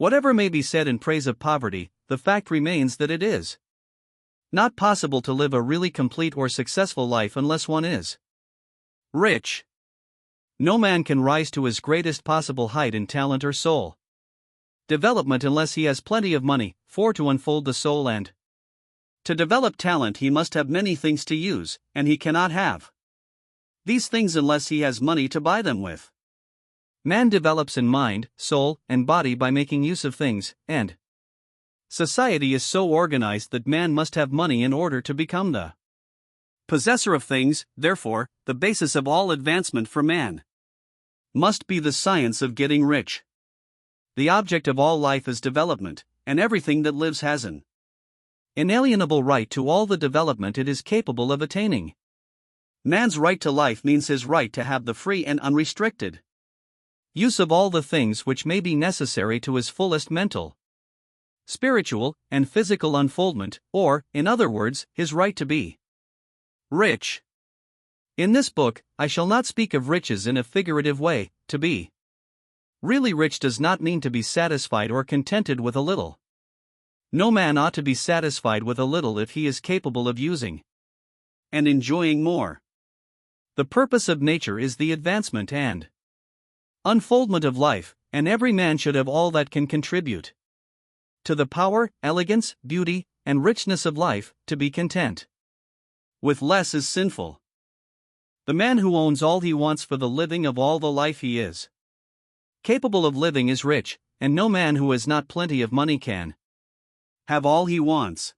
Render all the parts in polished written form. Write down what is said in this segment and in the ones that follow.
Whatever may be said in praise of poverty, the fact remains that it is not possible to live a really complete or successful life unless one is rich. No man can rise to his greatest possible height in talent or soul development unless he has plenty of money, for to unfold the soul and to develop talent he must have many things to use, and he cannot have these things unless he has money to buy them with. Man develops in mind, soul, and body by making use of things, and society is so organized that man must have money in order to become the possessor of things. Therefore, the basis of all advancement for man must be the science of getting rich. The object of all life is development, and everything that lives has an inalienable right to all the development it is capable of attaining. Man's right to life means his right to have the free and unrestricted use of all the things which may be necessary to his fullest mental, spiritual, and physical unfoldment, or, in other words, his right to be rich. In this book, I shall not speak of riches in a figurative way. To be really rich does not mean to be satisfied or contented with a little. No man ought to be satisfied with a little if he is capable of using and enjoying more. The purpose of nature is the advancement and unfoldment of life, and every man should have all that can contribute to the power, elegance, beauty, and richness of life. To be content with less is sinful. The man who owns all he wants for the living of all the life he is capable of living is rich, and no man who has not plenty of money can have all he wants.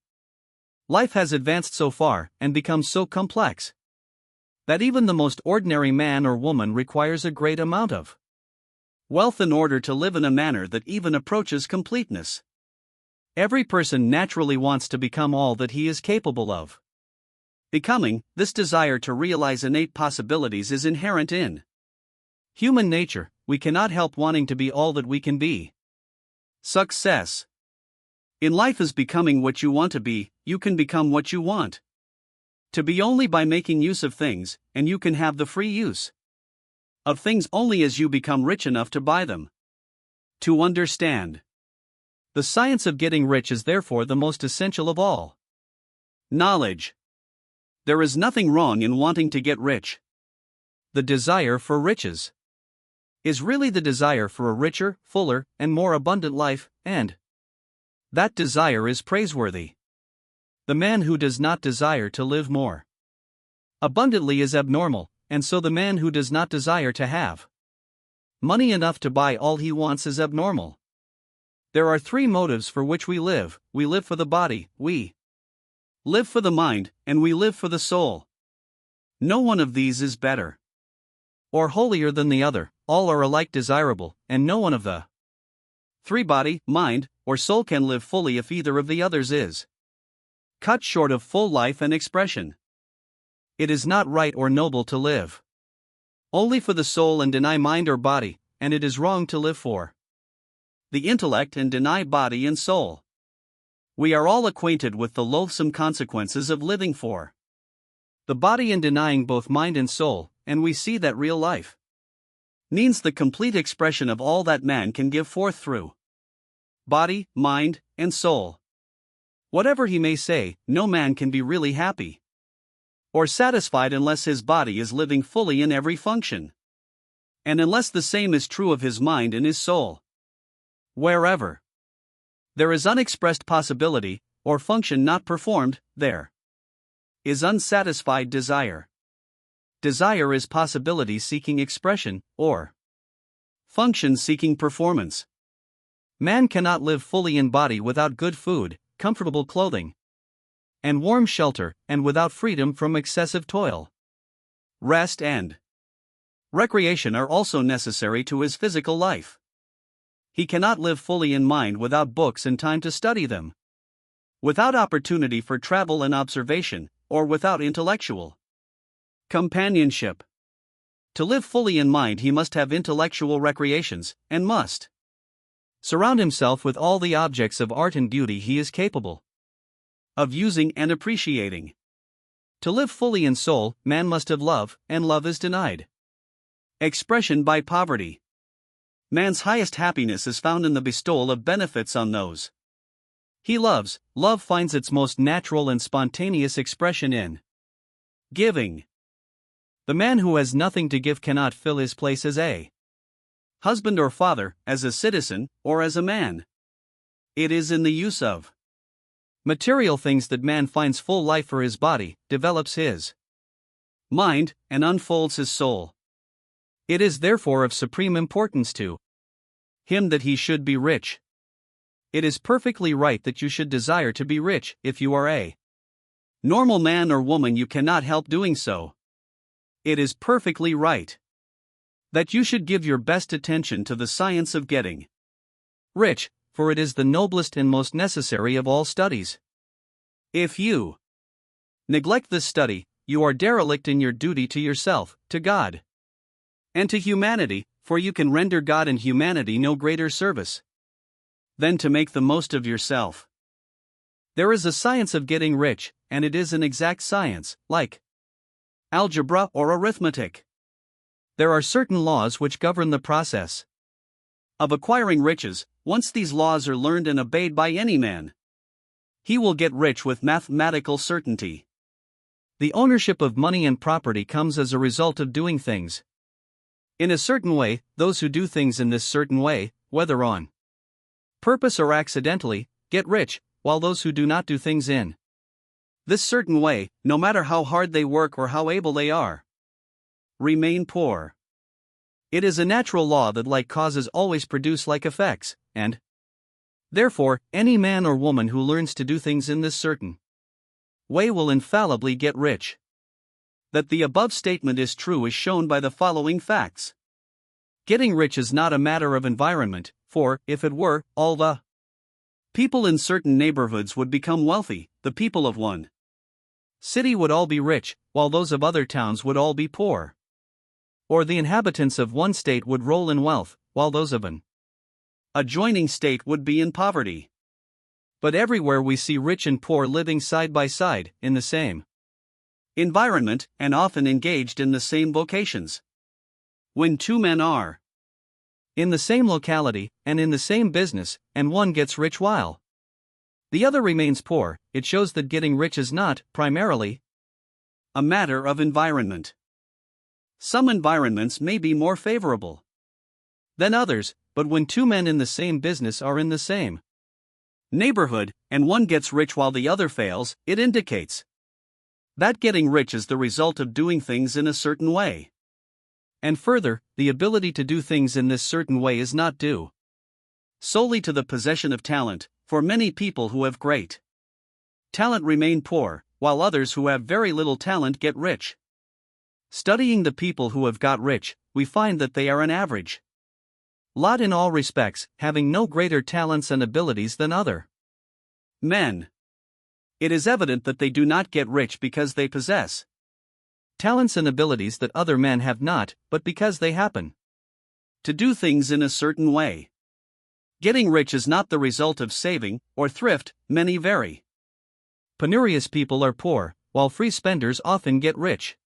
Life has advanced so far, and become so complex, that even the most ordinary man or woman requires a great amount of wealth in order to live in a manner that even approaches completeness. Every person naturally wants to become all that he is capable of becoming. This desire to realize innate possibilities is inherent in human nature. We cannot help wanting to be all that we can be. Success in life is becoming what you want to be. You can become what you want to be only by making use of things, and you can have the free use of things only as you become rich enough to buy them. To understand the science of getting rich is therefore the most essential of all knowledge. There is nothing wrong in wanting to get rich. The desire for riches is really the desire for a richer, fuller, and more abundant life, and that desire is praiseworthy. The man who does not desire to live more abundantly is abnormal, and so the man who does not desire to have money enough to buy all he wants is abnormal. There are three motives for which we live: we live for the body, we live for the mind, and we live for the soul. No one of these is better or holier than the other. All are alike desirable, and no one of the three, body, mind, or soul, can live fully if either of the others is cut short of full life and expression. It is not right or noble to live only for the soul and deny mind or body, and it is wrong to live for the intellect and deny body and soul. We are all acquainted with the loathsome consequences of living for the body and denying both mind and soul, and we see that real life means the complete expression of all that man can give forth through body, mind, and soul. Whatever he may say, no man can be really happy or satisfied unless his body is living fully in every function, and unless the same is true of his mind and his soul. Wherever there is unexpressed possibility, or function not performed, there is unsatisfied desire. Desire is possibility seeking expression, or function seeking performance. Man cannot live fully in body without good food, comfortable clothing, and warm shelter, and without freedom from excessive toil. Rest and recreation are also necessary to his physical life. He cannot live fully in mind without books and time to study them, without opportunity for travel and observation, or without intellectual companionship. To live fully in mind, he must have intellectual recreations, and must surround himself with all the objects of art and beauty he is capable of using and appreciating. To live fully in soul, man must have love, and love is denied expression by poverty. Man's highest happiness is found in the bestowal of benefits on those he loves. Love finds its most natural and spontaneous expression in giving. The man who has nothing to give cannot fill his place as a husband or father, as a citizen, or as a man. It is in the use of material things that man finds full life for his body, develops his mind, and unfolds his soul. It is therefore of supreme importance to him that he should be rich. It is perfectly right that you should desire to be rich. If you are a normal man or woman, you cannot help doing so. It is perfectly right that you should give your best attention to the science of getting rich, for it is the noblest and most necessary of all studies. If you neglect this study, you are derelict in your duty to yourself, to God, and to humanity, for you can render God and humanity no greater service than to make the most of yourself. There is a science of getting rich, and it is an exact science, like algebra or arithmetic. There are certain laws which govern the process of acquiring riches. Once these laws are learned and obeyed by any man, he will get rich with mathematical certainty. The ownership of money and property comes as a result of doing things in a certain way. Those who do things in this certain way, whether on purpose or accidentally, get rich, while those who do not do things in this certain way, no matter how hard they work or how able they are, remain poor. It is a natural law that like causes always produce like effects, and therefore, any man or woman who learns to do things in this certain way will infallibly get rich. That the above statement is true is shown by the following facts. Getting rich is not a matter of environment, for, if it were, all the people in certain neighborhoods would become wealthy. The people of one city would all be rich, while those of other towns would all be poor. Or the inhabitants of one state would roll in wealth, while those of an adjoining state would be in poverty. But everywhere we see rich and poor living side by side, in the same environment, and often engaged in the same vocations. When two men are in the same locality, and in the same business, and one gets rich while the other remains poor, it shows that getting rich is not, primarily, a matter of environment. Some environments may be more favorable than others, but when two men in the same business are in the same neighborhood, and one gets rich while the other fails, it indicates that getting rich is the result of doing things in a certain way. And further, the ability to do things in this certain way is not due solely to the possession of talent, for many people who have great talent remain poor, while others who have very little talent get rich. Studying the people who have got rich, we find that they are an average lot in all respects, having no greater talents and abilities than other men. It is evident that they do not get rich because they possess talents and abilities that other men have not, but because they happen to do things in a certain way. Getting rich is not the result of saving or thrift. Many very penurious people are poor, while free spenders often get rich.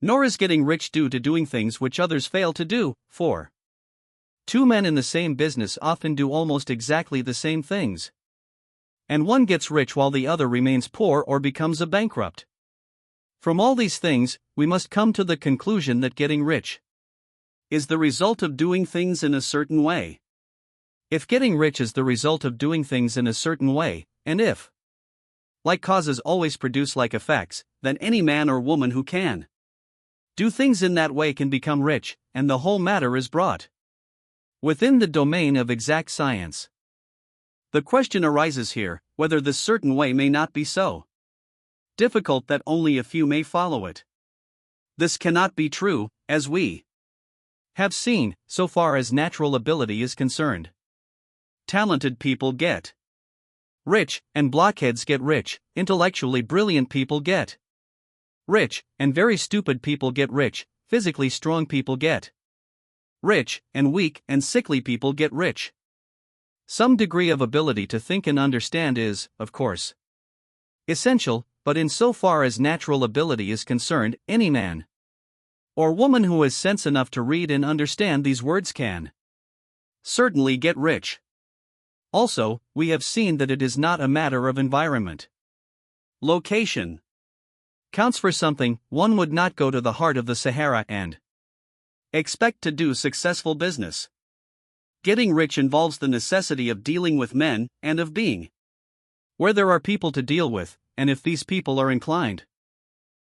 Nor is getting rich due to doing things which others fail to do, for two men in the same business often do almost exactly the same things, and one gets rich while the other remains poor or becomes a bankrupt. From all these things, we must come to the conclusion that getting rich is the result of doing things in a certain way. If getting rich is the result of doing things in a certain way, and if like causes always produce like effects, then any man or woman who can do things in that way can become rich, and the whole matter is brought within the domain of exact science. The question arises here, whether this certain way may not be so difficult that only a few may follow it. This cannot be true, as we have seen, so far as natural ability is concerned. Talented people get rich, and blockheads get rich. Intellectually brilliant people get rich, and very stupid people get rich. Physically strong people get rich, and weak and sickly people get rich. Some degree of ability to think and understand is, of course, essential, but in so far as natural ability is concerned, any man or woman who has sense enough to read and understand these words can certainly get rich. Also, we have seen that it is not a matter of environment. Location counts for something. One would not go to the heart of the Sahara and expect to do successful business. Getting rich involves the necessity of dealing with men and of being where there are people to deal with, and if these people are inclined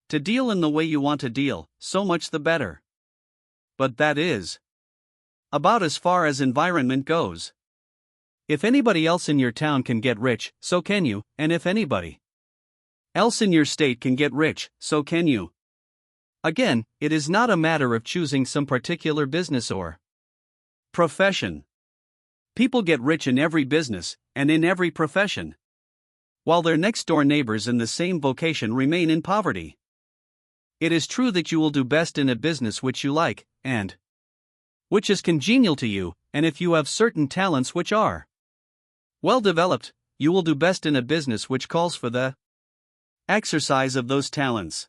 to deal in the way you want to deal, so much the better. But that is about as far as environment goes. If anybody else in your town can get rich, so can you, and if anybody else in your state can get rich, so can you. Again, it is not a matter of choosing some particular business or profession. People get rich in every business, and in every profession, while their next-door neighbors in the same vocation remain in poverty. It is true that you will do best in a business which you like, and which is congenial to you, and if you have certain talents which are well developed, you will do best in a business which calls for the exercise of those talents.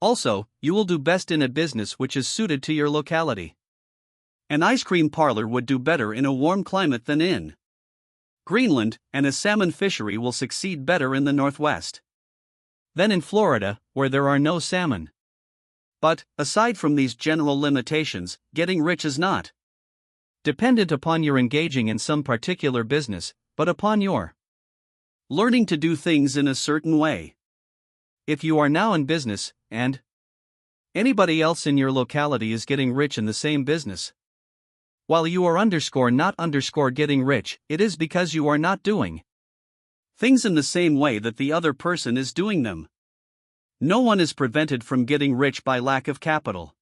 Also, you will do best in a business which is suited to your locality. An ice cream parlor would do better in a warm climate than in Greenland, and a salmon fishery will succeed better in the Northwest than in Florida, where there are no salmon. But, aside from these general limitations, getting rich is not dependent upon your engaging in some particular business, but upon your learning to do things in a certain way. If you are now in business, and anybody else in your locality is getting rich in the same business, while you are not getting rich, it is because you are not doing things in the same way that the other person is doing them. No one is prevented from getting rich by lack of capital.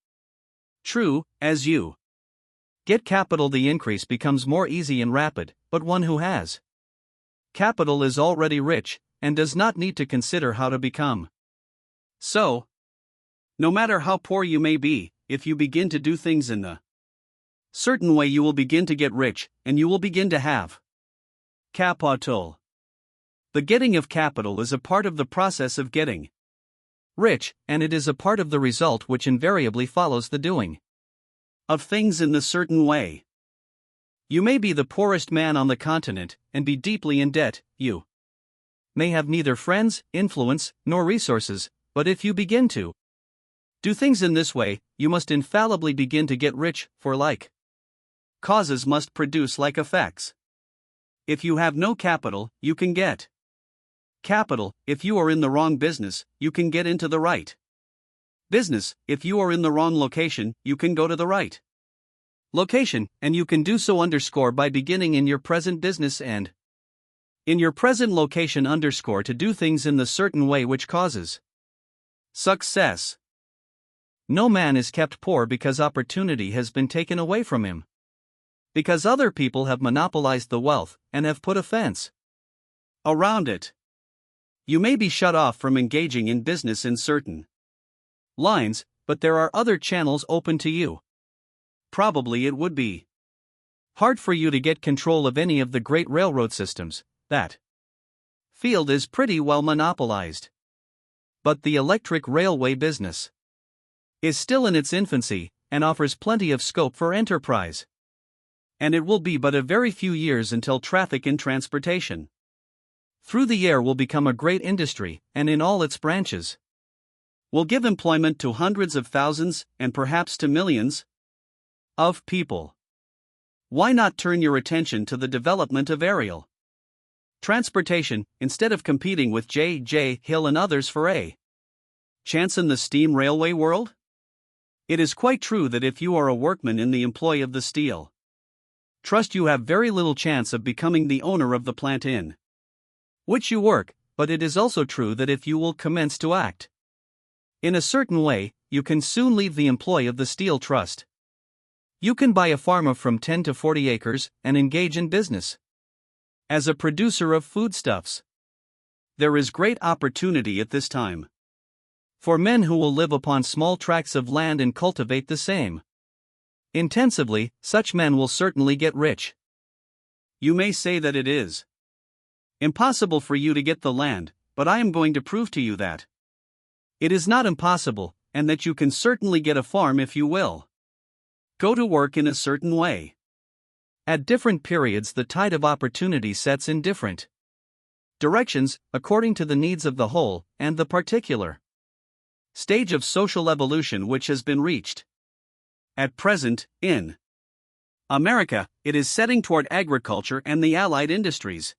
True, as you get capital, the increase becomes more easy and rapid, but one who has capital is already rich, and does not need to consider how to become so. No matter how poor you may be, if you begin to do things in a certain way, you will begin to get rich, and you will begin to have capital. The getting of capital is a part of the process of getting rich, and it is a part of the result which invariably follows the doing of things in the certain way. You may be the poorest man on the continent, and be deeply in debt. You may have neither friends, influence, nor resources, but if you begin to do things in this way, you must infallibly begin to get rich, for like causes must produce like effects. If you have no capital, you can get capital. If you are in the wrong business, you can get into the right business. If you are in the wrong location, you can go to the right location, and you can do so by beginning in your present business and in your present location to do things in the certain way which causes success. No man is kept poor because opportunity has been taken away from him, because other people have monopolized the wealth and have put a fence around it. You may be shut off from engaging in business in certain lines, but there are other channels open to you. Probably it would be hard for you to get control of any of the great railroad systems. That field is pretty well monopolized. But the electric railway business is still in its infancy, and offers plenty of scope for enterprise. And it will be but a very few years until traffic in transportation through the air will become a great industry, and in all its branches will give employment to hundreds of thousands, and perhaps to millions of people. Why not turn your attention to the development of aerial transportation, instead of competing with J. Hill and others for a chance in the steam railway world? It is quite true that if you are a workman in the employ of the steel trust, you have very little chance of becoming the owner of the plant in which you work, but it is also true that if you will commence to act in a certain way, you can soon leave the employ of the steel trust. You can buy a farm of from 10 to 40 acres, and engage in business as a producer of foodstuffs. There is great opportunity at this time for men who will live upon small tracts of land and cultivate the same intensively. Such men will certainly get rich. You may say that it is impossible for you to get the land, but I am going to prove to you that it is not impossible, and that you can certainly get a farm if you will go to work in a certain way. At different periods, the tide of opportunity sets in different directions, according to the needs of the whole and the particular stage of social evolution which has been reached. At present, in America, it is setting toward agriculture and the allied industries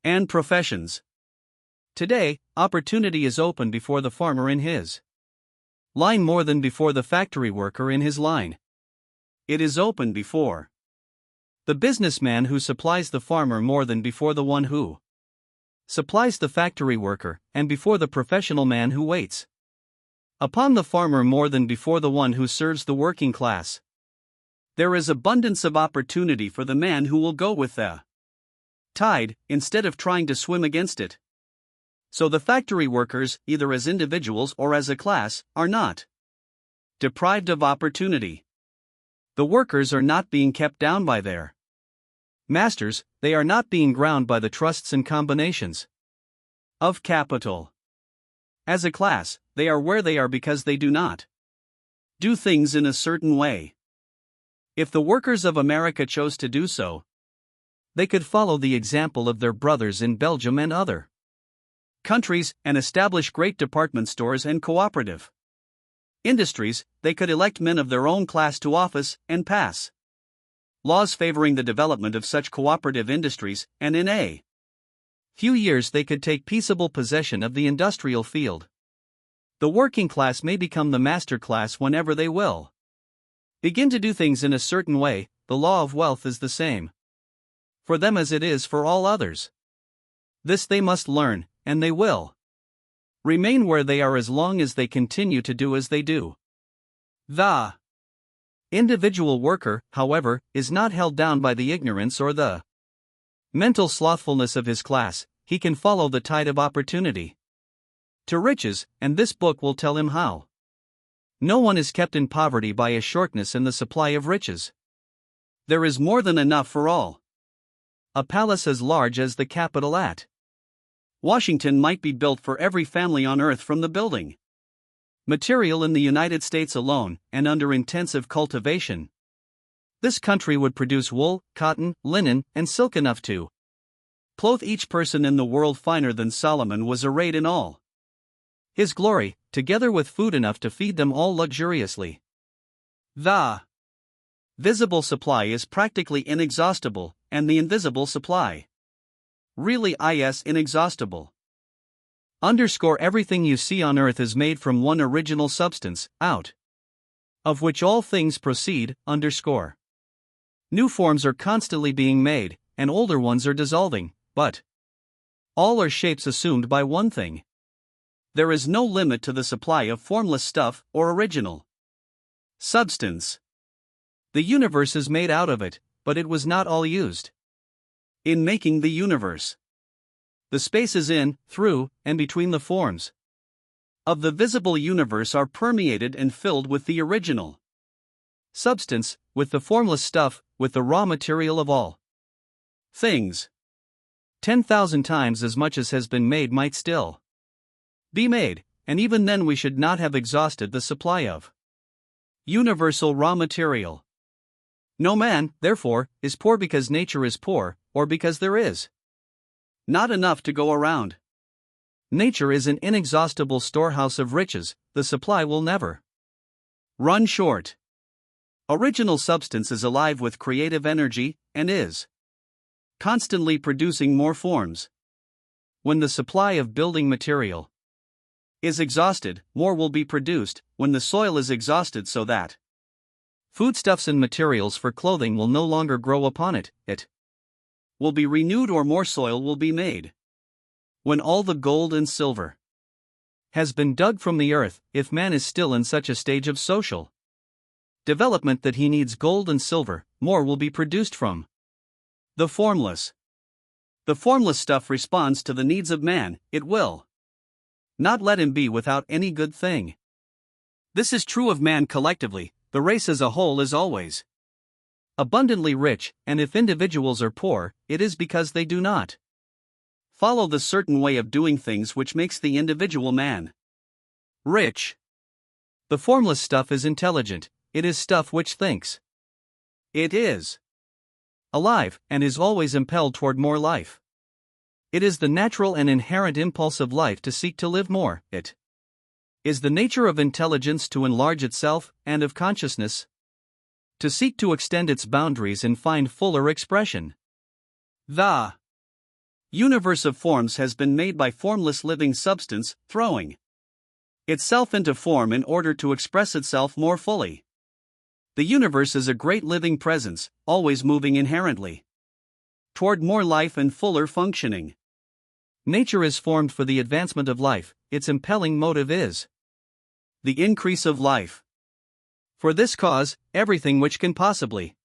and professions. Today, opportunity is open before the farmer in his line more than before the factory worker in his line. It is open before the businessman who supplies the farmer more than before the one who supplies the factory worker, and before the professional man who waits upon the farmer more than before the one who serves the working class. There is abundance of opportunity for the man who will go with the tide, instead of trying to swim against it. So the factory workers, either as individuals or as a class, are not deprived of opportunity. The workers are not being kept down by their masters, they are not being ground by the trusts and combinations of capital. As a class, they are where they are because they do not do things in a certain way. If the workers of America chose to do so, they could follow the example of their brothers in Belgium and other countries and establish great department stores and cooperative industries. They could elect men of their own class to office and pass laws favoring the development of such cooperative industries, and in a few years they could take peaceable possession of the industrial field. The working class may become the master class whenever they will begin to do things in a certain way. The law of wealth is the same for them as it is for all others. This they must learn, and they will remain where they are as long as they continue to do as they do. The individual worker, however, is not held down by the ignorance or the mental slothfulness of his class. He can follow the tide of opportunity to riches, and this book will tell him how. No one is kept in poverty by a shortness in the supply of riches. There is more than enough for all. A palace as large as the Capitol at Washington might be built for every family on earth from the building material in the United States alone, and under intensive cultivation. This country would produce wool, cotton, linen, and silk enough to clothe each person in the world. Finer than Solomon was arrayed in all his glory, together with food enough to feed them all luxuriously. The visible supply is practically inexhaustible, and the invisible supply really is inexhaustible. Underscore everything you see on earth is made from one original substance, out of which all things proceed. Underscore. New forms are constantly being made, and older ones are dissolving, but all are shapes assumed by one thing. There is no limit to the supply of formless stuff or original substance. The universe is made out of it, but it was not all used in making the universe. The spaces in, through, and between the forms of the visible universe are permeated and filled with the original substance, with the formless stuff, with the raw material of all things. 10,000 times as much as has been made might still be made, and even then we should not have exhausted the supply of universal raw material. No man, therefore, is poor because nature is poor, or because there is not enough to go around. Nature is an inexhaustible storehouse of riches. The supply will never run short. Original substance is alive with creative energy, and is constantly producing more forms. When the supply of building material is exhausted, more will be produced. When the soil is exhausted, so that foodstuffs and materials for clothing will no longer grow upon it, it will be renewed, or more soil will be made. When all the gold and silver has been dug from the earth, if man is still in such a stage of social development that he needs gold and silver, more will be produced from the formless. The formless stuff responds to the needs of man. It will not let him be without any good thing. This is true of man collectively. The race as a whole is always abundantly rich, and if individuals are poor, it is because they do not follow the certain way of doing things which makes the individual man rich. The formless stuff is intelligent. It is stuff which thinks. It is alive, and is always impelled toward more life. It is the natural and inherent impulse of life to seek to live more. It is the nature of intelligence to enlarge itself, and of consciousness to seek to extend its boundaries and find fuller expression. The universe of forms has been made by formless living substance, throwing itself into form in order to express itself more fully. The universe is a great living presence, always moving inherently toward more life and fuller functioning. Nature is formed for the advancement of life, its impelling motive is the increase of life. For this cause, everything which can possibly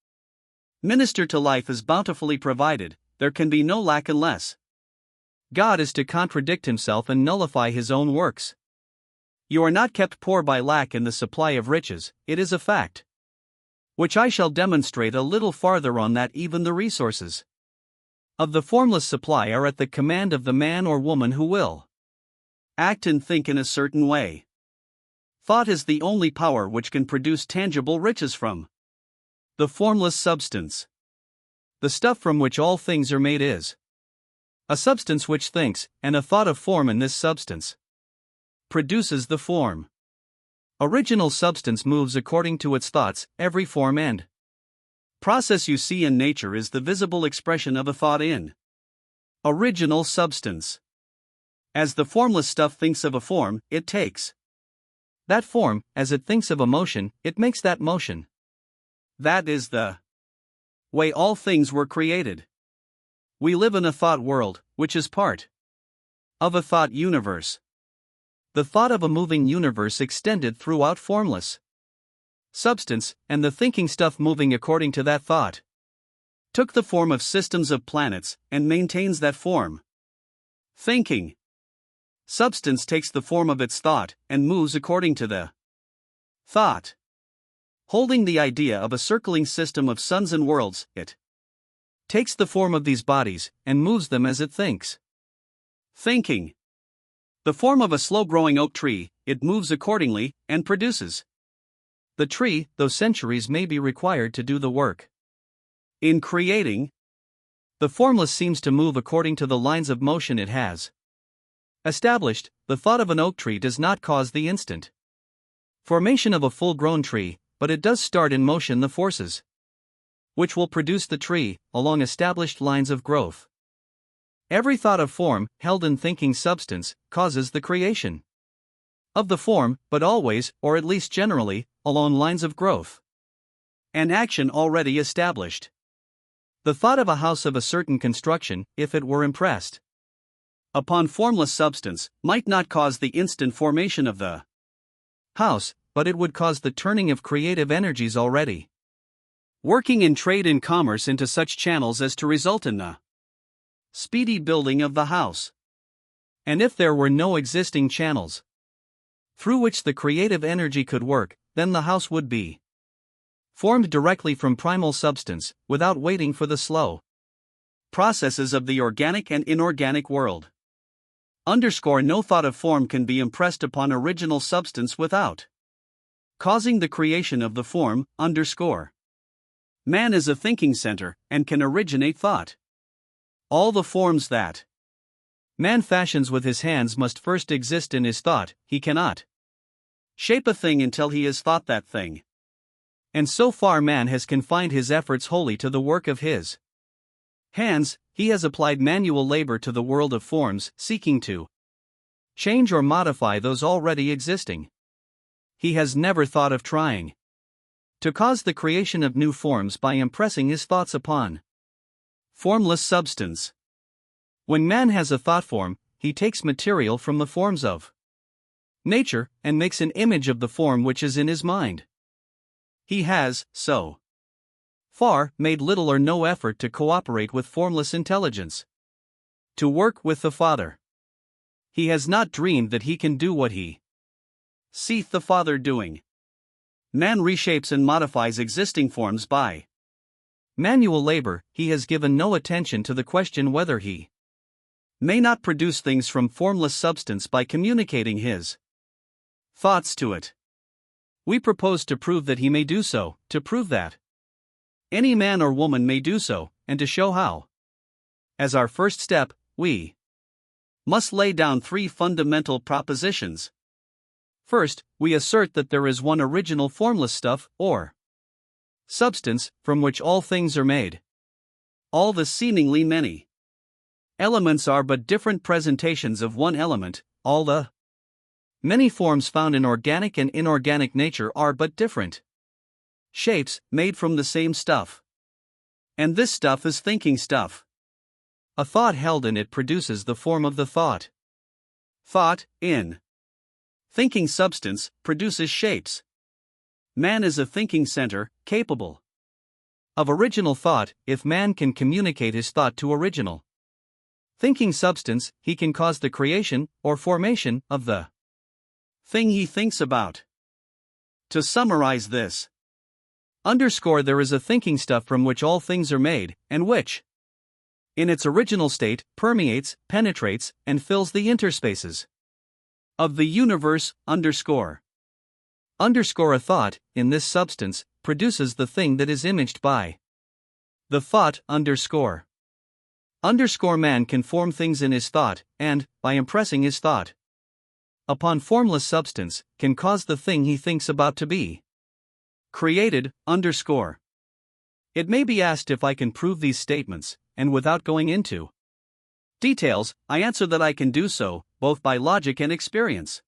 minister to life is bountifully provided. There can be no lack unless God is to contradict himself and nullify his own works. You are not kept poor by lack in the supply of riches, it is a fact which I shall demonstrate a little farther on, that even the resources of the formless supply are at the command of the man or woman who will act and think in a certain way. Thought is the only power which can produce tangible riches from the formless substance. The stuff from which all things are made is a substance which thinks, and a thought of form in this substance produces the form. Original substance moves according to its thoughts. Every form and process you see in nature is the visible expression of a thought in original substance. As the formless stuff thinks of a form, it takes that form. As it thinks of a motion, it makes that motion. That is the way all things were created. We live in a thought world, which is part of a thought universe. The thought of a moving universe extended throughout formless substance, and the thinking stuff moving according to that thought took the form of systems of planets, and maintains that form. Thinking substance takes the form of its thought, and moves according to the thought. Holding the idea of a circling system of suns and worlds, it takes the form of these bodies, and moves them as it thinks. Thinking the form of a slow-growing oak tree, it moves accordingly, and produces the tree, though centuries may be required to do the work. In creating, the formless seems to move according to the lines of motion it has established. The thought of an oak tree does not cause the instant formation of a full-grown tree, but it does start in motion the forces which will produce the tree, along established lines of growth. Every thought of form, held in thinking substance, causes the creation of the form, but always, or at least generally, along lines of growth. An action already established. The thought of a house of a certain construction, if it were impressed upon formless substance, might not cause the instant formation of the house, but it would cause the turning of creative energies already working in trade and commerce into such channels as to result in the speedy building of the house. And if there were no existing channels through which the creative energy could work, then the house would be formed directly from primal substance, without waiting for the slow processes of the organic and inorganic world. No thought of form can be impressed upon original substance without causing the creation of the form. Man is a thinking center, and can originate thought. All the forms that man fashions with his hands must first exist in his thought. He cannot shape a thing until he has thought that thing. And so far man has confined his efforts wholly to the work of his hands. He has applied manual labor to the world of forms, seeking to change or modify those already existing. He has never thought of trying to cause the creation of new forms by impressing his thoughts upon formless substance. When man has a thought form, he takes material from the forms of nature, and makes an image of the form which is in his mind. He has, so far, made little or no effort to cooperate with formless intelligence, to work with the Father. He has not dreamed that he can do what he seeth the Father doing. Man reshapes and modifies existing forms by manual labor. He has given no attention to the question whether he may not produce things from formless substance by communicating his thoughts to it. We propose to prove that he may do so, to prove that Any man or woman may do so, and to show how. As our first step, we must lay down three fundamental propositions. First, we assert that there is one original formless stuff, or substance, from which all things are made. All the seemingly many elements are but different presentations of one element, all the many forms found in organic and inorganic nature are but different shapes, made from the same stuff. And this stuff is thinking stuff. A thought held in it produces the form of the thought. Thought, in thinking substance, produces shapes. Man is a thinking center, capable of original thought. If man can communicate his thought to original thinking substance, he can cause the creation, or formation, of the thing he thinks about. To summarize this, there is a thinking stuff from which all things are made, and which, in its original state, permeates, penetrates, and fills the interspaces of the universe. A thought, in this substance, produces the thing that is imaged by the thought. Man can form things in his thought, and, by impressing his thought upon formless substance, can cause the thing he thinks about to be created. It may be asked if I can prove these statements, and without going into details, I answer that I can do so, both by logic and experience.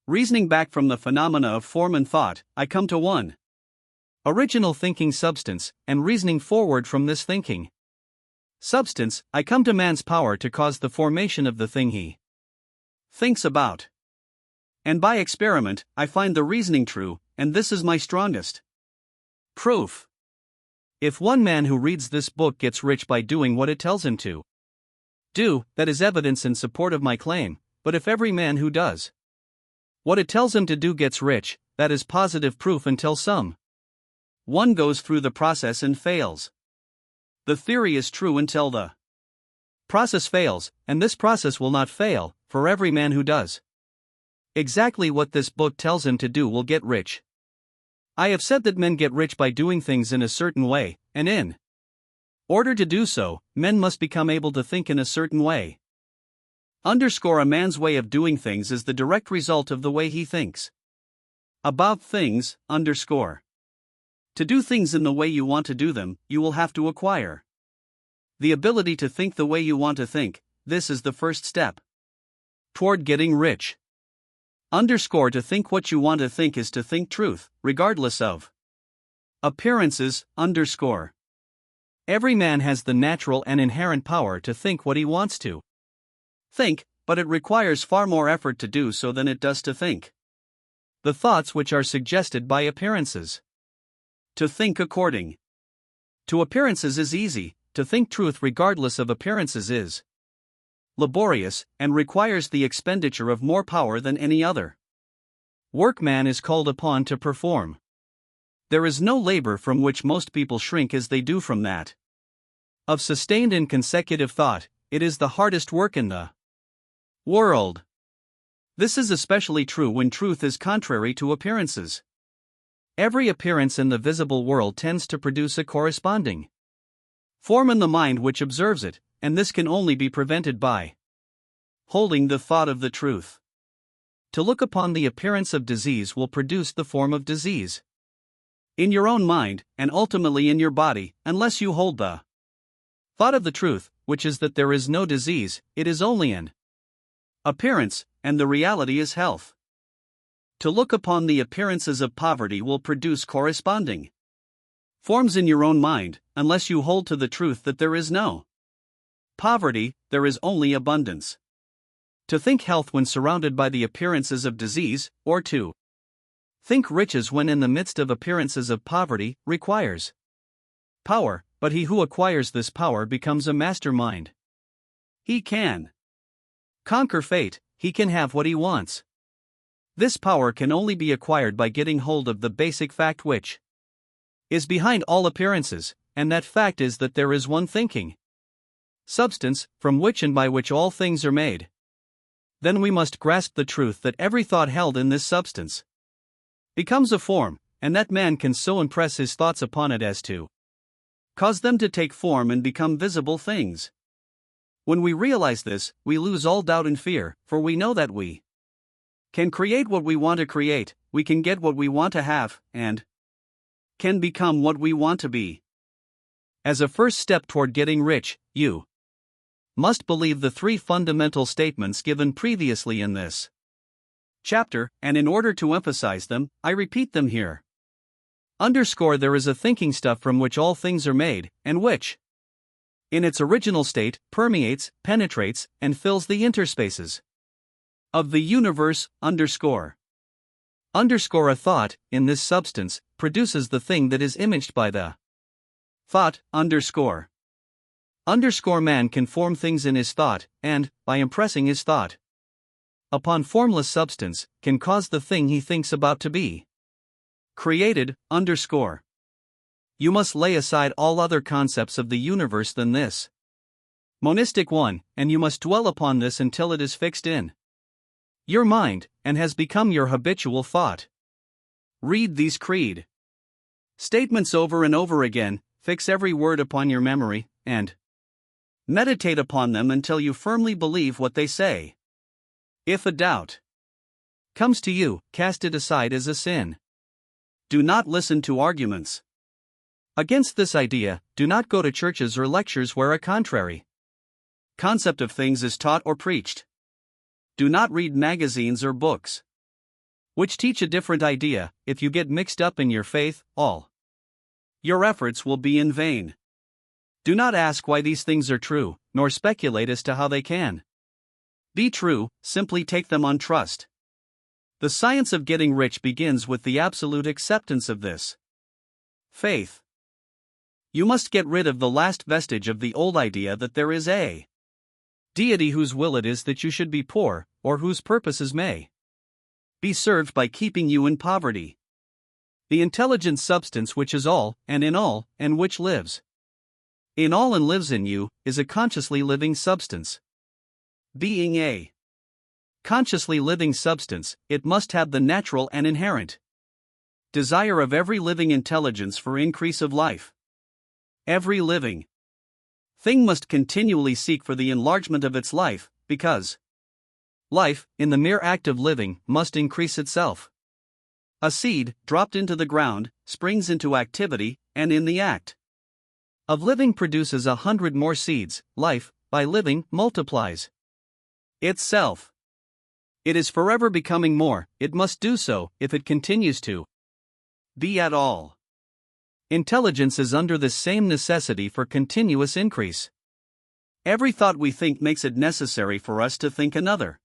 Reasoning back from the phenomena of form and thought, I come to one original thinking substance, and reasoning forward from this thinking substance, I come to man's power to cause the formation of the thing he thinks about. And by experiment, I find the reasoning true, and this is my strongest proof. If one man who reads this book gets rich by doing what it tells him to do, that is evidence in support of my claim, but if every man who does what it tells him to do gets rich, that is positive proof until some one goes through the process and fails. The theory is true until the process fails, and this process will not fail, for every man who does exactly what this book tells him to do will get rich. I have said that men get rich by doing things in a certain way, and in order to do so, men must become able to think in a certain way. A man's way of doing things is the direct result of the way he thinks about things. To do things in the way you want to do them, you will have to acquire the ability to think the way you want to think. This is the first step toward getting rich. To think what you want to think is to think truth, regardless of appearances. Every man has the natural and inherent power to think what he wants to think, but it requires far more effort to do so than it does to think the thoughts which are suggested by appearances. To think according to appearances is easy, to think truth regardless of appearances is laborious, and requires the expenditure of more power than any other work man is called upon to perform. There is no labor from which most people shrink as they do from that of sustained and consecutive thought. It is the hardest work in the world. This is especially true when truth is contrary to appearances. Every appearance in the visible world tends to produce a corresponding form in the mind which observes it, and this can only be prevented by holding the thought of the truth. To look upon the appearance of disease will produce the form of disease in your own mind, and ultimately in your body, unless you hold the thought of the truth, which is that there is no disease, it is only an appearance, and the reality is health. To look upon the appearances of poverty will produce corresponding forms in your own mind, unless you hold to the truth that there is no poverty, there is only abundance. To think health when surrounded by the appearances of disease, or to think riches when in the midst of appearances of poverty, requires power, but he who acquires this power becomes a mastermind. He can conquer fate, he can have what he wants. This power can only be acquired by getting hold of the basic fact which is behind all appearances, and that fact is that there is one thinking substance, from which and by which all things are made. Then we must grasp the truth that every thought held in this substance becomes a form, and that man can so impress his thoughts upon it as to cause them to take form and become visible things. When we realize this, we lose all doubt and fear, for we know that we can create what we want to create, we can get what we want to have, and can become what we want to be. As a first step toward getting rich, you must believe the 3 fundamental statements given previously in this chapter, and in order to emphasize them, I repeat them here. There is a thinking stuff from which all things are made, and which, in its original state, permeates, penetrates, and fills the interspaces of the universe. A thought, in this substance, produces the thing that is imaged by the thought. Man can form things in his thought, and, by impressing his thought upon formless substance, can cause the thing he thinks about to be created. You must lay aside all other concepts of the universe than this monistic one, and you must dwell upon this until it is fixed in your mind, and has become your habitual thought. Read these creed statements over and over again, fix every word upon your memory, and meditate upon them until you firmly believe what they say. If a doubt comes to you, cast it aside as a sin. Do not listen to arguments against this idea, do not go to churches or lectures where a contrary concept of things is taught or preached. Do not read magazines or books which teach a different idea. If you get mixed up in your faith, all your efforts will be in vain. Do not ask why these things are true, nor speculate as to how they can be true, simply take them on trust. The science of getting rich begins with the absolute acceptance of this faith. You must get rid of the last vestige of the old idea that there is a deity whose will it is that you should be poor, or whose purposes may be served by keeping you in poverty. The intelligent substance which is all, and in all, and which lives in all and lives in you, is a consciously living substance. Being a consciously living substance, it must have the natural and inherent desire of every living intelligence for increase of life. Every living thing must continually seek for the enlargement of its life, because life, in the mere act of living, must increase itself. A seed, dropped into the ground, springs into activity, and in the act of living produces 100 more seeds. Life, by living, multiplies itself. It is forever becoming more, it must do so, if it continues to be at all. Intelligence is under this same necessity for continuous increase. Every thought we think makes it necessary for us to think another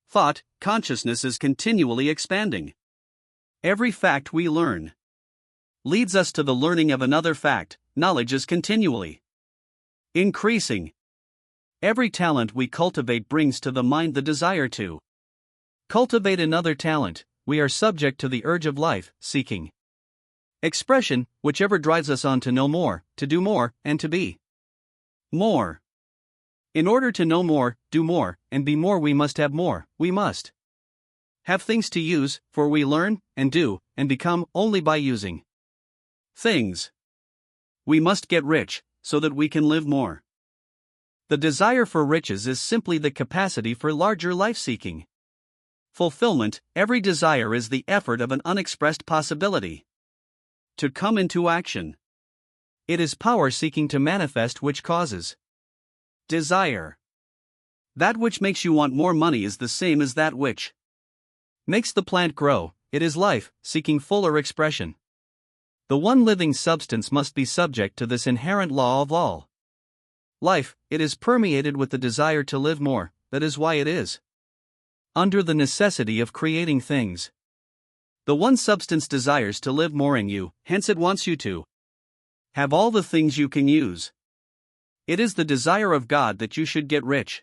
thought. Consciousness is continually expanding. Every fact we learn leads us to the learning of another fact. Knowledge is continually increasing. Every talent we cultivate brings to the mind the desire to cultivate another talent. We are subject to the urge of life, seeking expression, whichever drives us on to know more, to do more, and to be more. In order to know more, do more, and be more, we must have more. We must have things to use, for we learn, and do, and become only by using things. We must get rich, so that we can live more. The desire for riches is simply the capacity for larger life-seeking fulfillment. Every desire is the effort of an unexpressed possibility to come into action. It is power seeking to manifest which causes desire. That which makes you want more money is the same as that which makes the plant grow. It is life, seeking fuller expression. The one living substance must be subject to this inherent law of all life. It is permeated with the desire to live more. That is why it is under the necessity of creating things. The one substance desires to live more in you, hence it wants you to have all the things you can use. It is the desire of God that you should get rich.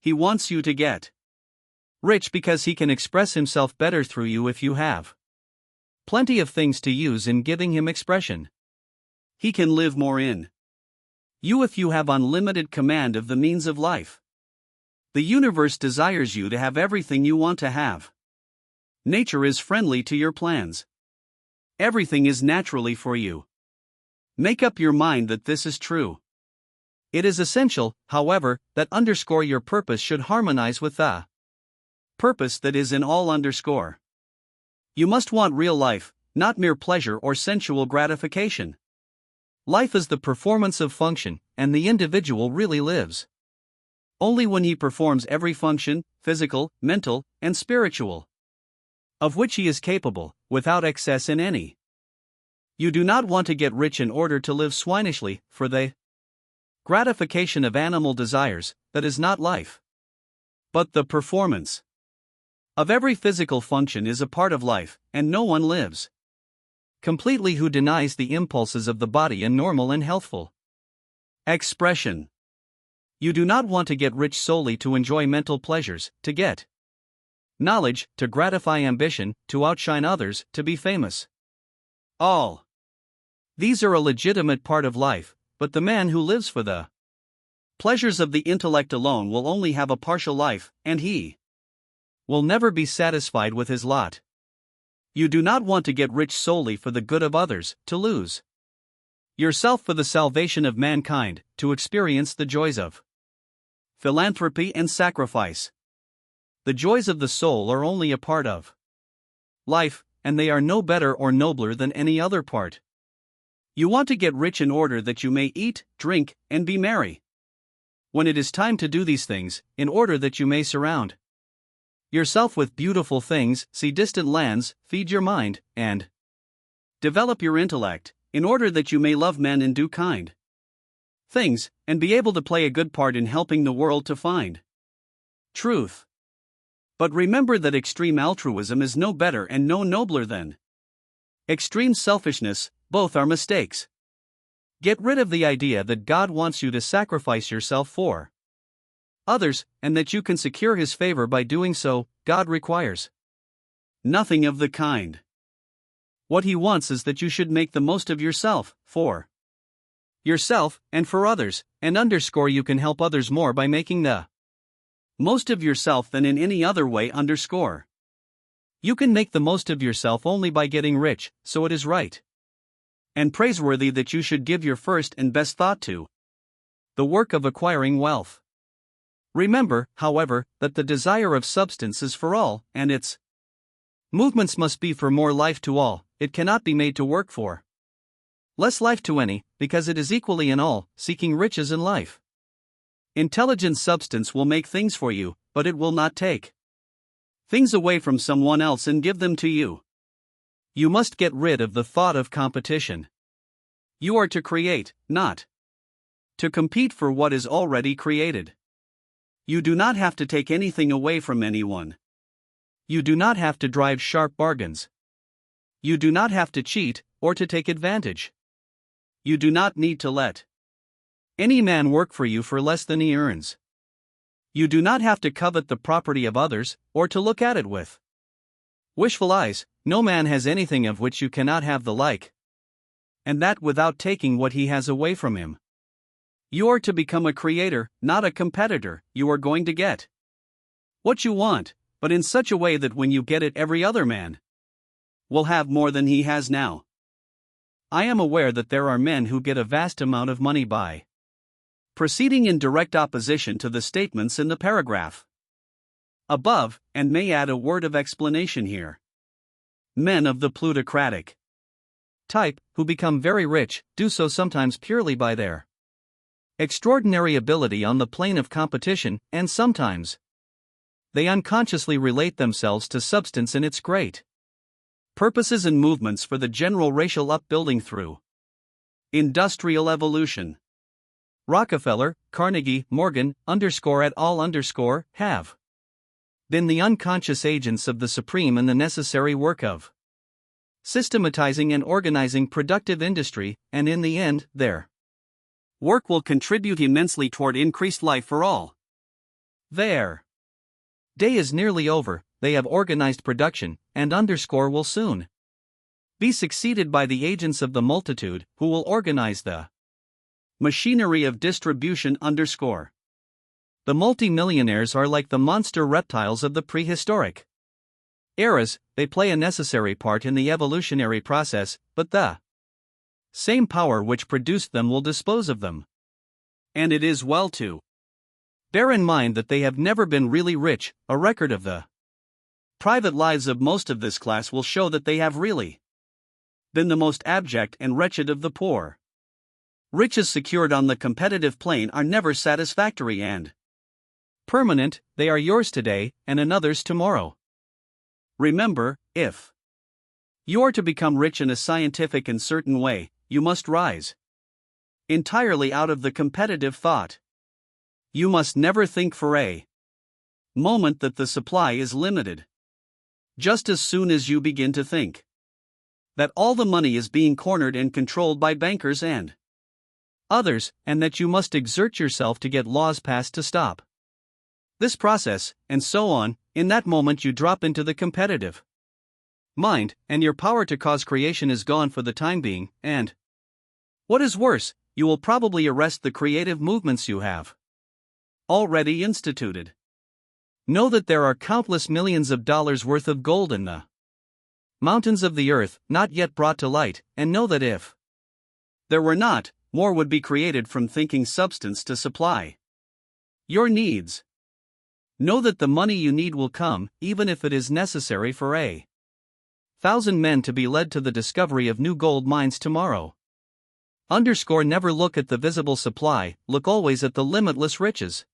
He wants you to get rich because He can express Himself better through you if you have plenty of things to use in giving Him expression. He can live more in you if you have unlimited command of the means of life. The universe desires you to have everything you want to have. Nature is friendly to your plans. Everything is naturally for you. Make up your mind that this is true. It is essential, however, that underscore your purpose should harmonize with the purpose that is in all underscore. You must want real life, not mere pleasure or sensual gratification. Life is the performance of function, and the individual really lives only when he performs every function, physical, mental, and spiritual, of which he is capable, without excess in any. You do not want to get rich in order to live swinishly, for the gratification of animal desires, that is not life. But the performance of every physical function is a part of life, and no one lives completely who denies the impulses of the body in normal and healthful expression. You do not want to get rich solely to enjoy mental pleasures, to get knowledge, to gratify ambition, to outshine others, to be famous. All these are a legitimate part of life, but the man who lives for the pleasures of the intellect alone will only have a partial life, and he will never be satisfied with his lot. You do not want to get rich solely for the good of others, to lose yourself for the salvation of mankind, to experience the joys of philanthropy and sacrifice. The joys of the soul are only a part of life, and they are no better or nobler than any other part. You want to get rich in order that you may eat, drink, and be merry when it is time to do these things, in order that you may surround yourself with beautiful things, see distant lands, feed your mind, and develop your intellect, in order that you may love men and do kind things, and be able to play a good part in helping the world to find truth. But remember that extreme altruism is no better and no nobler than extreme selfishness, both are mistakes. Get rid of the idea that God wants you to sacrifice yourself for others, and that you can secure His favor by doing so. God requires nothing of the kind. What He wants is that you should make the most of yourself, for yourself, and for others, and underscore you can help others more by making the most of yourself than in any other way underscore. You can make the most of yourself only by getting rich, so it is right and praiseworthy that you should give your first and best thought to the work of acquiring wealth. Remember, however, that the desire of substance is for all, and its movements must be for more life to all. It cannot be made to work for less life to any, because it is equally in all, seeking riches in life. Intelligent substance will make things for you, but it will not take things away from someone else and give them to you. You must get rid of the thought of competition. You are to create, not to compete for what is already created. You do not have to take anything away from anyone. You do not have to drive sharp bargains. You do not have to cheat, or to take advantage. You do not need to let any man work for you for less than he earns. You do not have to covet the property of others, or to look at it with wishful eyes. No man has anything of which you cannot have the like, and that without taking what he has away from him. You are to become a creator, not a competitor. You are going to get what you want, but in such a way that when you get it, every other man will have more than he has now. I am aware that there are men who get a vast amount of money by proceeding in direct opposition to the statements in the paragraph above, and may add a word of explanation here. Men of the plutocratic type, who become very rich, do so sometimes purely by their extraordinary ability on the plane of competition, and sometimes they unconsciously relate themselves to substance in its great purposes and movements for the general racial upbuilding through industrial evolution. Rockefeller, Carnegie, Morgan, et al. Have been the unconscious agents of the supreme and the necessary work of systematizing and organizing productive industry, and in the end, their work will contribute immensely toward increased life for all. Their day is nearly over. They have organized production, and will soon be succeeded by the agents of the multitude, who will organize the machinery of distribution. The multimillionaires are like the monster reptiles of the prehistoric eras. They play a necessary part in the evolutionary process, but the same power which produced them will dispose of them. And it is well to bear in mind that they have never been really rich. A record of the private lives of most of this class will show that they have really been the most abject and wretched of the poor. Riches secured on the competitive plane are never satisfactory and permanent. They are yours today and another's tomorrow. Remember, if you are to become rich in a scientific and certain way, you must rise entirely out of the competitive thought. You must never think for a moment that the supply is limited. Just as soon as you begin to think that all the money is being cornered and controlled by bankers and others, and that you must exert yourself to get laws passed to stop this process, and so on, in that moment you drop into the competitive mind, and your power to cause creation is gone for the time being, and what is worse, you will probably arrest the creative movements you have already instituted. Know that there are countless millions of dollars worth of gold in the mountains of the earth, not yet brought to light, and know that if there were not, more would be created from thinking substance to supply your needs. Know that the money you need will come, even if it is necessary for 1,000 men to be led to the discovery of new gold mines tomorrow. Never look at the visible supply, look always at the limitless riches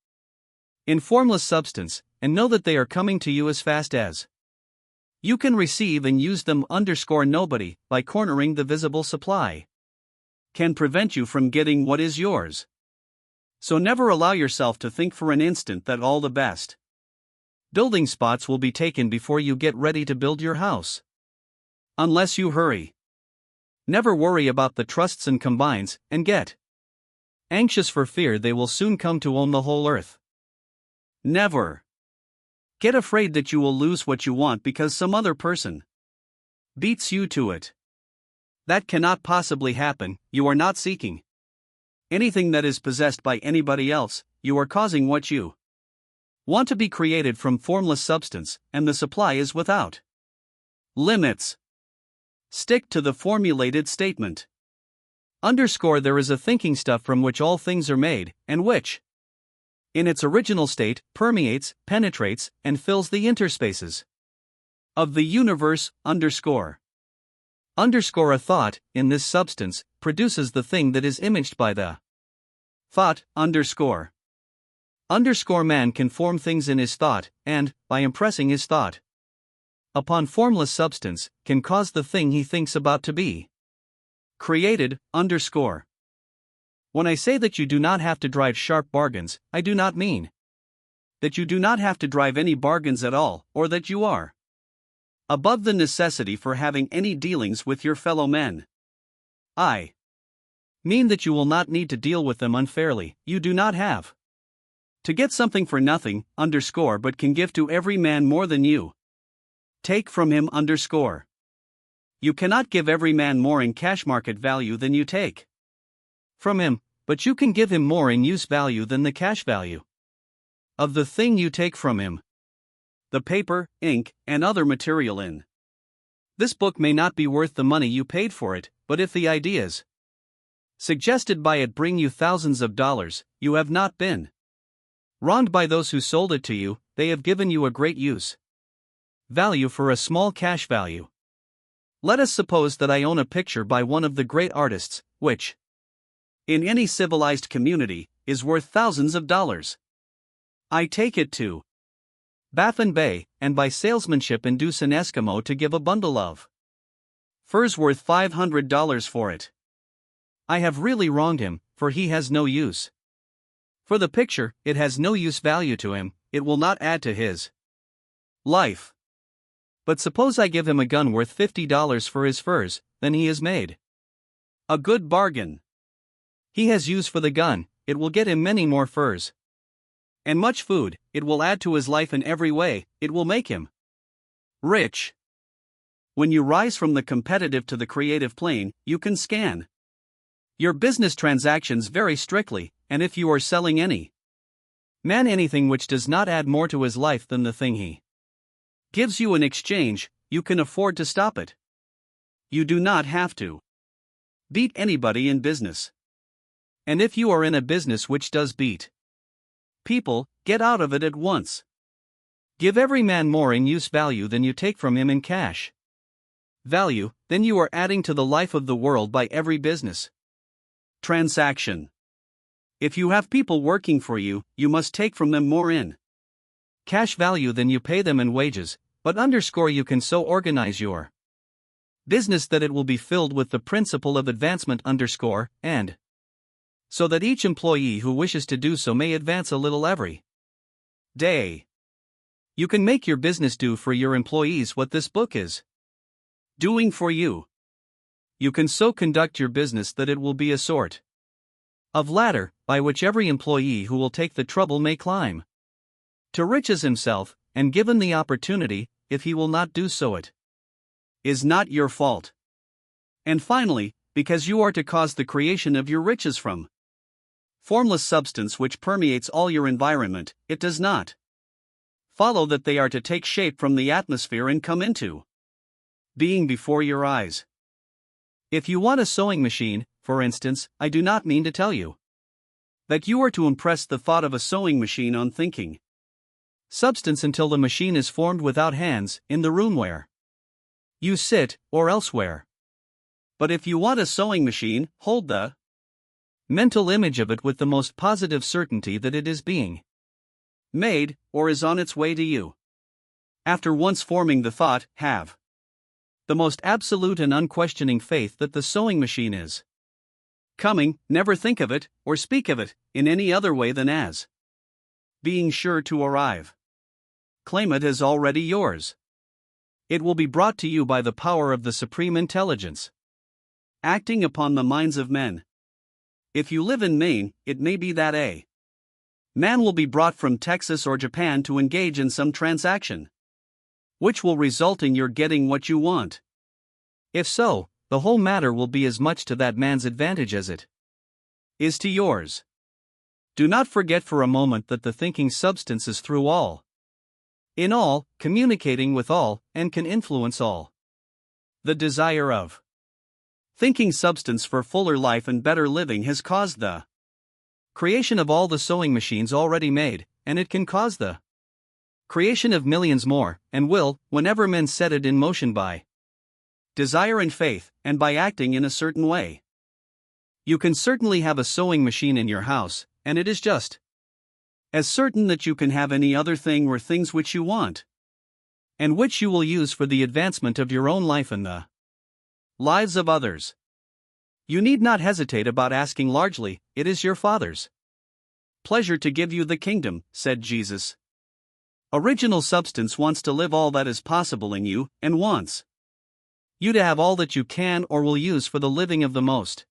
in formless substance, and know that they are coming to you as fast as you can receive and use them. Nobody, by cornering the visible supply, can prevent you from getting what is yours. So never allow yourself to think for an instant that all the best building spots will be taken before you get ready to build your house. Unless you hurry. Never worry about the trusts and combines, and get anxious for fear they will soon come to own the whole earth. Never get afraid that you will lose what you want because some other person beats you to it. That cannot possibly happen. You are not seeking anything that is possessed by anybody else, you are causing what you want to be created from formless substance, and the supply is without limits. Stick to the formulated statement. There is a thinking stuff from which all things are made, and which, in its original state, permeates, penetrates, and fills the interspaces of the universe. A thought, in this substance, produces the thing that is imaged by the thought. Man can form things in his thought, and, by impressing his thought upon formless substance, can cause the thing he thinks about to be created. When I say that you do not have to drive sharp bargains, I do not mean that you do not have to drive any bargains at all, or that you are above the necessity for having any dealings with your fellow men. I mean that you will not need to deal with them unfairly. You do not have to get something for nothing, but can give to every man more than you take from him. You cannot give every man more in cash market value than you take from him, but you can give him more in use value than the cash value of the thing you take from him. The paper, ink, and other material in this book may not be worth the money you paid for it, but if the ideas suggested by it bring you thousands of dollars, you have not been wronged by those who sold it to you. They have given you a great use value for a small cash value. Let us suppose that I own a picture by one of the great artists, which, in any civilized community, is worth thousands of dollars. I take it to Baffin Bay, and by salesmanship induce an Eskimo to give a bundle of furs worth $500 for it. I have really wronged him, for he has no use for the picture. It has no use value to him, it will not add to his life. But suppose I give him a gun worth $50 for his furs, then he has made a good bargain. He has use for the gun, it will get him many more furs and much food, it will add to his life in every way, it will make him rich. When you rise from the competitive to the creative plane, you can scan your business transactions very strictly, and if you are selling any man anything which does not add more to his life than the thing he gives you in exchange, you can afford to stop it. You do not have to Beat anybody in business. And if you are in a business which does beat people, get out of it at once. Give every man more in use value than you take from him in cash value, then you are adding to the life of the world by every business transaction. If you have people working for you, you must take from them more in cash value than you pay them in wages, but underscore you can so organize your business that it will be filled with the principle of advancement underscore, and so that each employee who wishes to do so may advance a little every day. You can make your business do for your employees what this book is doing for you. You can so conduct your business that it will be a sort of ladder by which every employee who will take the trouble may climb to riches himself, and given the opportunity, if he will not do so, it is not your fault. And finally, because you are to cause the creation of your riches from formless substance which permeates all your environment, it does not follow that they are to take shape from the atmosphere and come into being before your eyes. If you want a sewing machine, for instance, I do not mean to tell you that you are to impress the thought of a sewing machine on thinking substance until the machine is formed without hands, in the room where you sit, or elsewhere. But if you want a sewing machine, hold the mental image of it with the most positive certainty that it is being made, or is on its way to you. After once forming the thought, have the most absolute and unquestioning faith that the sewing machine is coming. Never think of it, or speak of it, in any other way than as being sure to arrive. Claim it as already yours. It will be brought to you by the power of the supreme intelligence acting upon the minds of men. If you live in Maine, it may be that a man will be brought from Texas or Japan to engage in some transaction which will result in your getting what you want. If so, the whole matter will be as much to that man's advantage as it is to yours. Do not forget for a moment that the thinking substance is through all, in all, communicating with all, and can influence all. The desire of thinking substance for fuller life and better living has caused the creation of all the sewing machines already made, and it can cause the creation of millions more, and will, whenever men set it in motion by desire and faith, and by acting in a certain way. You can certainly have a sewing machine in your house, and it is just as certain that you can have any other thing or things which you want, and which you will use for the advancement of your own life and the lives of others. You need not hesitate about asking largely, it is your Father's pleasure to give you the kingdom, said Jesus. Original substance wants to live all that is possible in you, and wants you to have all that you can or will use for the living of the most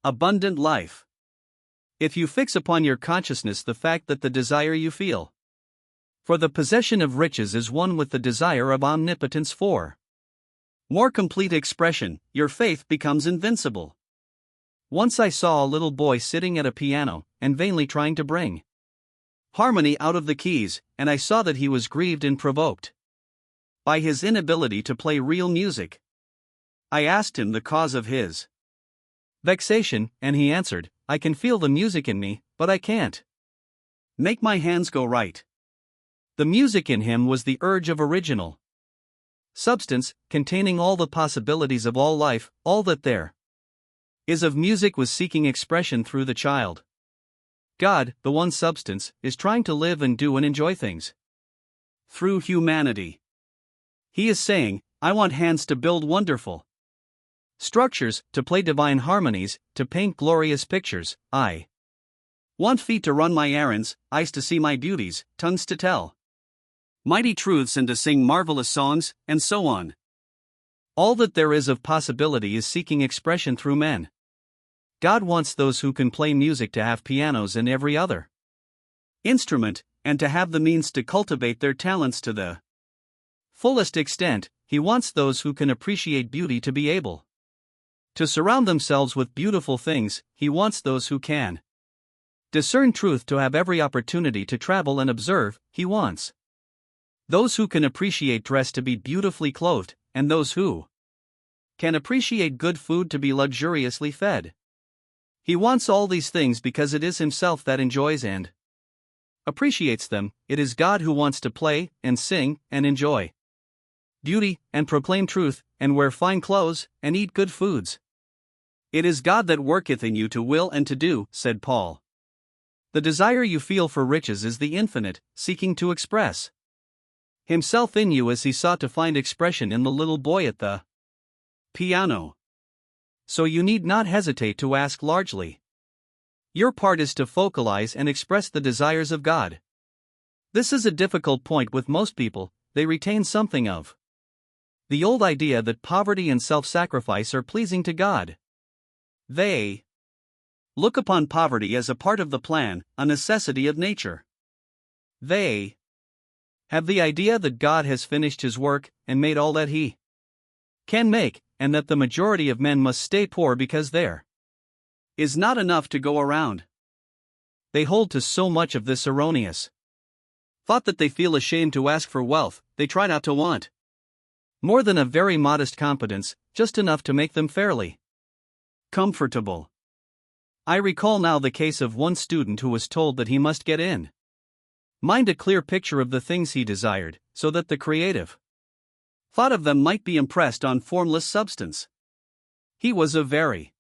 abundant life. If you fix upon your consciousness the fact that the desire you feel for the possession of riches is one with the desire of omnipotence for more complete expression, your faith becomes invincible. Once I saw a little boy sitting at a piano, and vainly trying to bring harmony out of the keys, and I saw that he was grieved and provoked by his inability to play real music. I asked him the cause of his vexation, and he answered, I can feel the music in me, but I can't make my hands go right. The music in him was the urge of original substance, containing all the possibilities of all life. All that there is of music was seeking expression through the child. God, the one substance, is trying to live and do and enjoy things through humanity. He is saying, I want hands to build wonderful structures, to play divine harmonies, to paint glorious pictures. I want feet to run my errands, eyes to see my beauties, tongues to tell mighty truths and to sing marvelous songs, and so on. All that there is of possibility is seeking expression through men. God wants those who can play music to have pianos and every other instrument, and to have the means to cultivate their talents to the fullest extent. He wants those who can appreciate beauty to be able to surround themselves with beautiful things. He wants those who can discern truth to have every opportunity to travel and observe. He wants those who can appreciate dress to be beautifully clothed, and those who can appreciate good food to be luxuriously fed. He wants all these things because it is himself that enjoys and appreciates them. It is God who wants to play, and sing, and enjoy beauty, and proclaim truth, and wear fine clothes, and eat good foods. It is God that worketh in you to will and to do, said Paul. The desire you feel for riches is the infinite, seeking to express himself in you as he sought to find expression in the little boy at the piano. So you need not hesitate to ask largely. Your part is to focalize and express the desires of God. This is a difficult point with most people. They retain something of the old idea that poverty and self-sacrifice are pleasing to God. They look upon poverty as a part of the plan, a necessity of nature. They have the idea that God has finished his work and made all that he can make, and that the majority of men must stay poor because there is not enough to go around. They hold to so much of this erroneous thought that they feel ashamed to ask for wealth. They try not to want more than a very modest competence, just enough to make them fairly comfortable. I recall now the case of one student who was told that he must get in mind a clear picture of the things he desired, so that the creative thought of them might be impressed on formless substance. He was a very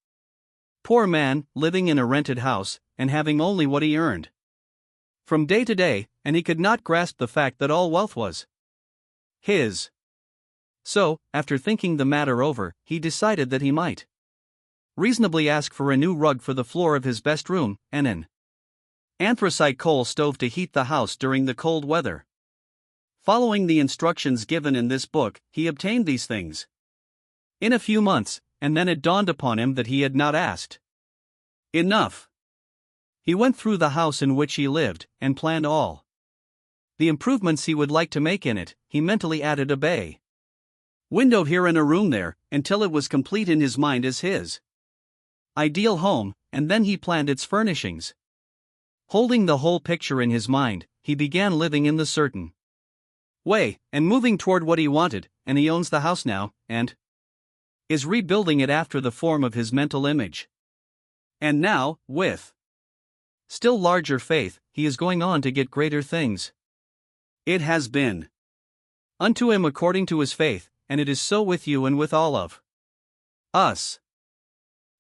poor man, living in a rented house, and having only what he earned from day to day, and he could not grasp the fact that all wealth was his. So, after thinking the matter over, he decided that he might reasonably ask for a new rug for the floor of his best room, and an anthracite coal stove to heat the house during the cold weather. Following the instructions given in this book, he obtained these things in a few months, and then it dawned upon him that he had not asked enough. He went through the house in which he lived, and planned all the improvements he would like to make in it. He mentally added a bay window here and a room there, until it was complete in his mind as his ideal home, and then he planned its furnishings. Holding the whole picture in his mind, he began living in the certain way, and moving toward what he wanted, and he owns the house now, and is rebuilding it after the form of his mental image. And now, with still larger faith, he is going on to get greater things. It has been unto him according to his faith, and it is so with you and with all of us.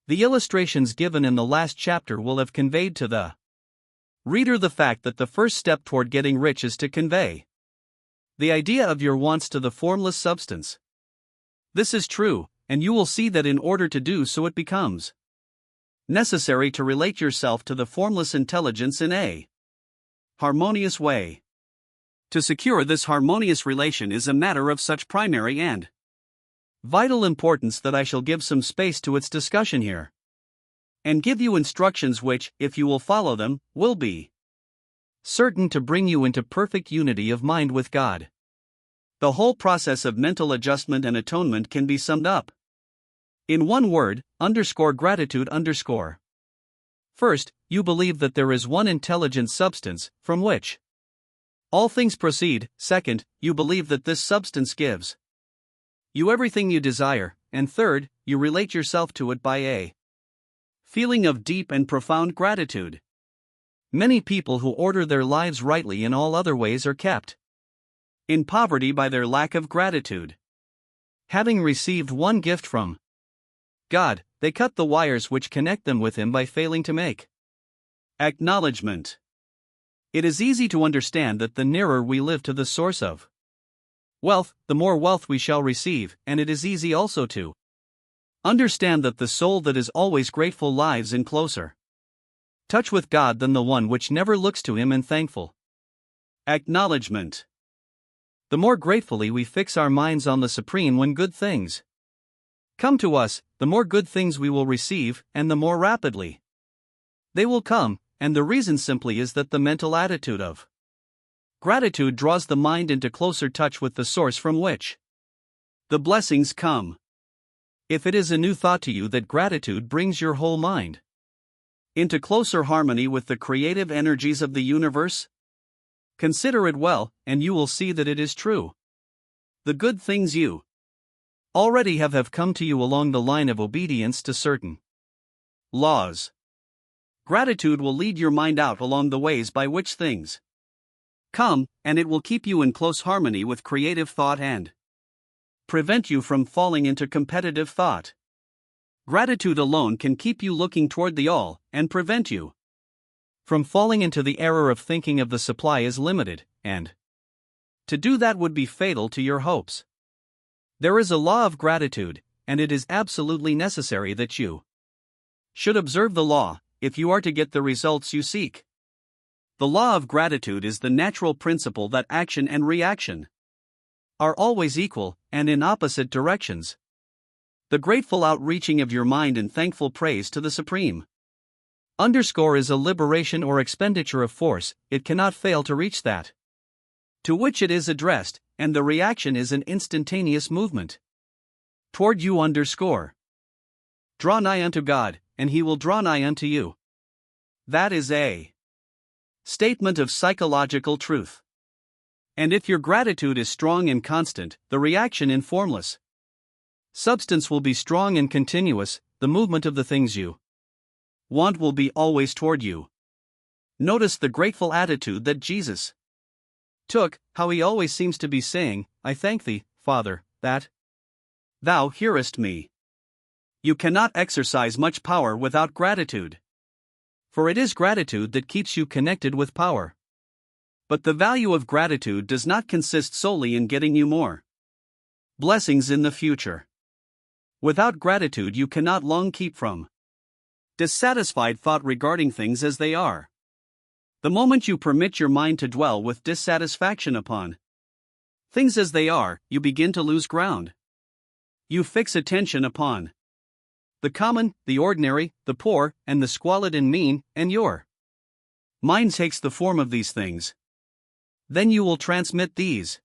The illustrations given in the last chapter will have conveyed to the reader the fact that the first step toward getting rich is to convey the idea of your wants to the formless substance. This is true, and you will see that in order to do so it becomes necessary to relate yourself to the formless intelligence in a harmonious way. To secure this harmonious relation is a matter of such primary and vital importance that I shall give some space to its discussion here, and give you instructions which, if you will follow them, will be certain to bring you into perfect unity of mind with God. The whole process of mental adjustment and atonement can be summed up in one word: gratitude. First, you believe that there is one intelligent substance, from which all things proceed. Second, you believe that this substance gives you everything you desire, and third, you relate yourself to it by a feeling of deep and profound gratitude. Many people who order their lives rightly in all other ways are kept in poverty by their lack of gratitude. Having received one gift from God, they cut the wires which connect them with Him by failing to make acknowledgement. It is easy to understand that the nearer we live to the source of wealth, the more wealth we shall receive, and it is easy also to understand that the soul that is always grateful lives in closer touch with God than the one which never looks to Him in thankful acknowledgement. The more gratefully we fix our minds on the Supreme when good things come to us, the more good things we will receive, and the more rapidly they will come, and the reason simply is that the mental attitude of gratitude draws the mind into closer touch with the source from which the blessings come. If it is a new thought to you that gratitude brings your whole mind into closer harmony with the creative energies of the universe, consider it well, and you will see that it is true. The good things you already have come to you along the line of obedience to certain laws. Gratitude will lead your mind out along the ways by which things come, and it will keep you in close harmony with creative thought and prevent you from falling into competitive thought. Gratitude alone can keep you looking toward the all, and prevent you from falling into the error of thinking of the supply is limited, and to do that would be fatal to your hopes. There is a law of gratitude, and it is absolutely necessary that you should observe the law, if you are to get the results you seek. The law of gratitude is the natural principle that action and reaction are always equal, and in opposite directions. The grateful outreaching of your mind in thankful praise to the Supreme underscore is a liberation or expenditure of force, it cannot fail to reach that to which it is addressed, and the reaction is an instantaneous movement toward you underscore. Draw nigh unto God, and He will draw nigh unto you. That is a statement of psychological truth. And if your gratitude is strong and constant, the reaction in formless substance will be strong and continuous, the movement of the things you want will be always toward you. Notice the grateful attitude that Jesus took, how He always seems to be saying, I thank Thee, Father, that Thou hearest me. You cannot exercise much power without gratitude. For it is gratitude that keeps you connected with power. But the value of gratitude does not consist solely in getting you more blessings in the future. Without gratitude, you cannot long keep from dissatisfied thought regarding things as they are. The moment you permit your mind to dwell with dissatisfaction upon things as they are, you begin to lose ground. You fix attention upon the common, the ordinary, the poor, and the squalid and mean, and your mind takes the form of these things. Then you will transmit these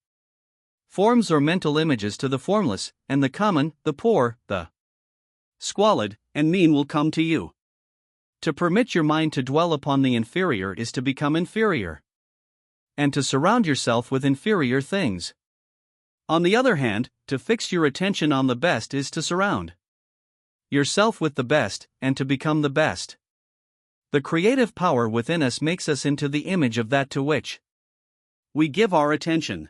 forms or mental images to the formless, and the common, the poor, the squalid, and mean will come to you. To permit your mind to dwell upon the inferior is to become inferior, and to surround yourself with inferior things. On the other hand, to fix your attention on the best is to surround yourself with the best, and to become the best. The creative power within us makes us into the image of that to which we give our attention.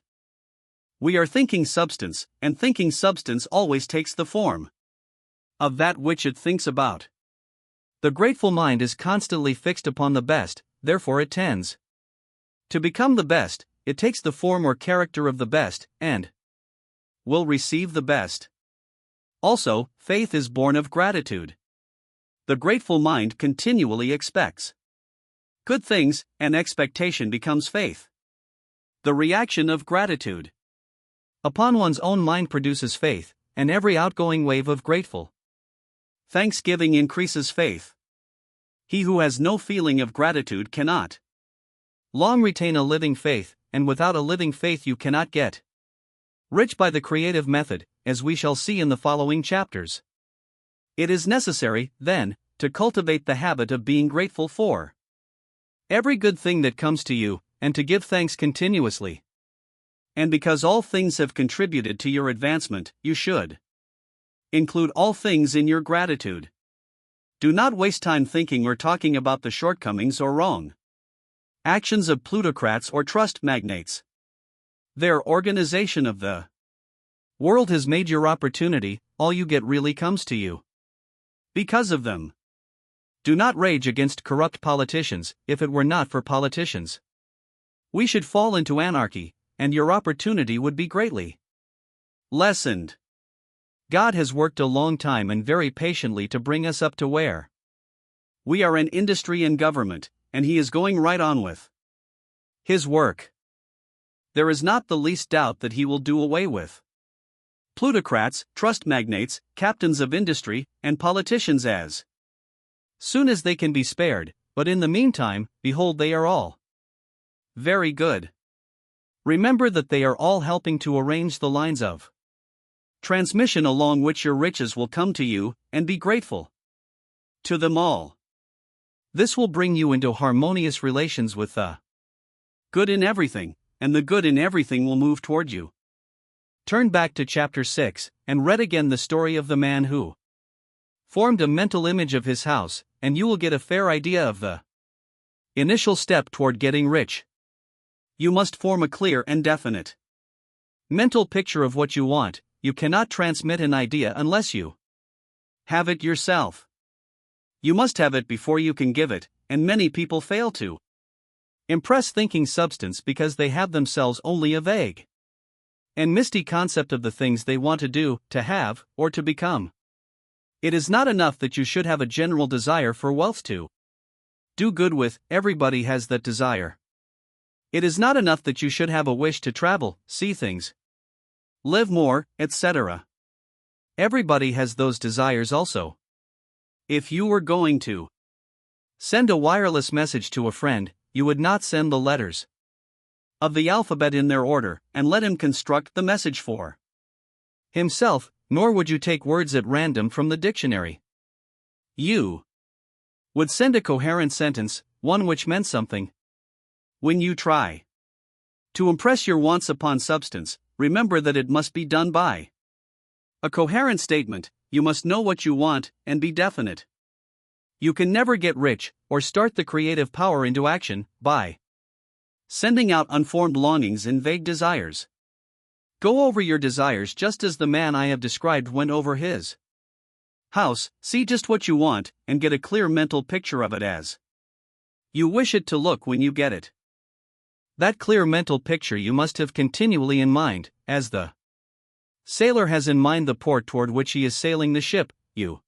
We are thinking substance, and thinking substance always takes the form of that which it thinks about. The grateful mind is constantly fixed upon the best, therefore it tends to become the best, it takes the form or character of the best, and will receive the best. Also, faith is born of gratitude. The grateful mind continually expects good things, and expectation becomes faith. The reaction of gratitude upon one's own mind produces faith, and every outgoing wave of grateful thanksgiving increases faith. He who has no feeling of gratitude cannot long retain a living faith, and without a living faith you cannot get rich by the creative method, as we shall see in the following chapters. It is necessary, then, to cultivate the habit of being grateful for every good thing that comes to you, and to give thanks continuously. And because all things have contributed to your advancement, you should include all things in your gratitude. Do not waste time thinking or talking about the shortcomings or wrong actions of plutocrats or trust magnates. Their organization of the world has made your opportunity, all you get really comes to you because of them. Do not rage against corrupt politicians, if it were not for politicians. We should fall into anarchy, and your opportunity would be greatly lessened. God has worked a long time and very patiently to bring us up to where we are in industry and government, and He is going right on with His work. There is not the least doubt that He will do away with plutocrats, trust magnates, captains of industry, and politicians as soon as they can be spared, but in the meantime, behold, they are all very good. Remember that they are all helping to arrange the lines of transmission along which your riches will come to you, and be grateful to them all. This will bring you into harmonious relations with the good in everything, and the good in everything will move toward you. Turn back to chapter 6, and read again the story of the man who formed a mental image of his house, and you will get a fair idea of the initial step toward getting rich. You must form a clear and definite mental picture of what you want. You cannot transmit an idea unless you have it yourself. You must have it before you can give it, and many people fail to impress thinking substance because they have themselves only a vague and misty concept of the things they want to do, to have, or to become. It is not enough that you should have a general desire for wealth to do good with. Everybody has that desire. It is not enough that you should have a wish to travel, see things, live more, etc. Everybody has those desires also. If you were going to send a wireless message to a friend, you would not send the letters of the alphabet in their order, and let him construct the message for himself, nor would you take words at random from the dictionary. You would send a coherent sentence, one which meant something. When you try to impress your wants upon substance, remember that it must be done by a coherent statement. You must know what you want, and be definite. You can never get rich, or start the creative power into action, by sending out unformed longings and vague desires. Go over your desires just as the man I have described went over his house. See just what you want, and get a clear mental picture of it as you wish it to look when you get it. That clear mental picture you must have continually in mind, as the sailor has in mind the port toward which he is sailing the ship. You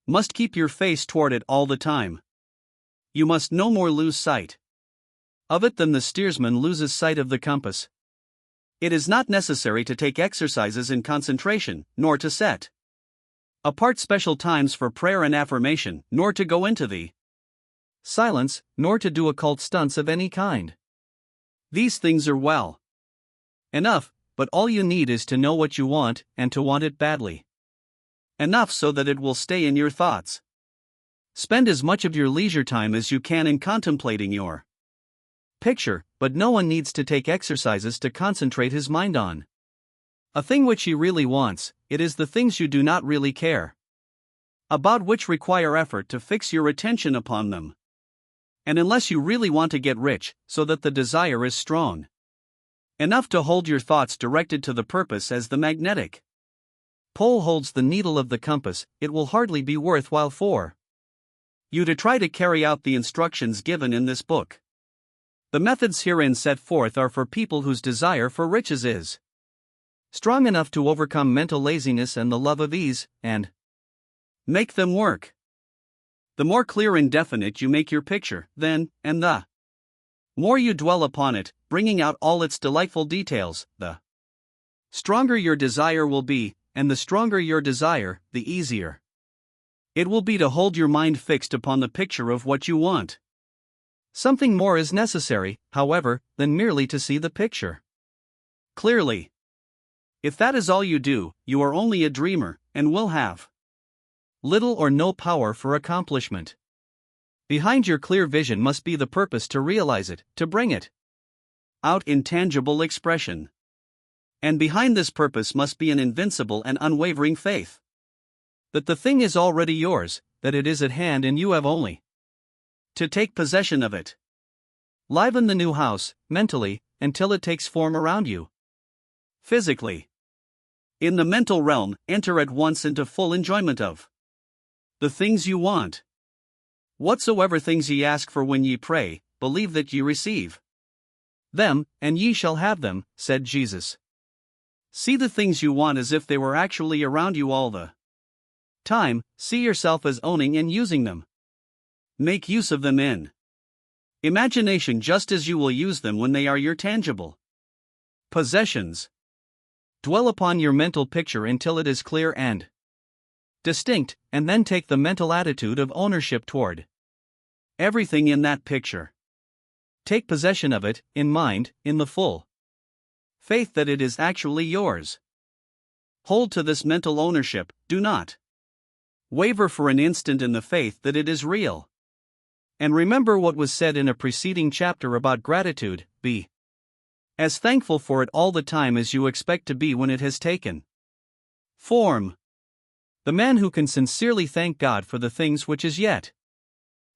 must keep your face toward it all the time. You must no more lose sight of it than the steersman loses sight of the compass. It is not necessary to take exercises in concentration, nor to set apart special times for prayer and affirmation, nor to go into the silence, nor to do occult stunts of any kind. These things are well enough, but all you need is to know what you want, and to want it badly enough so that it will stay in your thoughts. Spend as much of your leisure time as you can in contemplating your picture, but no one needs to take exercises to concentrate his mind on a thing which he really wants. It is the things you do not really care about which require effort to fix your attention upon them. And unless you really want to get rich, so that the desire is strong enough to hold your thoughts directed to the purpose as the magnetic pole holds the needle of the compass, it will hardly be worthwhile for you to try to carry out the instructions given in this book. The methods herein set forth are for people whose desire for riches is strong enough to overcome mental laziness and the love of ease, and make them work. The more clear and definite you make your picture, then, and the more you dwell upon it, bringing out all its delightful details, the stronger your desire will be, and the stronger your desire, the easier it will be to hold your mind fixed upon the picture of what you want. Something more is necessary, however, than merely to see the picture clearly. If that is all you do, you are only a dreamer, and will have little or no power for accomplishment. Behind your clear vision must be the purpose to realize it, to bring it out in tangible expression. And behind this purpose must be an invincible and unwavering faith that the thing is already yours, that it is at hand and you have only to take possession of it. Liven the new house, mentally, until it takes form around you. Physically. In the mental realm, enter at once into full enjoyment of the things you want. Whatsoever things ye ask for when ye pray, believe that ye receive them, and ye shall have them, said Jesus. See the things you want as if they were actually around you all the time. See yourself as owning and using them. Make use of them in imagination just as you will use them when they are your tangible possessions. Dwell upon your mental picture until it is clear and distinct, and then take the mental attitude of ownership toward everything in that picture. Take possession of it, in mind, in the full faith that it is actually yours. Hold to this mental ownership, do not waver for an instant in the faith that it is real. And remember what was said in a preceding chapter about gratitude, be As thankful for it all the time as you expect to be when it has taken form. The man who can sincerely thank God for the things which as yet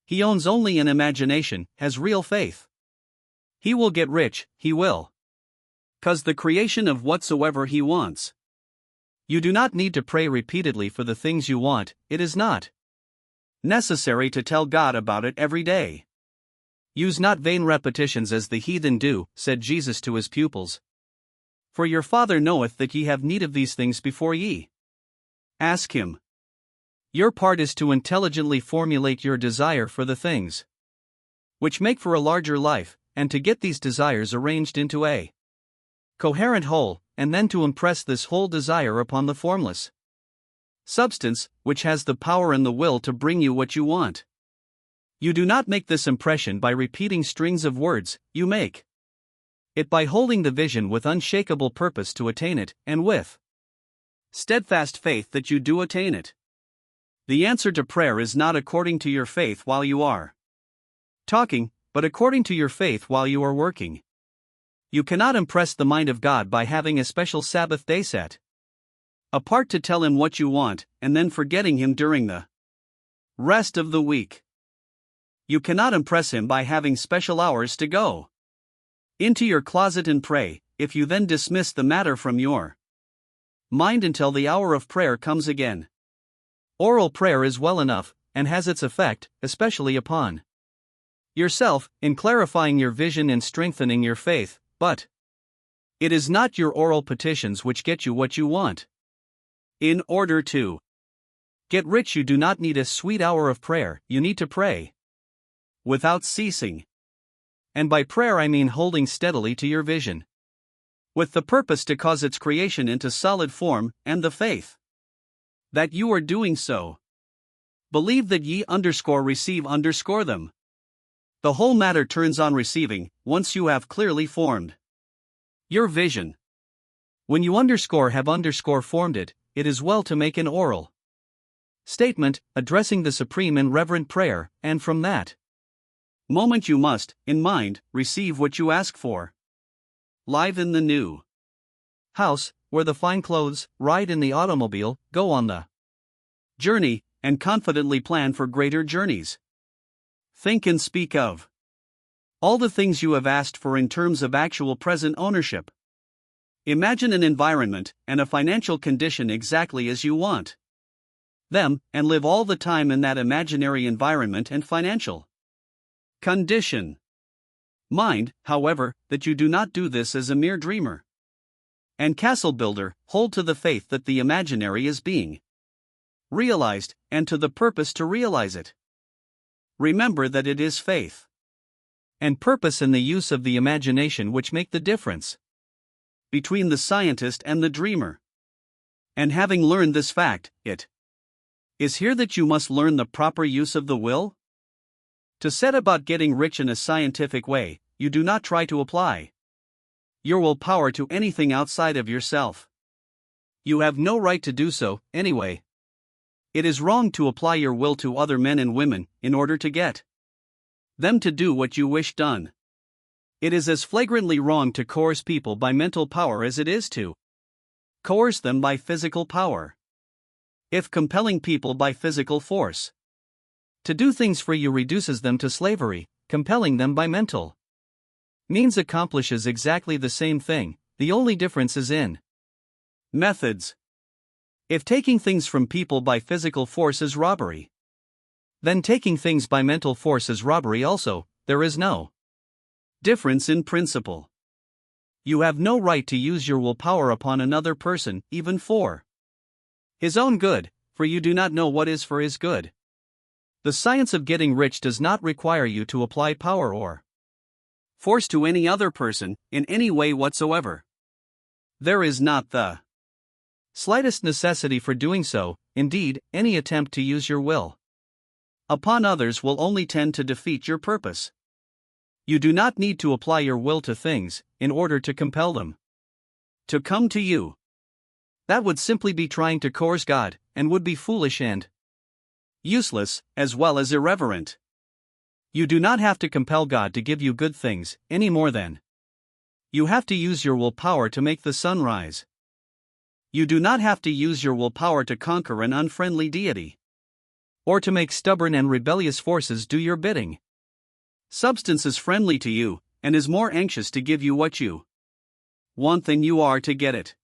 he owns only in imagination, has real faith. He will get rich, he will. 'Cause the creation of whatsoever he wants. You do not need to pray repeatedly for the things you want, it is not necessary to tell God about it every day. Use not vain repetitions as the heathen do, said Jesus to his pupils. For your Father knoweth that ye have need of these things before ye ask him. Your part is to intelligently formulate your desire for the things which make for a larger life, and to get these desires arranged into a coherent whole, and then to impress this whole desire upon the formless substance, which has the power and the will to bring you what you want. You do not make this impression by repeating strings of words, you make it by holding the vision with unshakable purpose to attain it, and with steadfast faith that you do attain it. The answer to prayer is not according to your faith while you are talking, but according to your faith while you are working. You cannot impress the mind of God by having a special Sabbath day set apart to tell him what you want, and then forgetting him during the rest of the week. You cannot impress him by having special hours to go into your closet and pray, if you then dismiss the matter from your mind until the hour of prayer comes again. Oral prayer is well enough, and has its effect, especially upon yourself, in clarifying your vision and strengthening your faith, but it is not your oral petitions which get you what you want. In order to get rich, you do not need a sweet hour of prayer, you need to pray without ceasing. And by prayer I mean holding steadily to your vision, with the purpose to cause its creation into solid form, and the faith that you are doing so. Believe that ye receive them. The whole matter turns on receiving, once you have clearly formed your vision. When you have formed it, it is well to make an oral statement, addressing the supreme in reverent prayer, and from that moment you must, in mind, receive what you ask for. Live in the new house, wear the fine clothes, ride in the automobile, go on the journey, and confidently plan for greater journeys. Think and speak of all the things you have asked for in terms of actual present ownership. Imagine an environment and a financial condition exactly as you want them, and live all the time in that imaginary environment and financial condition. Mind, however, that you do not do this as a mere dreamer and castle builder. Hold to the faith that the imaginary is being realized, and to the purpose to realize it. Remember that it is faith and purpose in the use of the imagination which make the difference between the scientist and the dreamer. And having learned this fact, it is here that you must learn the proper use of the will. To set about getting rich in a scientific way, you do not try to apply your willpower to anything outside of yourself. You have no right to do so, anyway. It is wrong to apply your will to other men and women, in order to get them to do what you wish done. It is as flagrantly wrong to coerce people by mental power as it is to coerce them by physical power. If compelling people by physical force to do things for you reduces them to slavery, compelling them by mental means accomplishes exactly the same thing, the only difference is in methods. If taking things from people by physical force is robbery, then taking things by mental force is robbery also. There is no difference in principle. You have no right to use your willpower upon another person, even for his own good, for you do not know what is for his good. The science of getting rich does not require you to apply power or force to any other person, in any way whatsoever. There is not the slightest necessity for doing so. Indeed, any attempt to use your will upon others will only tend to defeat your purpose. You do not need to apply your will to things, in order to compel them to come to you. That would simply be trying to coerce God, and would be foolish and useless, as well as irreverent. You do not have to compel God to give you good things, any more than You have to use your willpower to make the sun rise. You do not have to use your willpower to conquer an unfriendly deity, or to make stubborn and rebellious forces do your bidding. Substance is friendly to you, and is more anxious to give you what you want than you are to get it.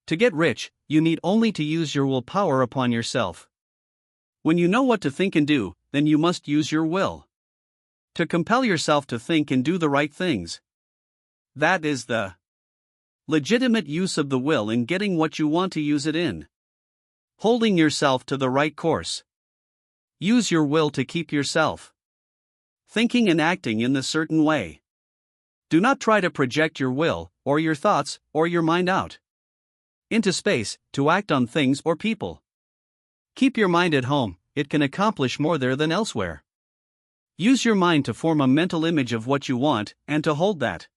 To get rich, you need only to use your willpower upon yourself. When you know what to think and do, then you must use your will to compel yourself to think and do the right things. That is the legitimate use of the will in getting what you want to use it in. Holding yourself to the right course. Use your will to keep yourself thinking and acting in the certain way. Do not try to project your will, or your thoughts, or your mind out into space, to act on things or people. Keep your mind at home, it can accomplish more there than elsewhere. Use your mind to form a mental image of what you want, and to hold that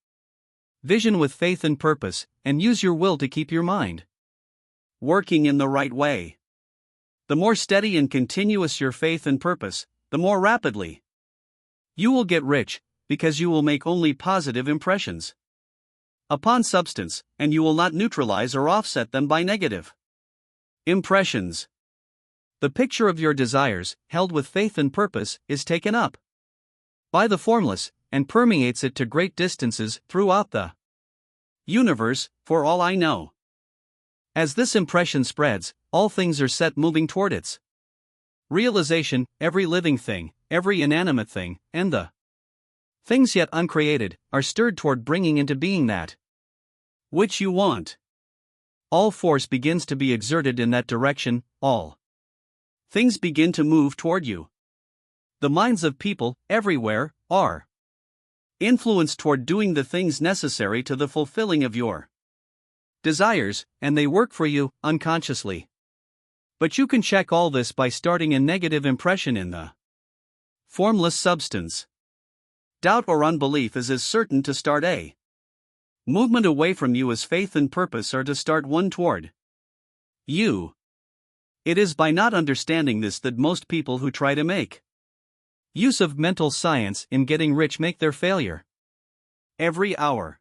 vision with faith and purpose, and use your will to keep your mind working in the right way. The more steady and continuous your faith and purpose, the more rapidly you will get rich, because you will make only positive impressions upon substance, and you will not neutralize or offset them by negative impressions. The picture of your desires, held with faith and purpose, is taken up by the formless, and permeates it to great distances throughout the universe, for all I know. As this impression spreads, all things are set moving toward its realization. Every living thing, every inanimate thing, and the things yet uncreated, are stirred toward bringing into being that which you want. All force begins to be exerted in that direction, all things begin to move toward you. The minds of people, everywhere, are influenced toward doing the things necessary to the fulfilling of your desires, and they work for you, unconsciously. But you can check all this by starting a negative impression in the formless substance. Doubt or unbelief is as certain to start a movement away from you as faith and purpose are to start one toward you. It is by not understanding this that most people who try to make use of mental science in getting rich make their failure. Every hour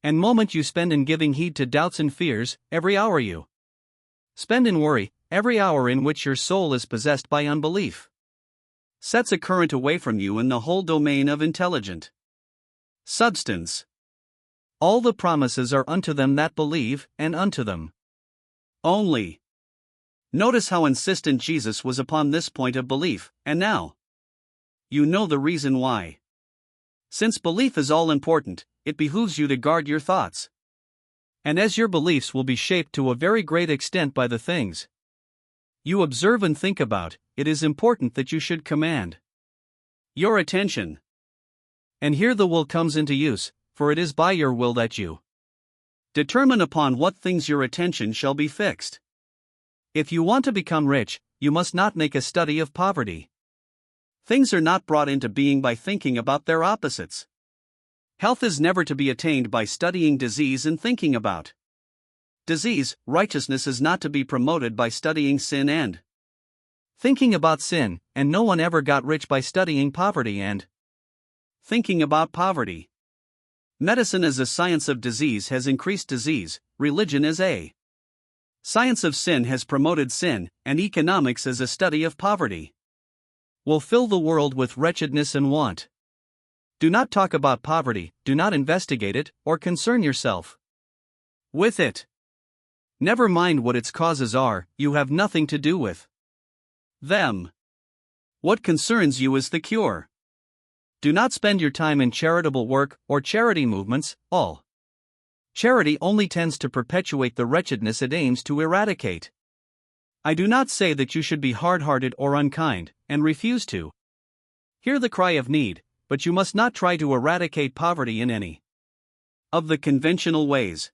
and moment you spend in giving heed to doubts and fears, every hour you spend in worry, every hour in which your soul is possessed by unbelief, sets a current away from you in the whole domain of intelligent substance. All the promises are unto them that believe, and unto them only. Notice how insistent Jesus was upon this point of belief, and now you know the reason why. Since belief is all important, it behooves you to guard your thoughts. And as your beliefs will be shaped to a very great extent by the things you observe and think about, it is important that you should command your attention. And here the will comes into use, for it is by your will that you determine upon what things your attention shall be fixed. If you want to become rich, you must not make a study of poverty. Things are not brought into being by thinking about their opposites. Health is never to be attained by studying disease and thinking about disease. Righteousness is not to be promoted by studying sin and thinking about sin, and no one ever got rich by studying poverty and thinking about poverty. Medicine as a science of disease has increased disease, religion as a science of sin has promoted sin, and economics as a study of poverty will fill the world with wretchedness and want. Do not talk about poverty, do not investigate it, or concern yourself with it. Never mind what its causes are, you have nothing to do with them. What concerns you is the cure. Do not spend your time in charitable work or charity movements. All charity only tends to perpetuate the wretchedness it aims to eradicate. I do not say that you should be hard-hearted or unkind, and refuse to hear the cry of need, but you must not try to eradicate poverty in any of the conventional ways.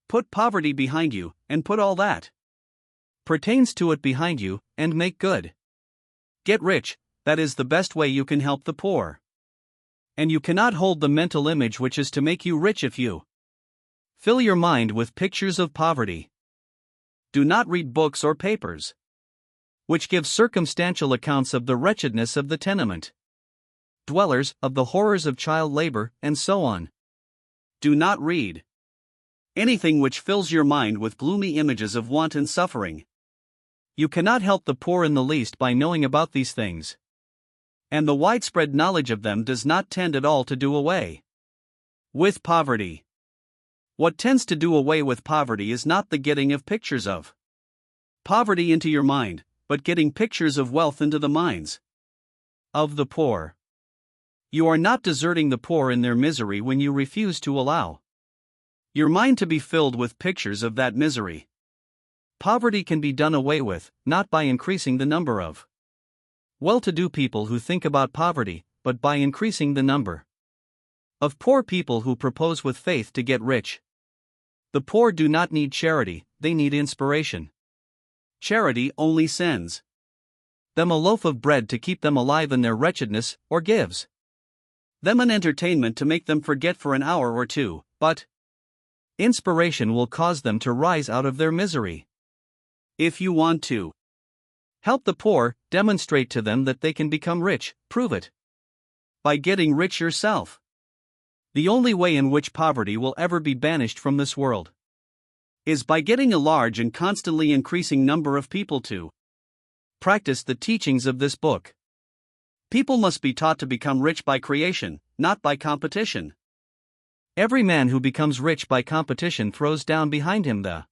Put poverty behind you, and put all that pertains to it behind you, and make good. Get rich, that is the best way you can help the poor. And you cannot hold the mental image which is to make you rich if you fill your mind with pictures of poverty. Do not read books or papers which give circumstantial accounts of the wretchedness of the tenement dwellers, of the horrors of child labor, and so on. Do not read anything which fills your mind with gloomy images of want and suffering. You cannot help the poor in the least by knowing about these things. And the widespread knowledge of them does not tend at all to do away with poverty. What tends to do away with poverty is not the getting of pictures of poverty into your mind, but getting pictures of wealth into the minds of the poor. You are not deserting the poor in their misery when you refuse to allow your mind to be filled with pictures of that misery. Poverty can be done away with, not by increasing the number of well-to-do people who think about poverty, but by increasing the number of poor people who propose with faith to get rich. The poor do not need charity, they need inspiration. Charity only sends them a loaf of bread to keep them alive in their wretchedness, or gives them an entertainment to make them forget for an hour or two, but inspiration will cause them to rise out of their misery. If you want to help the poor, demonstrate to them that they can become rich, prove it by getting rich yourself. The only way in which poverty will ever be banished from this world is by getting a large and constantly increasing number of people to practice the teachings of this book. People must be taught to become rich by creation, not by competition. Every man who becomes rich by competition throws down behind him the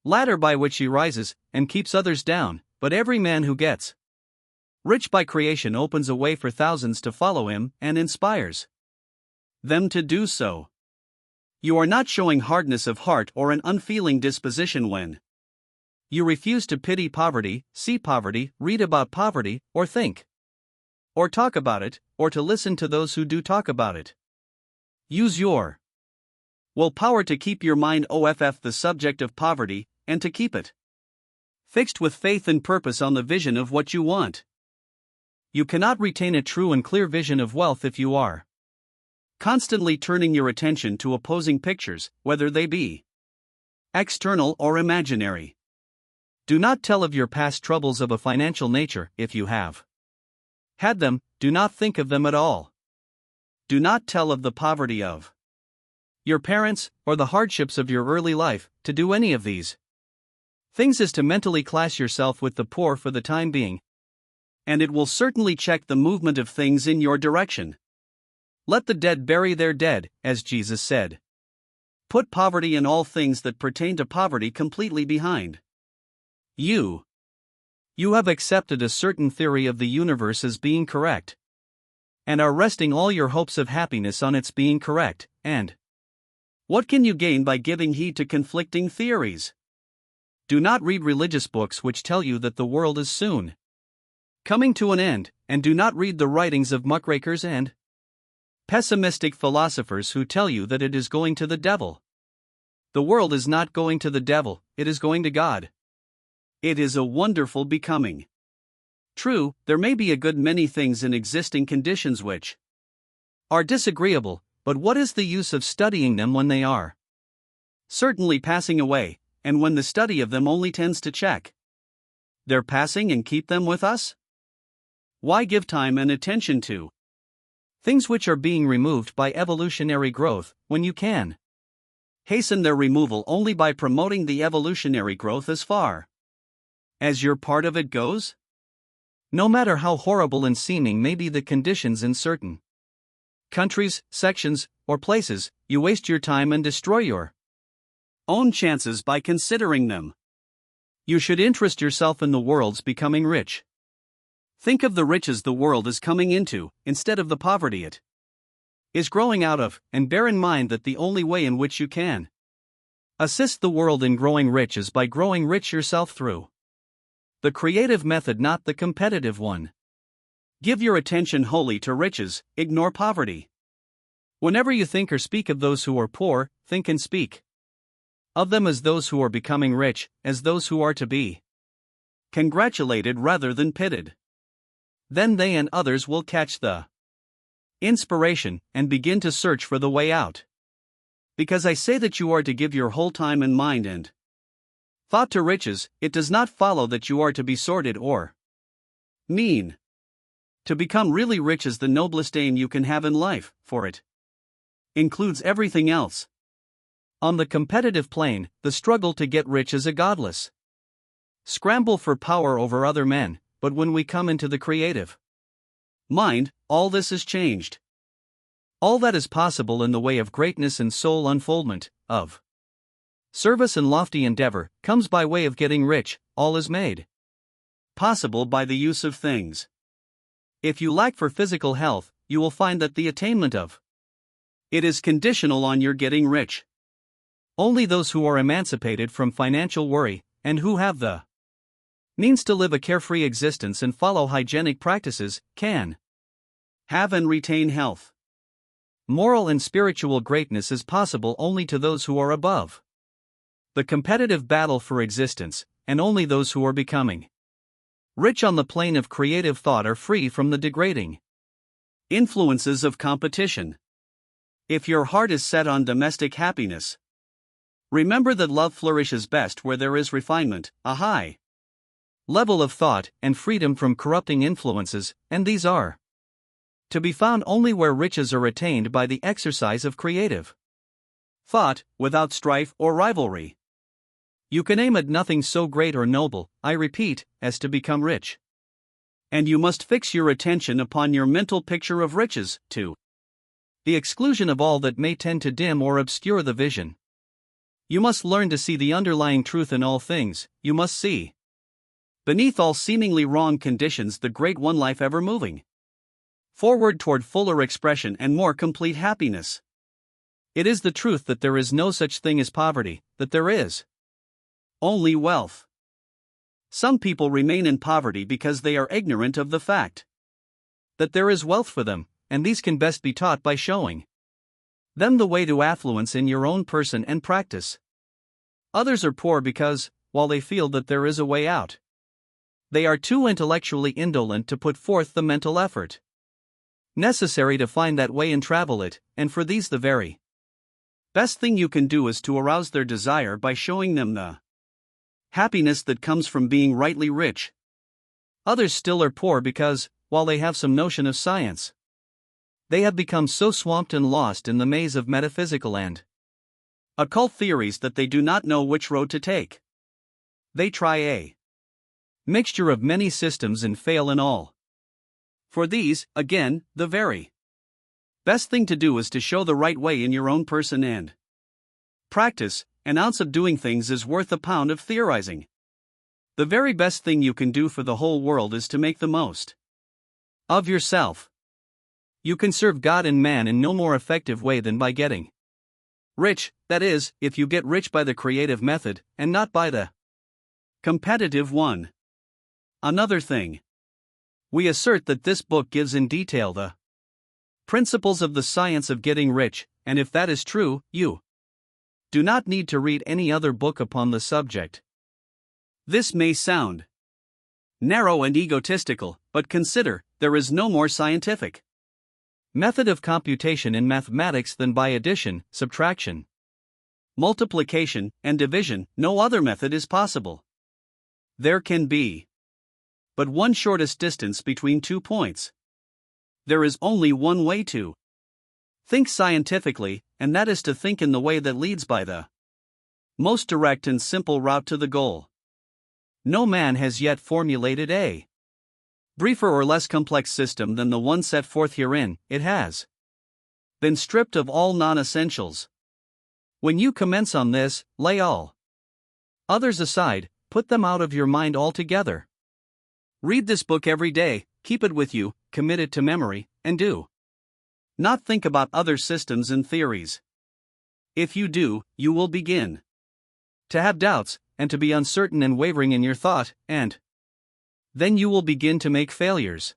ladder by which he rises, and keeps others down, but every man who gets rich by creation opens a way for thousands to follow him and inspires them to do so. You are not showing hardness of heart or an unfeeling disposition when you refuse to pity poverty, see poverty, read about poverty, or think or talk about it, or to listen to those who do talk about it. Use your willpower to keep your mind off the subject of poverty, and to keep it fixed with faith and purpose on the vision of what you want. You cannot retain a true and clear vision of wealth if you are constantly turning your attention to opposing pictures, whether they be external or imaginary. Do not tell of your past troubles of a financial nature. If you have had them, do not think of them at all. Do not tell of the poverty of your parents, or the hardships of your early life. To do any of these things is to mentally class yourself with the poor for the time being, and it will certainly check the movement of things in your direction. Let the dead bury their dead, as Jesus said. Put poverty and all things that pertain to poverty completely behind you. You have accepted a certain theory of the universe as being correct, and are resting all your hopes of happiness on its being correct, and what can you gain by giving heed to conflicting theories? Do not read religious books which tell you that the world is soon coming to an end, and do not read the writings of muckrakers and pessimistic philosophers who tell you that it is going to the devil. The world is not going to the devil, it is going to God. It is a wonderful becoming. True, there may be a good many things in existing conditions which are disagreeable, but what is the use of studying them when they are certainly passing away, and when the study of them only tends to check their passing and keep them with us? Why give time and attention to things which are being removed by evolutionary growth, when you can hasten their removal only by promoting the evolutionary growth as far as your part of it goes? No matter how horrible and seeming may be the conditions in certain countries, sections, or places, you waste your time and destroy your own chances by considering them. You should interest yourself in the world's becoming rich. Think of the riches the world is coming into, instead of the poverty it is growing out of, and bear in mind that the only way in which you can assist the world in growing rich is by growing rich yourself through the creative method, not the competitive one. Give your attention wholly to riches, ignore poverty. Whenever you think or speak of those who are poor, think and speak of them as those who are becoming rich, as those who are to be congratulated rather than pitied. Then they and others will catch the inspiration and begin to search for the way out. Because I say that you are to give your whole time and mind and thought to riches, it does not follow that you are to be sordid or mean. To become really rich is the noblest aim you can have in life, for it includes everything else. On the competitive plane, the struggle to get rich is a godless scramble for power over other men, but when we come into the creative mind, all this is changed. All that is possible in the way of greatness and soul unfoldment, of service and lofty endeavor, comes by way of getting rich. All is made possible by the use of things. If you lack for physical health, you will find that the attainment of it is conditional on your getting rich. Only those who are emancipated from financial worry, and who have the means to live a carefree existence and follow hygienic practices, can have and retain health. Moral and spiritual greatness is possible only to those who are above the competitive battle for existence, and only those who are becoming rich on the plane of creative thought are free from the degrading influences of competition. If your heart is set on domestic happiness, remember that love flourishes best where there is refinement, a high level of thought, and freedom from corrupting influences, and these are to be found only where riches are attained by the exercise of creative thought, without strife or rivalry. You can aim at nothing so great or noble, I repeat, as to become rich. And you must fix your attention upon your mental picture of riches, to the exclusion of all that may tend to dim or obscure the vision. You must learn to see the underlying truth in all things. You must see beneath all seemingly wrong conditions the great one life ever moving forward toward fuller expression and more complete happiness. It is the truth that there is no such thing as poverty, that there is only wealth. Some people remain in poverty because they are ignorant of the fact that there is wealth for them, and these can best be taught by showing them the way to affluence in your own person and practice. Others are poor because, while they feel that there is a way out, they are too intellectually indolent to put forth the mental effort necessary to find that way and travel it, and for these the very best thing you can do is to arouse their desire by showing them the happiness that comes from being rightly rich. Others still are poor because, while they have some notion of science, they have become so swamped and lost in the maze of metaphysical and occult theories that they do not know which road to take. They try a mixture of many systems and fail in all. For these, again, the very best thing to do is to show the right way in your own person and practice. An ounce of doing things is worth a pound of theorizing. The very best thing you can do for the whole world is to make the most of yourself. You can serve God and man in no more effective way than by getting rich, that is, if you get rich by the creative method, and not by the competitive one. Another thing. We assert that this book gives in detail the principles of the science of getting rich, and if that is true, you do not need to read any other book upon the subject. This may sound narrow and egotistical, but consider, there is no more scientific method of computation in mathematics than by addition, subtraction, multiplication, and division. No other method is possible. There can be but one shortest distance between 2 points. There is only one way to think scientifically, and that is to think in the way that leads by the most direct and simple route to the goal. No man has yet formulated a briefer or less complex system than the one set forth herein. It has been stripped of all non-essentials. When you commence on this, lay all others aside, put them out of your mind altogether. Read this book every day, keep it with you, commit it to memory, and do not think about other systems and theories. If you do, you will begin to have doubts, and to be uncertain and wavering in your thought, and then you will begin to make failures.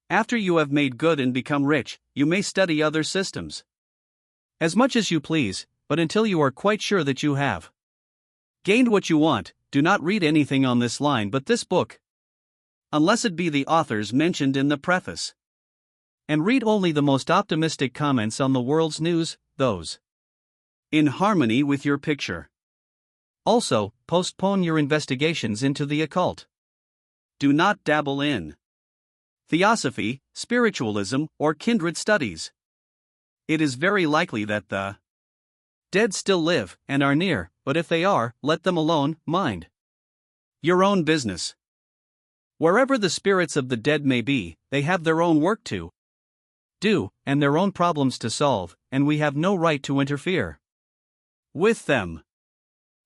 After you have made good and become rich, you may study other systems as much as you please, but until you are quite sure that you have gained what you want, do not read anything on this line but this book, unless it be the authors mentioned in the preface. And read only the most optimistic comments on the world's news, those in harmony with your picture. Also, postpone your investigations into the occult. Do not dabble in theosophy, spiritualism, or kindred studies. it is very likely that the dead still live and are near, but if they are, let them alone, mind your own business. Wherever the spirits of the dead may be, they have their own work to do, and their own problems to solve, and we have no right to interfere with them.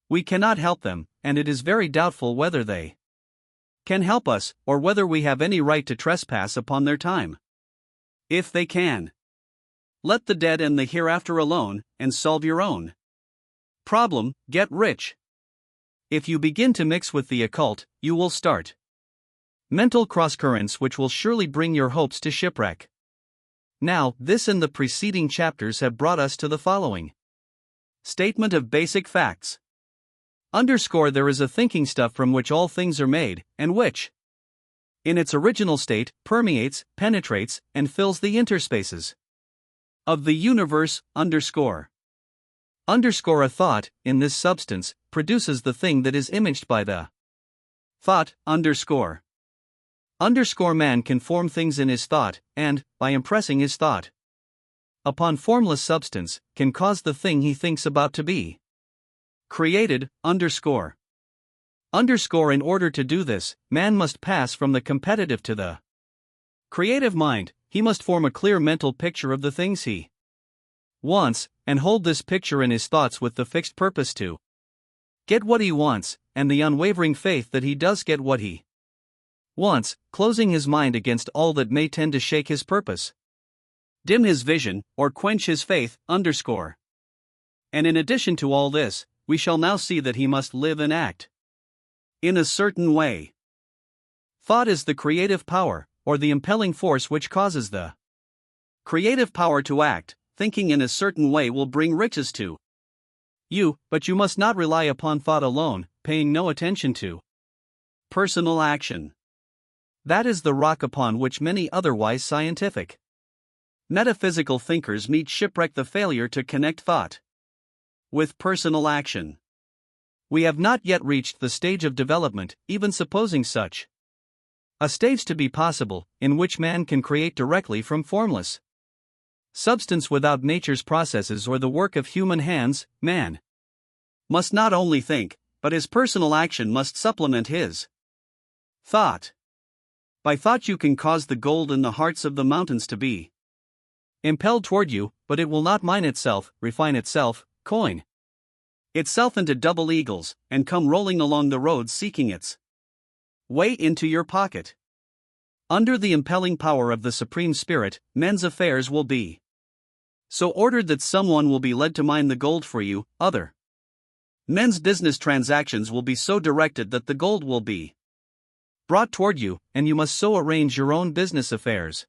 We cannot help them, and it is very doubtful whether they can help us, or whether we have any right to trespass upon their time. If they can, let the dead and the hereafter alone, and solve your own problem, get rich. If you begin to mix with the occult, you will start mental crosscurrents which will surely bring your hopes to shipwreck. Now, this and the preceding chapters have brought us to the following statement of basic facts. There is a thinking stuff from which all things are made, and which, in its original state, permeates, penetrates, and fills the interspaces of the universe. A thought, in this substance, produces the thing that is imaged by the thought. Man can form things in his thought, and, by impressing his thought upon formless substance, can cause the thing he thinks about to be created. In order to do this, man must pass from the competitive to the creative mind. He must form a clear mental picture of the things he wants, and hold this picture in his thoughts with the fixed purpose to get what he wants, and the unwavering faith that he does get what he wants, closing his mind against all that may tend to shake his purpose, dim his vision, or quench his faith. And in addition to all this, we shall now see that he must live and act in a certain way. Thought is the creative power, or the impelling force which causes the creative power to act. Thinking in a certain way will bring riches to you, but you must not rely upon thought alone, paying no attention to personal action. That is the rock upon which many otherwise scientific, metaphysical thinkers meet shipwreck: the failure to connect thought with personal action. We have not yet reached the stage of development, even supposing such a stage to be possible, in which man can create directly from formless substance without nature's processes or the work of human hands. Man must not only think, but his personal action must supplement his thought. By thought you can cause the gold in the hearts of the mountains to be impelled toward you, but it will not mine itself, refine itself, coin itself into double eagles, and come rolling along the road seeking its way into your pocket. Under the impelling power of the Supreme Spirit, men's affairs will be so ordered that someone will be led to mine the gold for you. Other men's business transactions will be so directed that the gold will be brought toward you, and you must so arrange your own business affairs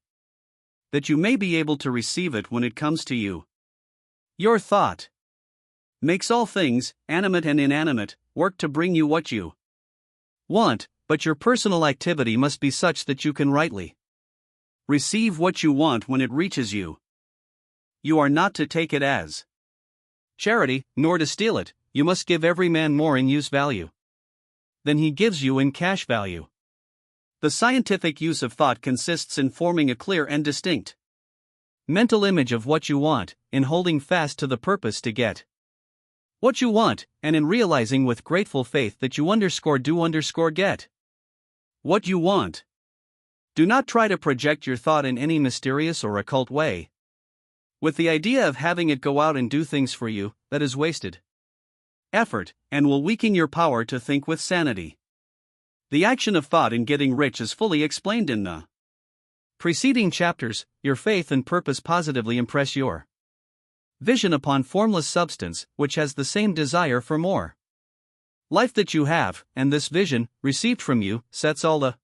that you may be able to receive it when it comes to you. Your thought makes all things, animate and inanimate, work to bring you what you want, but your personal activity must be such that you can rightly receive what you want when it reaches you. You are not to take it as charity, nor to steal it. You must give every man more in use value than he gives you in cash value. The scientific use of thought consists in forming a clear and distinct mental image of what you want, in holding fast to the purpose to get what you want, and in realizing with grateful faith that you get what you want. Do not try to project your thought in any mysterious or occult way, with the idea of having it go out and do things for you. That is wasted effort, and will weaken your power to think with sanity. The action of thought in getting rich is fully explained in the preceding chapters. Your faith and purpose positively impress your vision upon formless substance, which has the same desire for more life that you have, and this vision, received from you, sets all the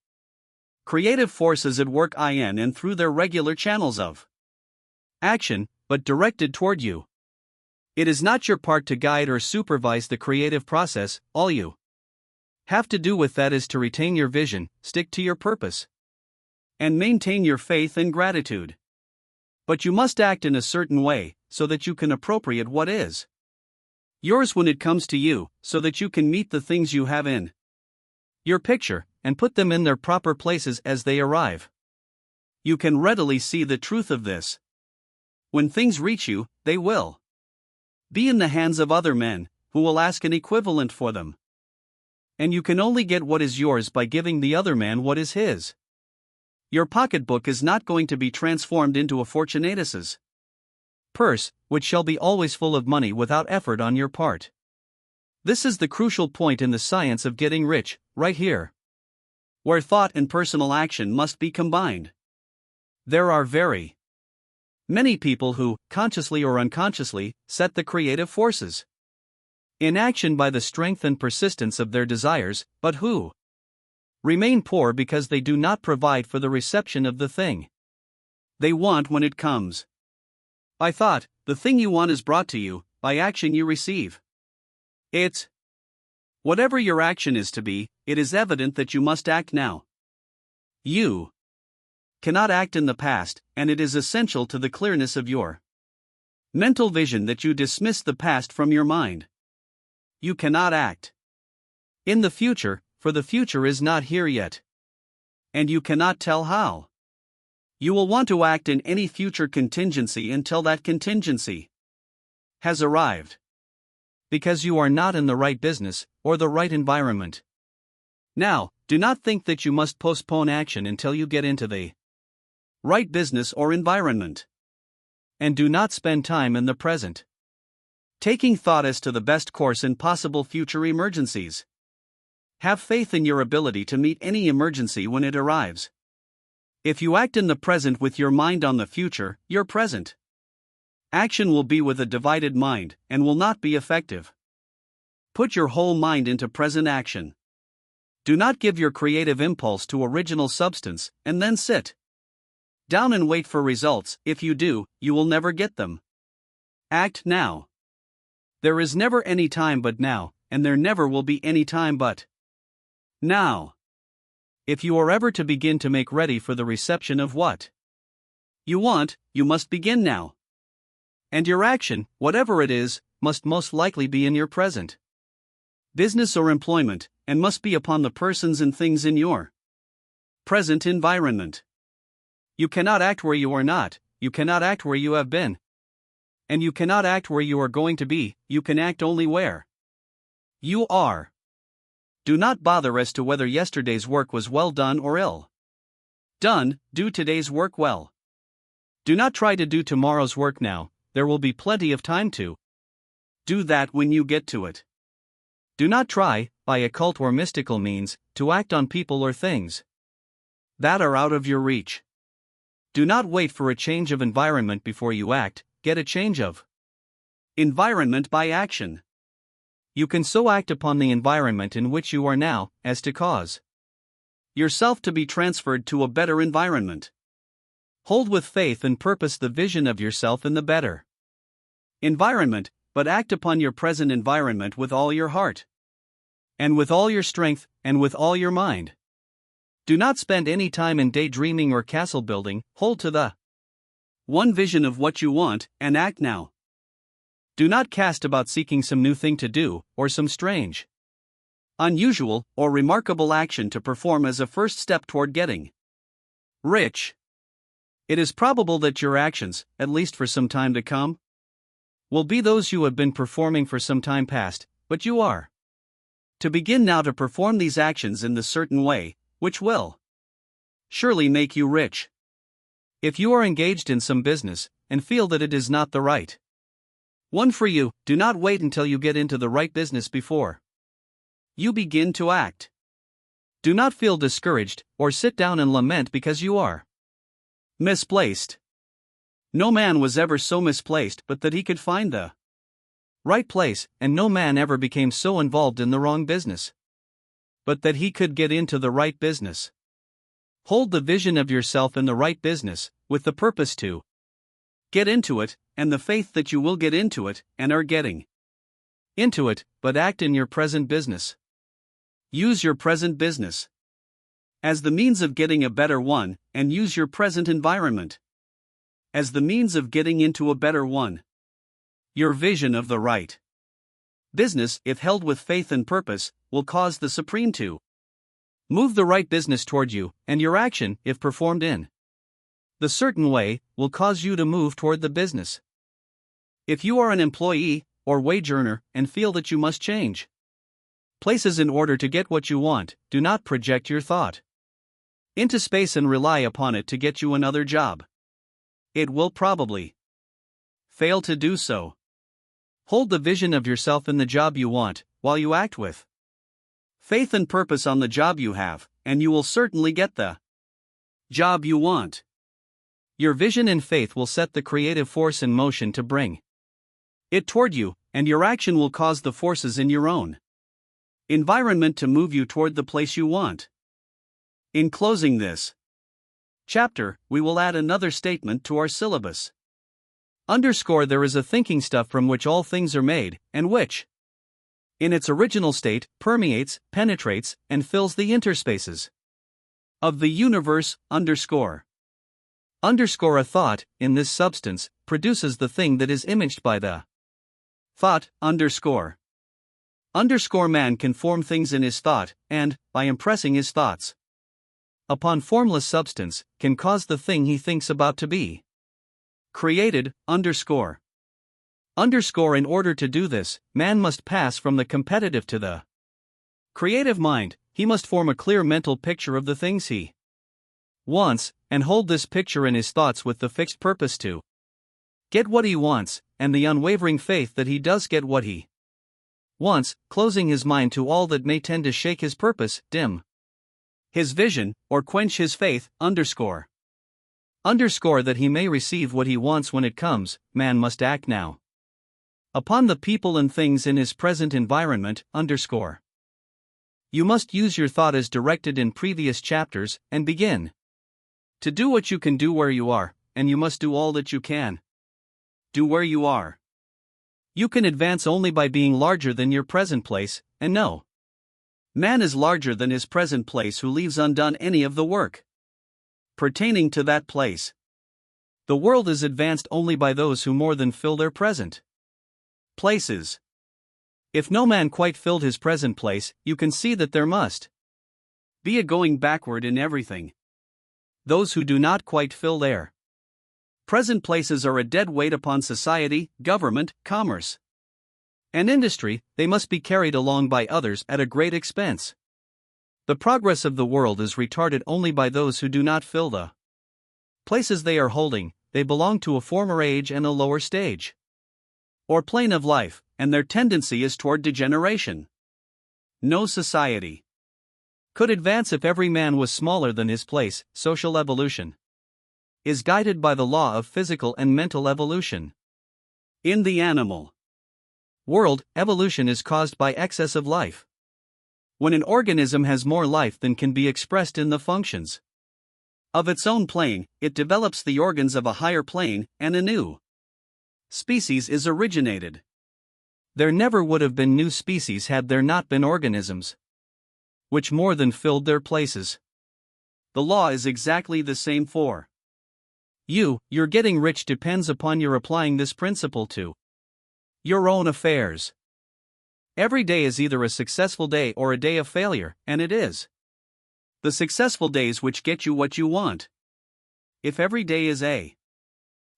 creative forces at work in and through their regular channels of action, but directed toward you. It is not your part to guide or supervise the creative process. All you have to do with that is to retain your vision, stick to your purpose, and maintain your faith and gratitude. But you must act in a certain way, so that you can appropriate what is yours when it comes to you, so that you can meet the things you have in your picture, and put them in their proper places as they arrive. You can readily see the truth of this When things reach you, they will be in the hands of other men, who will ask an equivalent for them. And you can only get what is yours by giving the other man what is his. Your pocketbook is not going to be transformed into a Fortunatus's purse, which shall be always full of money without effort on your part. This is the crucial point in the science of getting rich, right here, where thought and personal action must be combined. There are very many people who, consciously or unconsciously, set the creative forces in action by the strength and persistence of their desires, but who remain poor because they do not provide for the reception of the thing they want when it comes. By thought, the thing you want is brought to you, by action you receive. It's whatever your action is to be, it is evident that you must act now. You cannot act in the past, and it is essential to the clearness of your mental vision that you dismiss the past from your mind. You cannot act in the future, for the future is not here yet. And you cannot tell how. You will want to act in any future contingency until that contingency has arrived. Because you are not in the right business, or the right environment. Now, do not think that you must postpone action until you get into the right business or environment. And do not spend time in the present taking thought as to the best course in possible future emergencies. Have faith in your ability to meet any emergency when it arrives. If you act in the present with your mind on the future, your present action will be with a divided mind, and will not be effective. Put your whole mind into present action. Do not give your creative impulse to original substance, and then sit down and wait for results. If you do, you will never get them. Act now. There is never any time but now, and there never will be any time but now. If you are ever to begin to make ready for the reception of what you want, you must begin now. And your action, whatever it is, must most likely be in your present business or employment, and must be upon the persons and things in your present environment. You cannot act where you are not, you cannot act where you have been. And you cannot act where you are going to be, you can act only where you are. Do not bother as to whether yesterday's work was well done or ill done, do today's work well. Do not try to do tomorrow's work now, there will be plenty of time to do that when you get to it. Do not try, by occult or mystical means, to act on people or things that are out of your reach. Do not wait for a change of environment before you act, get a change of environment by action. You can so act upon the environment in which you are now, as to cause yourself to be transferred to a better environment. Hold with faith and purpose the vision of yourself in the better environment, but act upon your present environment with all your heart, and with all your strength, and with all your mind. Do not spend any time in daydreaming or castle building, hold to the one vision of what you want, and act now. Do not cast about seeking some new thing to do, or some strange, unusual, or remarkable action to perform as a first step toward getting rich. It is probable that your actions, at least for some time to come, will be those you have been performing for some time past, but you are to begin now to perform these actions in the certain way, which will surely make you rich. If you are engaged in some business, and feel that it is not the right one for you, do not wait until you get into the right business before you begin to act. Do not feel discouraged, or sit down and lament because you are misplaced. No man was ever so misplaced but that he could find the right place, and no man ever became so involved in the wrong business but that he could get into the right business. Hold the vision of yourself in the right business, with the purpose to get into it, and the faith that you will get into it, and are getting into it, but act in your present business. Use your present business as the means of getting a better one, and use your present environment as the means of getting into a better one. Your vision of the right business, if held with faith and purpose, will cause the Supreme to move the right business toward you, and your action, if performed in the certain way, will cause you to move toward the business. If you are an employee or wage earner and feel that you must change places in order to get what you want, do not project your thought into space and rely upon it to get you another job. It will probably fail to do so. Hold the vision of yourself in the job you want, while you act with faith and purpose on the job you have, and you will certainly get the job you want. Your vision and faith will set the creative force in motion to bring it toward you, and your action will cause the forces in your own environment to move you toward the place you want. In closing this chapter, we will add another statement to our syllabus. There is a thinking stuff from which all things are made, and which, in its original state, permeates, penetrates, and fills the interspaces of the universe. A thought, in this substance, produces the thing that is imaged by the thought. Man can form things in his thought, and, by impressing his thoughts upon formless substance, can cause the thing he thinks about to be created. In order to do this, man must pass from the competitive to the creative mind. He must form a clear mental picture of the things he wants, and hold this picture in his thoughts with the fixed purpose to get what he wants, and the unwavering faith that he does get what he wants, closing his mind to all that may tend to shake his purpose, dim his vision, or quench his faith. That he may receive what he wants when it comes, man must act now upon the people and things in his present environment. You must use your thought as directed in previous chapters, and begin to do what you can do where you are, and you must do all that you can do where you are. You can advance only by being larger than your present place, and no man is larger than his present place who leaves undone any of the work pertaining to that place. The world is advanced only by those who more than fill their present places. If no man quite filled his present place, you can see that there must be a going backward in everything. Those who do not quite fill their present places are a dead weight upon society, government, commerce, and industry. They must be carried along by others at a great expense. The progress of the world is retarded only by those who do not fill the places they are holding. They belong to a former age and a lower stage or plane of life, and their tendency is toward degeneration. No society could advance if every man was smaller than his place. Social evolution is guided by the law of physical and mental evolution. In the animal world, evolution is caused by excess of life. When an organism has more life than can be expressed in the functions of its own plane, it develops the organs of a higher plane, and a new species is originated. There never would have been new species had there not been organisms which more than filled their places. The law is exactly the same for you. Your getting rich depends upon your applying this principle to your own affairs. Every day is either a successful day or a day of failure, and it is the successful days which get you what you want. If every day is a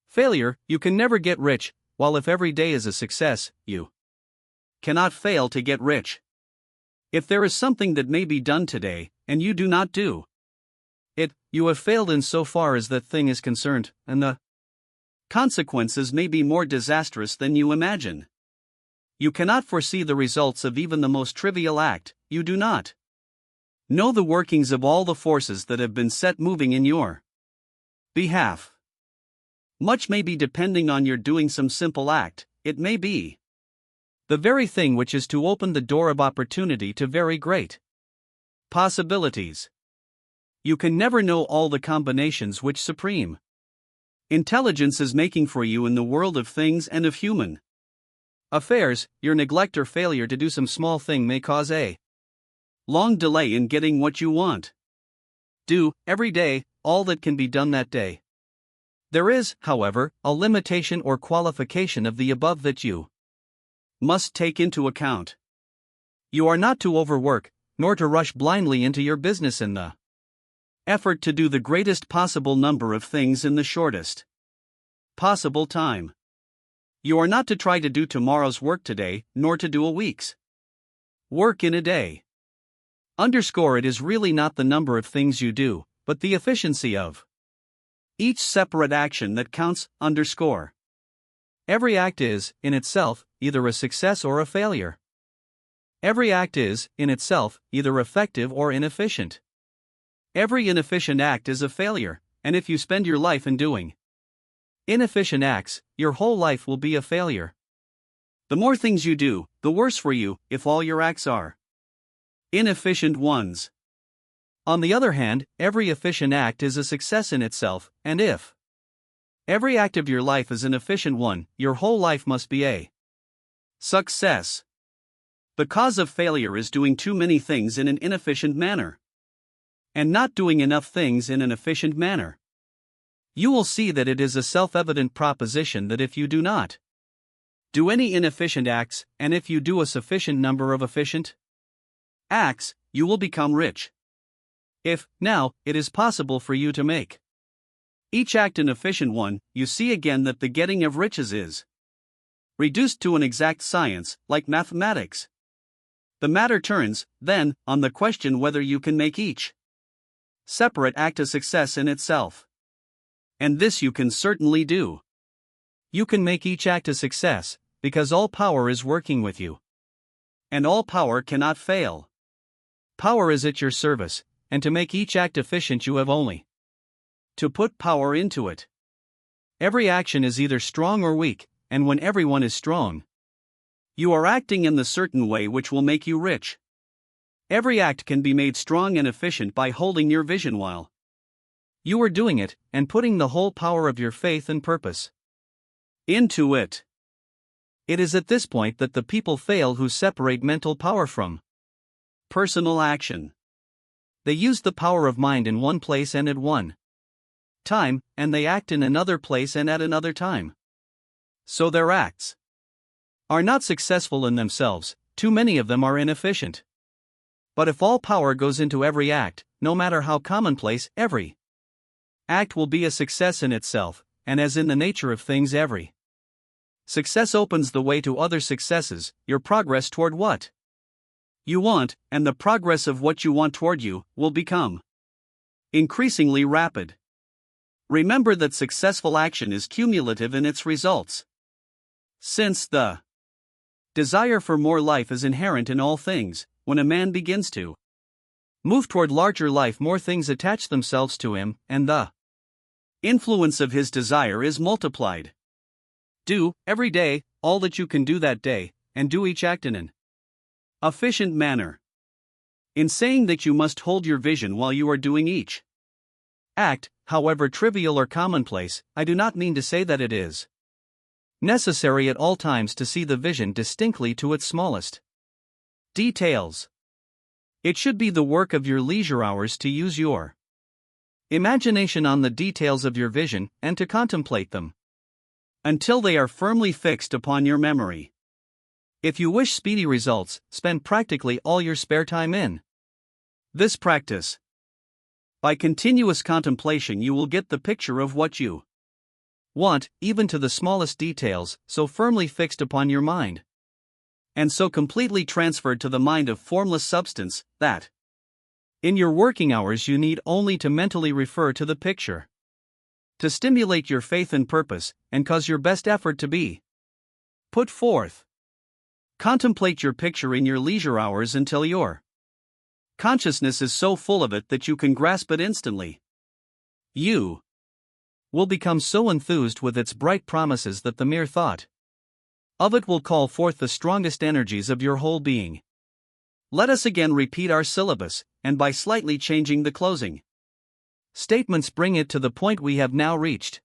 failure, you can never get rich, while if every day is a success, you cannot fail to get rich. If there is something that may be done today, and you do not do it, you have failed in so far as that thing is concerned, and the consequences may be more disastrous than you imagine. You cannot foresee the results of even the most trivial act. You do not know the workings of all the forces that have been set moving in your behalf. Much may be depending on your doing some simple act. It may be the very thing which is to open the door of opportunity to very great possibilities. You can never know all the combinations which supreme intelligence is making for you in the world of things and of human affairs. Your neglect or failure to do some small thing may cause a long delay in getting what you want. Do, every day, all that can be done that day. There is, however, a limitation or qualification of the above that you must take into account. You are not to overwork, nor to rush blindly into your business in the effort to do the greatest possible number of things in the shortest possible time. You are not to try to do tomorrow's work today, nor to do a week's work in a day. Underscore it is really not the number of things you do, but the efficiency of each separate action that counts. Underscore. Every act is, in itself, either a success or a failure. Every act is, in itself, either effective or inefficient. Every inefficient act is a failure, and if you spend your life in doing inefficient acts, your whole life will be a failure. The more things you do, the worse for you, if all your acts are inefficient ones. On the other hand, every efficient act is a success in itself, and if every act of your life is an efficient one, your whole life must be a success. The cause of failure is doing too many things in an inefficient manner, and not doing enough things in an efficient manner. You will see that it is a self-evident proposition that if you do not do any inefficient acts, and if you do a sufficient number of efficient acts, you will become rich. If, now, it is possible for you to make each act an efficient one, you see again that the getting of riches is reduced to an exact science, like mathematics. The matter turns, then, on the question whether you can make each separate act a success in itself. And this you can certainly do. You can make each act a success, because all power is working with you. And all power cannot fail. Power is at your service, and to make each act efficient you have only to put power into it. Every action is either strong or weak, and when everyone is strong, you are acting in the certain way which will make you rich. Every act can be made strong and efficient by holding your vision while you are doing it, and putting the whole power of your faith and purpose into it. It is at this point that the people fail who separate mental power from personal action. They use the power of mind in one place and at one time, and they act in another place and at another time. So their acts are not successful in themselves, too many of them are inefficient. But if all power goes into every act, no matter how commonplace, every act will be a success in itself, and as in the nature of things every success opens the way to other successes, your progress toward what you want, and the progress of what you want toward you, will become increasingly rapid. Remember that successful action is cumulative in its results. Since the desire for more life is inherent in all things, when a man begins to move toward larger life, more things attach themselves to him, and the influence of his desire is multiplied. Do, every day, all that you can do that day, and do each act in an efficient manner. In saying that you must hold your vision while you are doing each act, however trivial or commonplace, I do not mean to say that it is necessary at all times to see the vision distinctly to its smallest details. It should be the work of your leisure hours to use your imagination on the details of your vision, and to contemplate them until they are firmly fixed upon your memory. If you wish speedy results, spend practically all your spare time in this practice. By continuous contemplation you will get the picture of what you want, even to the smallest details, so firmly fixed upon your mind, and so completely transferred to the mind of formless substance, that in your working hours you need only to mentally refer to the picture to stimulate your faith and purpose, and cause your best effort to be put forth. Contemplate your picture in your leisure hours until your consciousness is so full of it that you can grasp it instantly. You will become so enthused with its bright promises that the mere thought of it will call forth the strongest energies of your whole being. Let us again repeat our syllabus, and by slightly changing the closing statements bring it to the point we have now reached.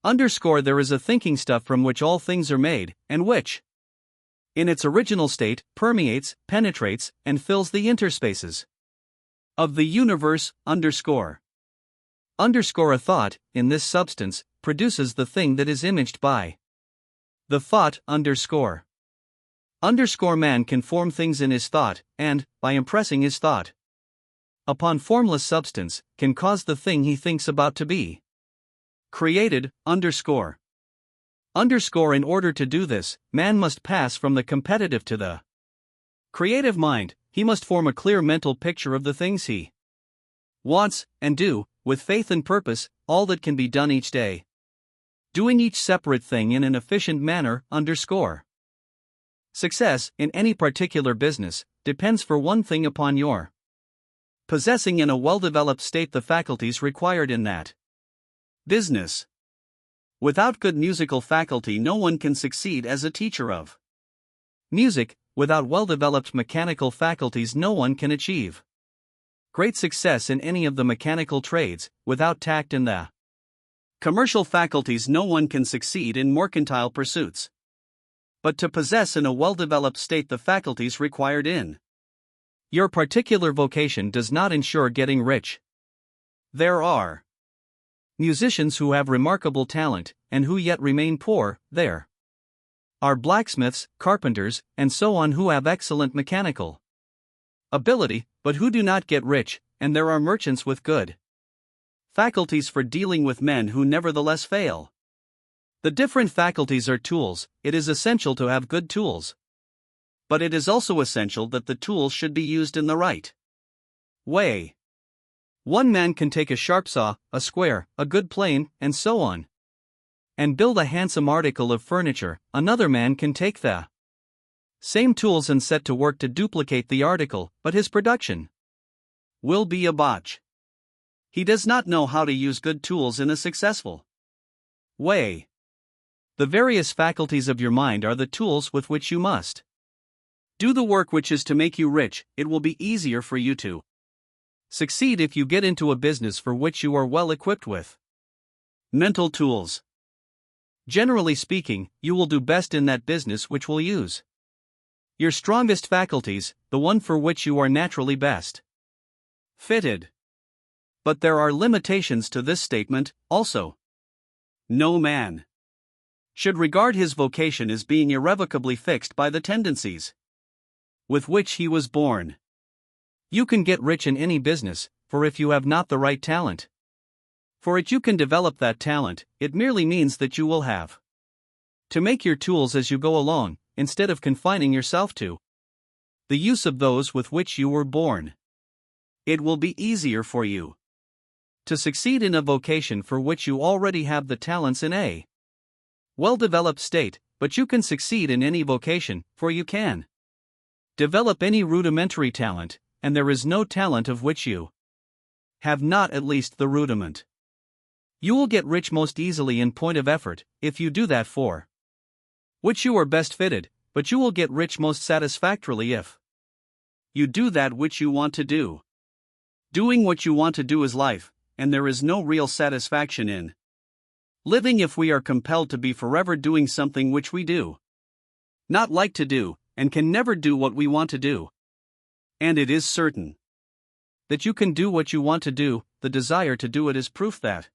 Underscore there is a thinking stuff from which all things are made, and which, in its original state, permeates, penetrates, and fills the interspaces of the universe. Underscore a thought, in this substance, produces the thing that is imaged by the thought. Underscore man can form things in his thought, and, by impressing his thought upon formless substance, can cause the thing he thinks about to be created, underscore. Underscore in order to do this, man must pass from the competitive to the creative mind. He must form a clear mental picture of the things he wants, and do, with faith and purpose, all that can be done each day. Doing each separate thing in an efficient manner, underscore. Success, in any particular business, depends for one thing upon your possessing in a well-developed state the faculties required in that business. Without good musical faculty, no one can succeed as a teacher of music. Without well-developed mechanical faculties, no one can achieve great success in any of the mechanical trades. Without tact in the commercial faculties, no one can succeed in mercantile pursuits. But to possess in a well-developed state the faculties required in your particular vocation does not ensure getting rich. There are musicians who have remarkable talent, and who yet remain poor. There are blacksmiths, carpenters, and so on who have excellent mechanical ability, but who do not get rich, and there are merchants with good faculties for dealing with men who nevertheless fail. The different faculties are tools. It is essential to have good tools. But it is also essential that the tools should be used in the right way. One man can take a sharp saw, a square, a good plane, and so on, and build a handsome article of furniture. Another man can take the same tools and set to work to duplicate the article, but his production will be a botch. He does not know how to use good tools in a successful way. The various faculties of your mind are the tools with which you must do the work which is to make you rich. It will be easier for you to succeed if you get into a business for which you are well equipped with mental tools. Generally speaking, you will do best in that business which will use your strongest faculties, the one for which you are naturally best fitted. But there are limitations to this statement, also. No man should regard his vocation as being irrevocably fixed by the tendencies with which he was born. You can get rich in any business, for if you have not the right talent for it, you can develop that talent. It merely means that you will have to make your tools as you go along, instead of confining yourself to the use of those with which you were born. It will be easier for you to succeed in a vocation for which you already have the talents in a well-developed state, but you can succeed in any vocation, for you can develop any rudimentary talent, and there is no talent of which you have not at least the rudiment. You will get rich most easily in point of effort, if you do that for which you are best fitted, but you will get rich most satisfactorily if you do that which you want to do. Doing what you want to do is life, and there is no real satisfaction in living if we are compelled to be forever doing something which we do not like to do, and can never do what we want to do. And it is certain that you can do what you want to do. The desire to do it is proof that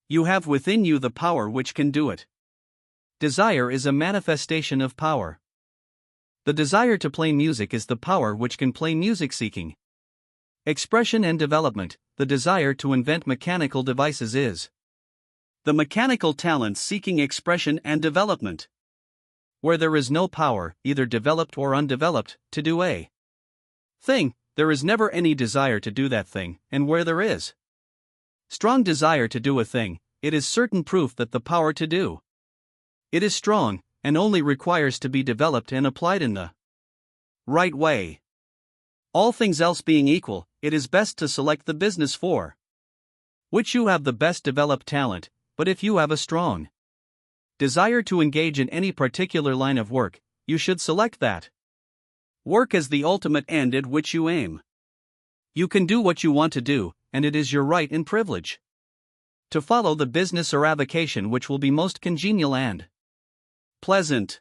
you have within you the power which can do it. Desire is a manifestation of power. The desire to play music is the power which can play music. Seeking expression and development, the desire to invent mechanical devices is the mechanical talent seeking expression and development. Where there is no power, either developed or undeveloped, to do a thing, there is never any desire to do that thing, and where there is strong desire to do a thing, it is certain proof that the power to do it is strong, and only requires to be developed and applied in the right way. All things else being equal, it is best to select the business for which you have the best developed talent, but if you have a strong desire to engage in any particular line of work, you should select that work as the ultimate end at which you aim. You can do what you want to do, and it is your right and privilege to follow the business or avocation which will be most congenial and pleasant.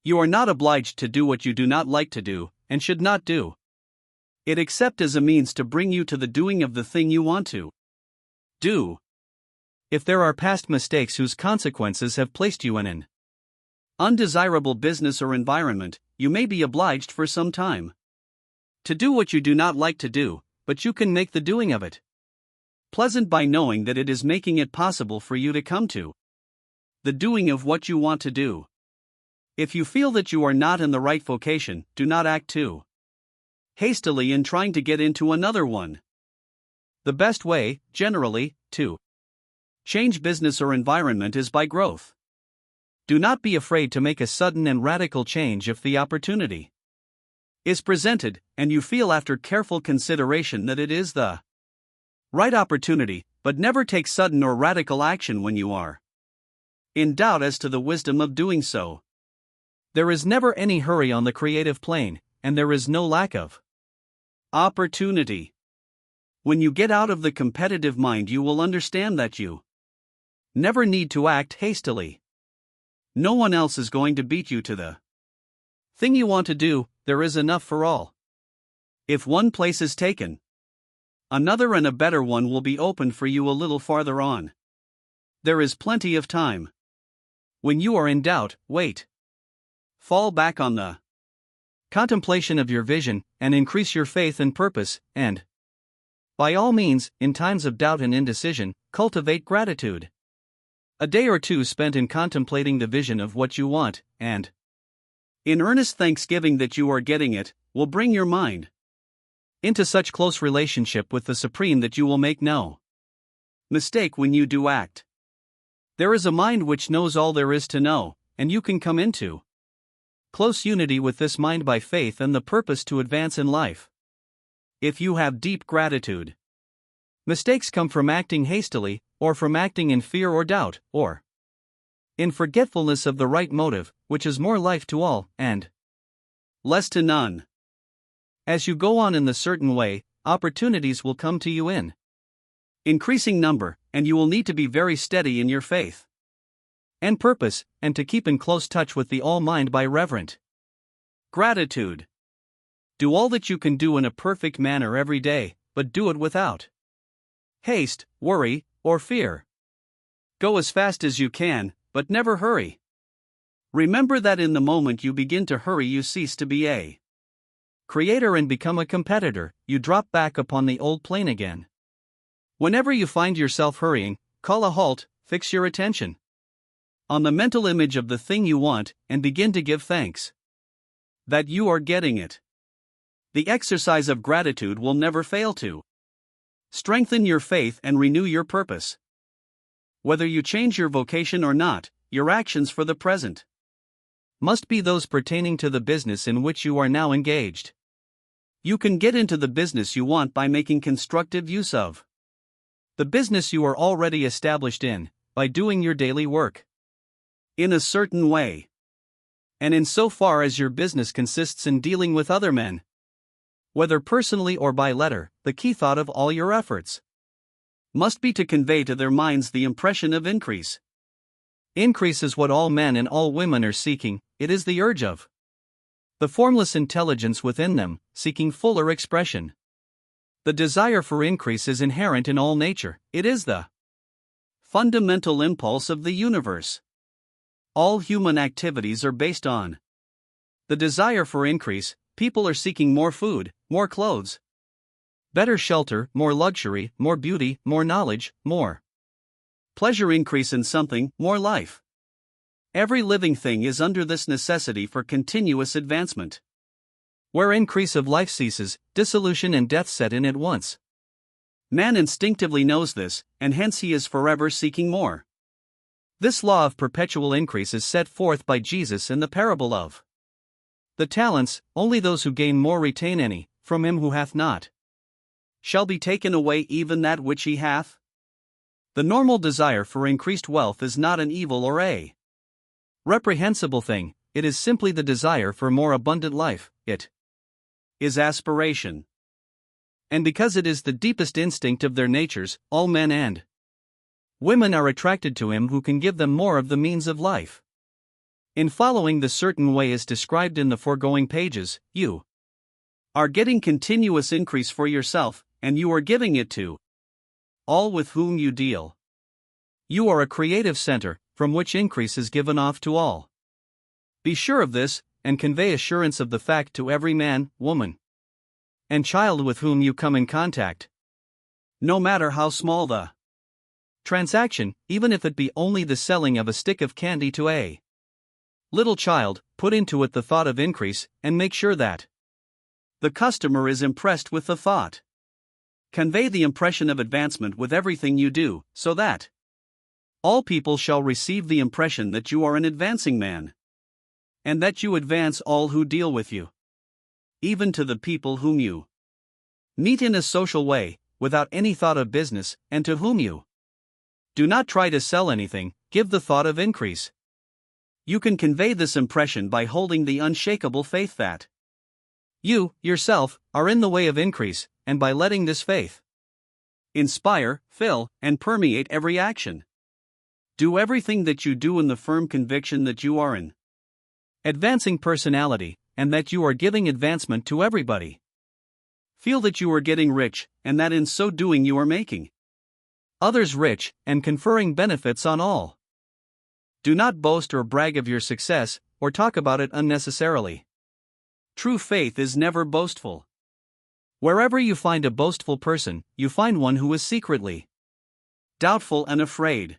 You are not obliged to do what you do not like to do, and should not do it except as a means to bring you to the doing of the thing you want to do. If there are past mistakes whose consequences have placed you in an undesirable business or environment, you may be obliged for some time to do what you do not like to do, but you can make the doing of it pleasant by knowing that it is making it possible for you to come to the doing of what you want to do. If you feel that you are not in the right vocation, do not act too hastily in trying to get into another one. The best way, generally, to change business or environment is by growth. Do not be afraid to make a sudden and radical change if the opportunity is presented, and you feel after careful consideration that it is the right opportunity, but never take sudden or radical action when you are in doubt as to the wisdom of doing so. There is never any hurry on the creative plane, and there is no lack of opportunity. When you get out of the competitive mind, you will understand that you never need to act hastily. No one else is going to beat you to the thing you want to do. There is enough for all. If one place is taken, another and a better one will be opened for you a little farther on. There is plenty of time. When you are in doubt, wait. Fall back on the contemplation of your vision, and increase your faith and purpose, and by all means, in times of doubt and indecision, cultivate gratitude. A day or two spent in contemplating the vision of what you want, and in earnest thanksgiving that you are getting it, will bring your mind into such close relationship with the Supreme that you will make no mistake when you do act. There is a mind which knows all there is to know, and you can come into close unity with this mind by faith and the purpose to advance in life. If you have deep gratitude, mistakes come from acting hastily, or from acting in fear or doubt, or in forgetfulness of the right motive, which is more life to all, and less to none. As you go on in the certain way, opportunities will come to you in increasing number, and you will need to be very steady in your faith and purpose, and to keep in close touch with the All-Mind by reverent gratitude. Do all that you can do in a perfect manner every day, but do it without haste, worry, or fear. Go as fast as you can, but never hurry. Remember that in the moment you begin to hurry, you cease to be a creator and become a competitor, you drop back upon the old plane again. Whenever you find yourself hurrying, call a halt, fix your attention on the mental image of the thing you want, and begin to give thanks that you are getting it. The exercise of gratitude will never fail to strengthen your faith and renew your purpose. Whether you change your vocation or not, your actions for the present must be those pertaining to the business in which you are now engaged. You can get into the business you want by making constructive use of the business you are already established in, by doing your daily work in a certain way. And in so far as your business consists in dealing with other men, whether personally or by letter, the key thought of all your efforts must be to convey to their minds the impression of increase. Increase is what all men and all women are seeking, it is the urge of the formless intelligence within them, seeking fuller expression. The desire for increase is inherent in all nature, it is the fundamental impulse of the universe. All human activities are based on the desire for increase. People are seeking more food, more clothes, better shelter, more luxury, more beauty, more knowledge, more pleasure, increase in something, more life. Every living thing is under this necessity for continuous advancement. Where increase of life ceases, dissolution and death set in at once. Man instinctively knows this, and hence he is forever seeking more. This law of perpetual increase is set forth by Jesus in the parable of the talents. Only those who gain more retain any, from him who hath not shall be taken away even that which he hath. The normal desire for increased wealth is not an evil or a reprehensible thing, it is simply the desire for more abundant life, it is aspiration. And because it is the deepest instinct of their natures, all men and women are attracted to him who can give them more of the means of life. In following the certain way as described in the foregoing pages, you are getting continuous increase for yourself, and you are giving it to all with whom you deal. You are a creative center, from which increase is given off to all. Be sure of this, and convey assurance of the fact to every man, woman, and child with whom you come in contact. No matter how small the transaction, even if it be only the selling of a stick of candy to a little child, put into it the thought of increase, and make sure that the customer is impressed with the thought. Convey the impression of advancement with everything you do, so that all people shall receive the impression that you are an advancing man, and that you advance all who deal with you, even to the people whom you meet in a social way, without any thought of business, and to whom you do not try to sell anything. Give the thought of increase. You can convey this impression by holding the unshakable faith that you, yourself, are in the way of increase, and by letting this faith inspire, fill, and permeate every action. Do everything that you do in the firm conviction that you are an advancing personality, and that you are giving advancement to everybody. Feel that you are getting rich, and that in so doing you are making others rich, and conferring benefits on all. Do not boast or brag of your success, or talk about it unnecessarily. True faith is never boastful. Wherever you find a boastful person, you find one who is secretly doubtful and afraid.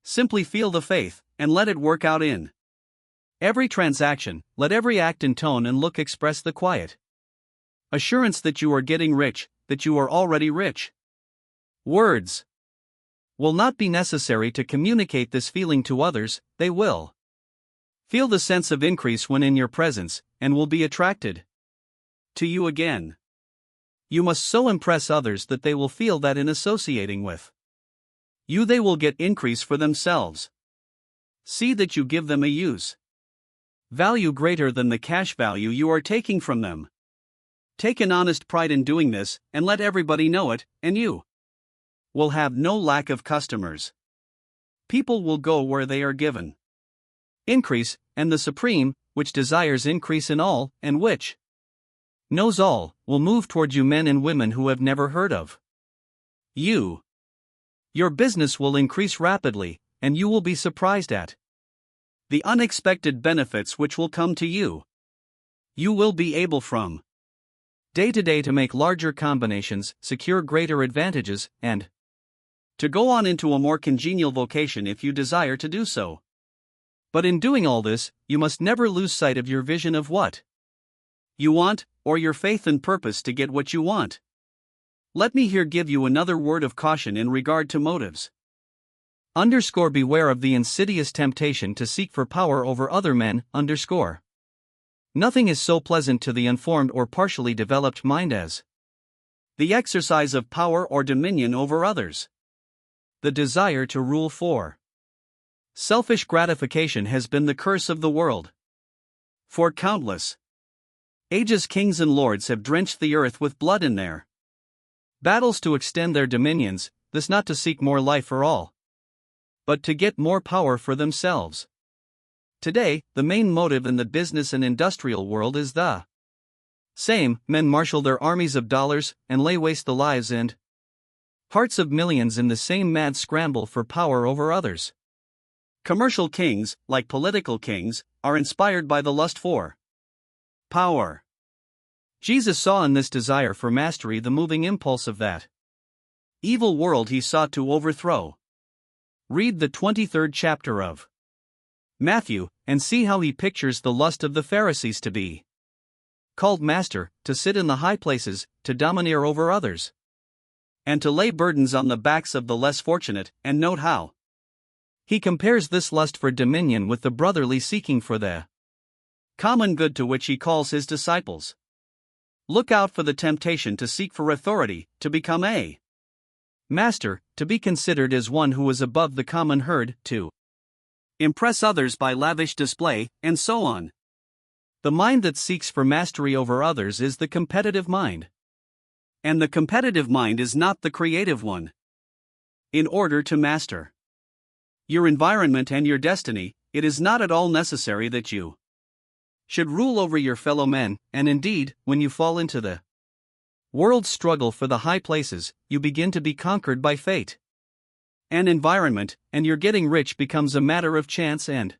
Simply feel the faith, and let it work out in every transaction. Let every act and tone and look express the quiet assurance that you are getting rich, that you are already rich. Words will not be necessary to communicate this feeling to others, they will feel the sense of increase when in your presence, and will be attracted to you again. You must so impress others that they will feel that in associating with you they will get increase for themselves. See that you give them a use value greater than the cash value you are taking from them. Take an honest pride in doing this, and let everybody know it, and you will have no lack of customers. People will go where they are given increase, and the Supreme, which desires increase in all, and which knows all, will move toward you men and women who have never heard of you. Your business will increase rapidly, and you will be surprised at the unexpected benefits which will come to you. You will be able from day to day to make larger combinations, secure greater advantages, and to go on into a more congenial vocation if you desire to do so. But in doing all this, you must never lose sight of your vision of what you want, or your faith and purpose to get what you want. Let me here give you another word of caution in regard to motives. Beware of the insidious temptation to seek for power over other men. Nothing is so pleasant to the unformed or partially developed mind as the exercise of power or dominion over others. The desire to rule for selfish gratification has been the curse of the world. For countless ages, kings and lords have drenched the earth with blood in their battles to extend their dominions, this not to seek more life for all, but to get more power for themselves. Today, the main motive in the business and industrial world is the same. Men marshal their armies of dollars and lay waste the lives and hearts of millions in the same mad scramble for power over others. Commercial kings, like political kings, are inspired by the lust for power. Jesus saw in this desire for mastery the moving impulse of that evil world he sought to overthrow. Read the 23rd chapter of Matthew, and see how he pictures the lust of the Pharisees to be called master, to sit in the high places, to domineer over others, and to lay burdens on the backs of the less fortunate, and note how he compares this lust for dominion with the brotherly seeking for the common good to which he calls his disciples. Look out for the temptation to seek for authority, to become a master, to be considered as one who is above the common herd, to impress others by lavish display, and so on. The mind that seeks for mastery over others is the competitive mind. And the competitive mind is not the creative one. In order to master your environment and your destiny, it is not at all necessary that you should rule over your fellow men, and indeed, when you fall into the world's struggle for the high places, you begin to be conquered by fate and environment, and your getting rich becomes a matter of chance and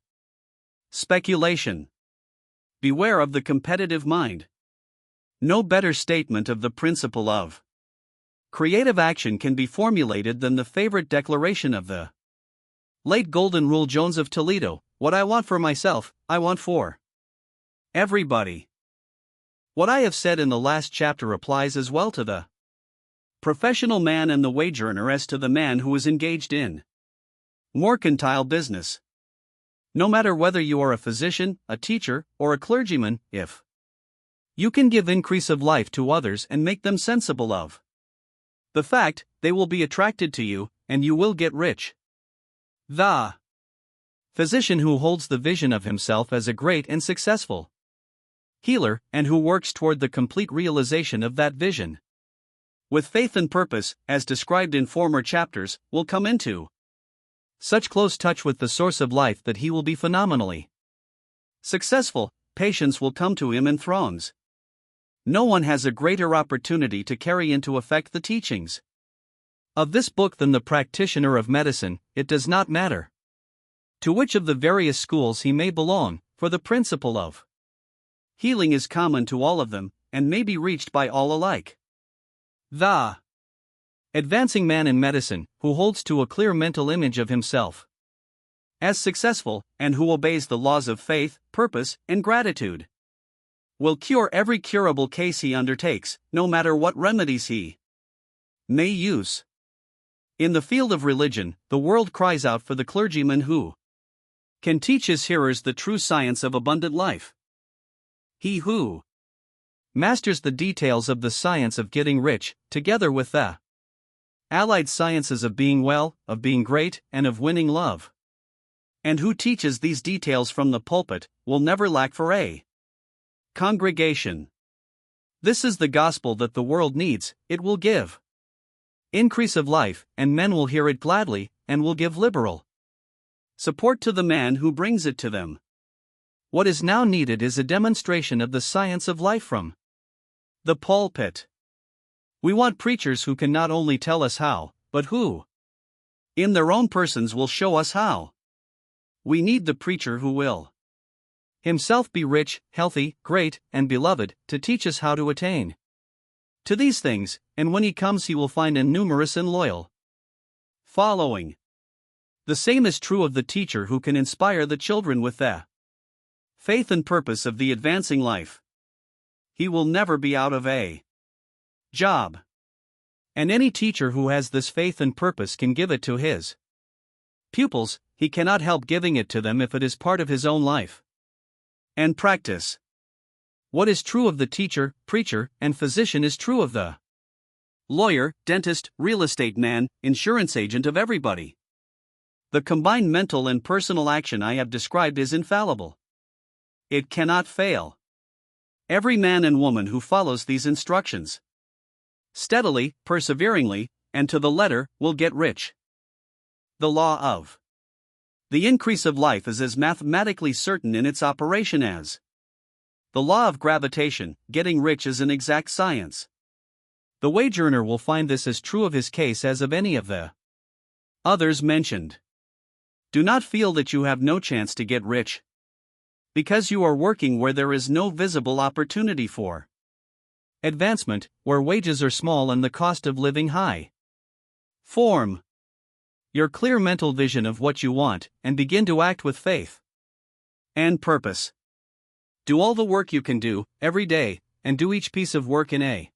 speculation. Beware of the competitive mind. No better statement of the principle of creative action can be formulated than the favorite declaration of the late Golden Rule Jones of Toledo: what I want for myself, I want for everybody. What I have said in the last chapter applies as well to the professional man and the wage earner as to the man who is engaged in mercantile business. No matter whether you are a physician, a teacher, or a clergyman, if you can give increase of life to others and make them sensible of the fact, they will be attracted to you, and you will get rich. The physician who holds the vision of himself as a great and successful healer, and who works toward the complete realization of that vision with faith and purpose, as described in former chapters, will come into such close touch with the source of life that he will be phenomenally successful. Patients will come to him in throngs. No one has a greater opportunity to carry into effect the teachings of this book than the practitioner of medicine. It does not matter to which of the various schools he may belong, for the principle of healing is common to all of them, and may be reached by all alike. The advancing man in medicine, who holds to a clear mental image of himself as successful, and who obeys the laws of faith, purpose, and gratitude, will cure every curable case he undertakes, no matter what remedies he may use. In the field of religion, the world cries out for the clergyman who can teach his hearers the true science of abundant life. He who masters the details of the science of getting rich, together with the allied sciences of being well, of being great, and of winning love, and who teaches these details from the pulpit, will never lack for a congregation. This is the gospel that the world needs. It will give increase of life, and men will hear it gladly, and will give liberal support to the man who brings it to them. What is now needed is a demonstration of the science of life from the pulpit. We want preachers who can not only tell us how, but who, in their own persons, will show us how. We need the preacher who will himself be rich, healthy, great, and beloved, to teach us how to attain to these things, and when he comes he will find a numerous and loyal following. The same is true of the teacher who can inspire the children with the faith and purpose of the advancing life. He will never be out of a job. And any teacher who has this faith and purpose can give it to his pupils. He cannot help giving it to them if it is part of his own life and practice. What is true of the teacher, preacher, and physician is true of the lawyer, dentist, real estate man, insurance agent, of everybody. The combined mental and personal action I have described is infallible. It cannot fail. Every man and woman who follows these instructions steadily, perseveringly, and to the letter, will get rich. The law of the increase of life is as mathematically certain in its operation as the law of gravitation. Getting rich is an exact science. The wage earner will find this as true of his case as of any of the others mentioned. Do not feel that you have no chance to get rich, because you are working where there is no visible opportunity for advancement, where wages are small and the cost of living high. Form your clear mental vision of what you want, and begin to act with faith and purpose. Do all the work you can do, every day, and do each piece of work in a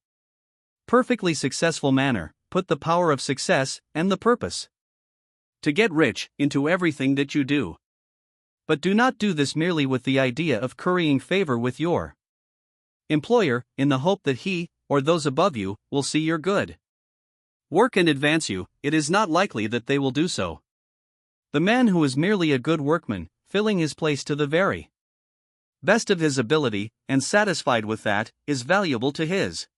perfectly successful manner. Put the power of success, and the purpose to get rich, into everything that you do. But do not do this merely with the idea of currying favor with your employer, in the hope that he, or those above you, will see your good work and advance you. It is not likely that they will do so. The man who is merely a good workman, filling his place to the very best of his ability, and satisfied with that, is valuable to his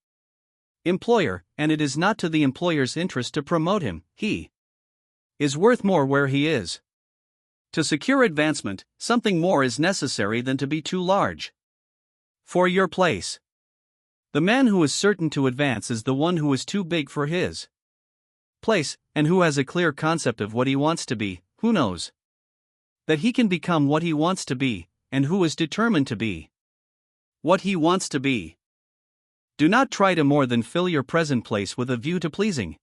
employer, and it is not to the employer's interest to promote him. He is worth more where he is. To secure advancement, something more is necessary than to be too large for your place. The man who is certain to advance is the one who is too big for his place, and who has a clear concept of what he wants to be, who knows that he can become what he wants to be, and who is determined to be what he wants to be. Do not try to more than fill your present place with a view to pleasing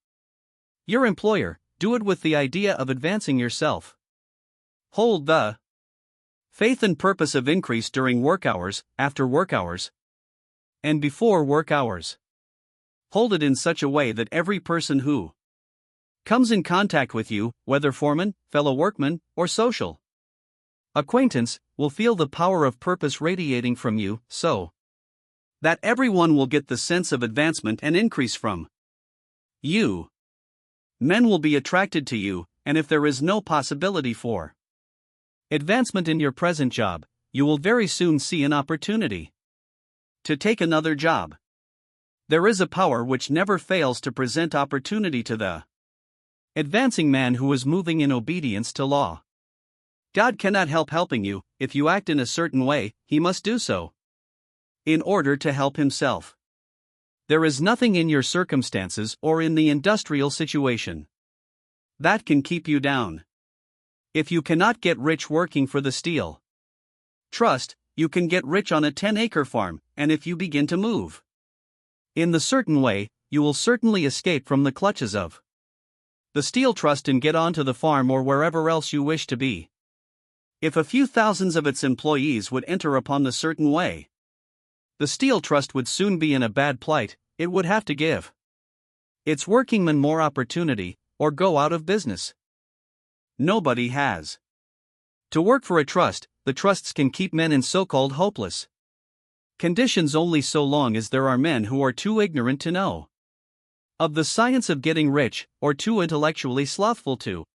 your employer. Do it with the idea of advancing yourself. Hold the faith and purpose of increase during work hours, after work hours, and before work hours. Hold it in such a way that every person who comes in contact with you, whether foreman, fellow workman, or social acquaintance, will feel the power of purpose radiating from you, so that everyone will get the sense of advancement and increase from you. Men will be attracted to you, and if there is no possibility for advancement in your present job, you will very soon see an opportunity to take another job. There is a power which never fails to present opportunity to the advancing man who is moving in obedience to law. God cannot help helping you. If you act in a certain way, He must do so in order to help Himself. There is nothing in your circumstances or in the industrial situation that can keep you down. If you cannot get rich working for the steel trust, you can get rich on a 10-acre farm, and if you begin to move in the certain way, you will certainly escape from the clutches of the steel trust and get onto the farm or wherever else you wish to be. If a few thousands of its employees would enter upon the certain way, the steel trust would soon be in a bad plight. It would have to give its workingmen more opportunity, or go out of business. Nobody has to work for a trust. The trusts can keep men in so-called hopeless conditions only so long as there are men who are too ignorant to know of the science of getting rich, or too intellectually slothful to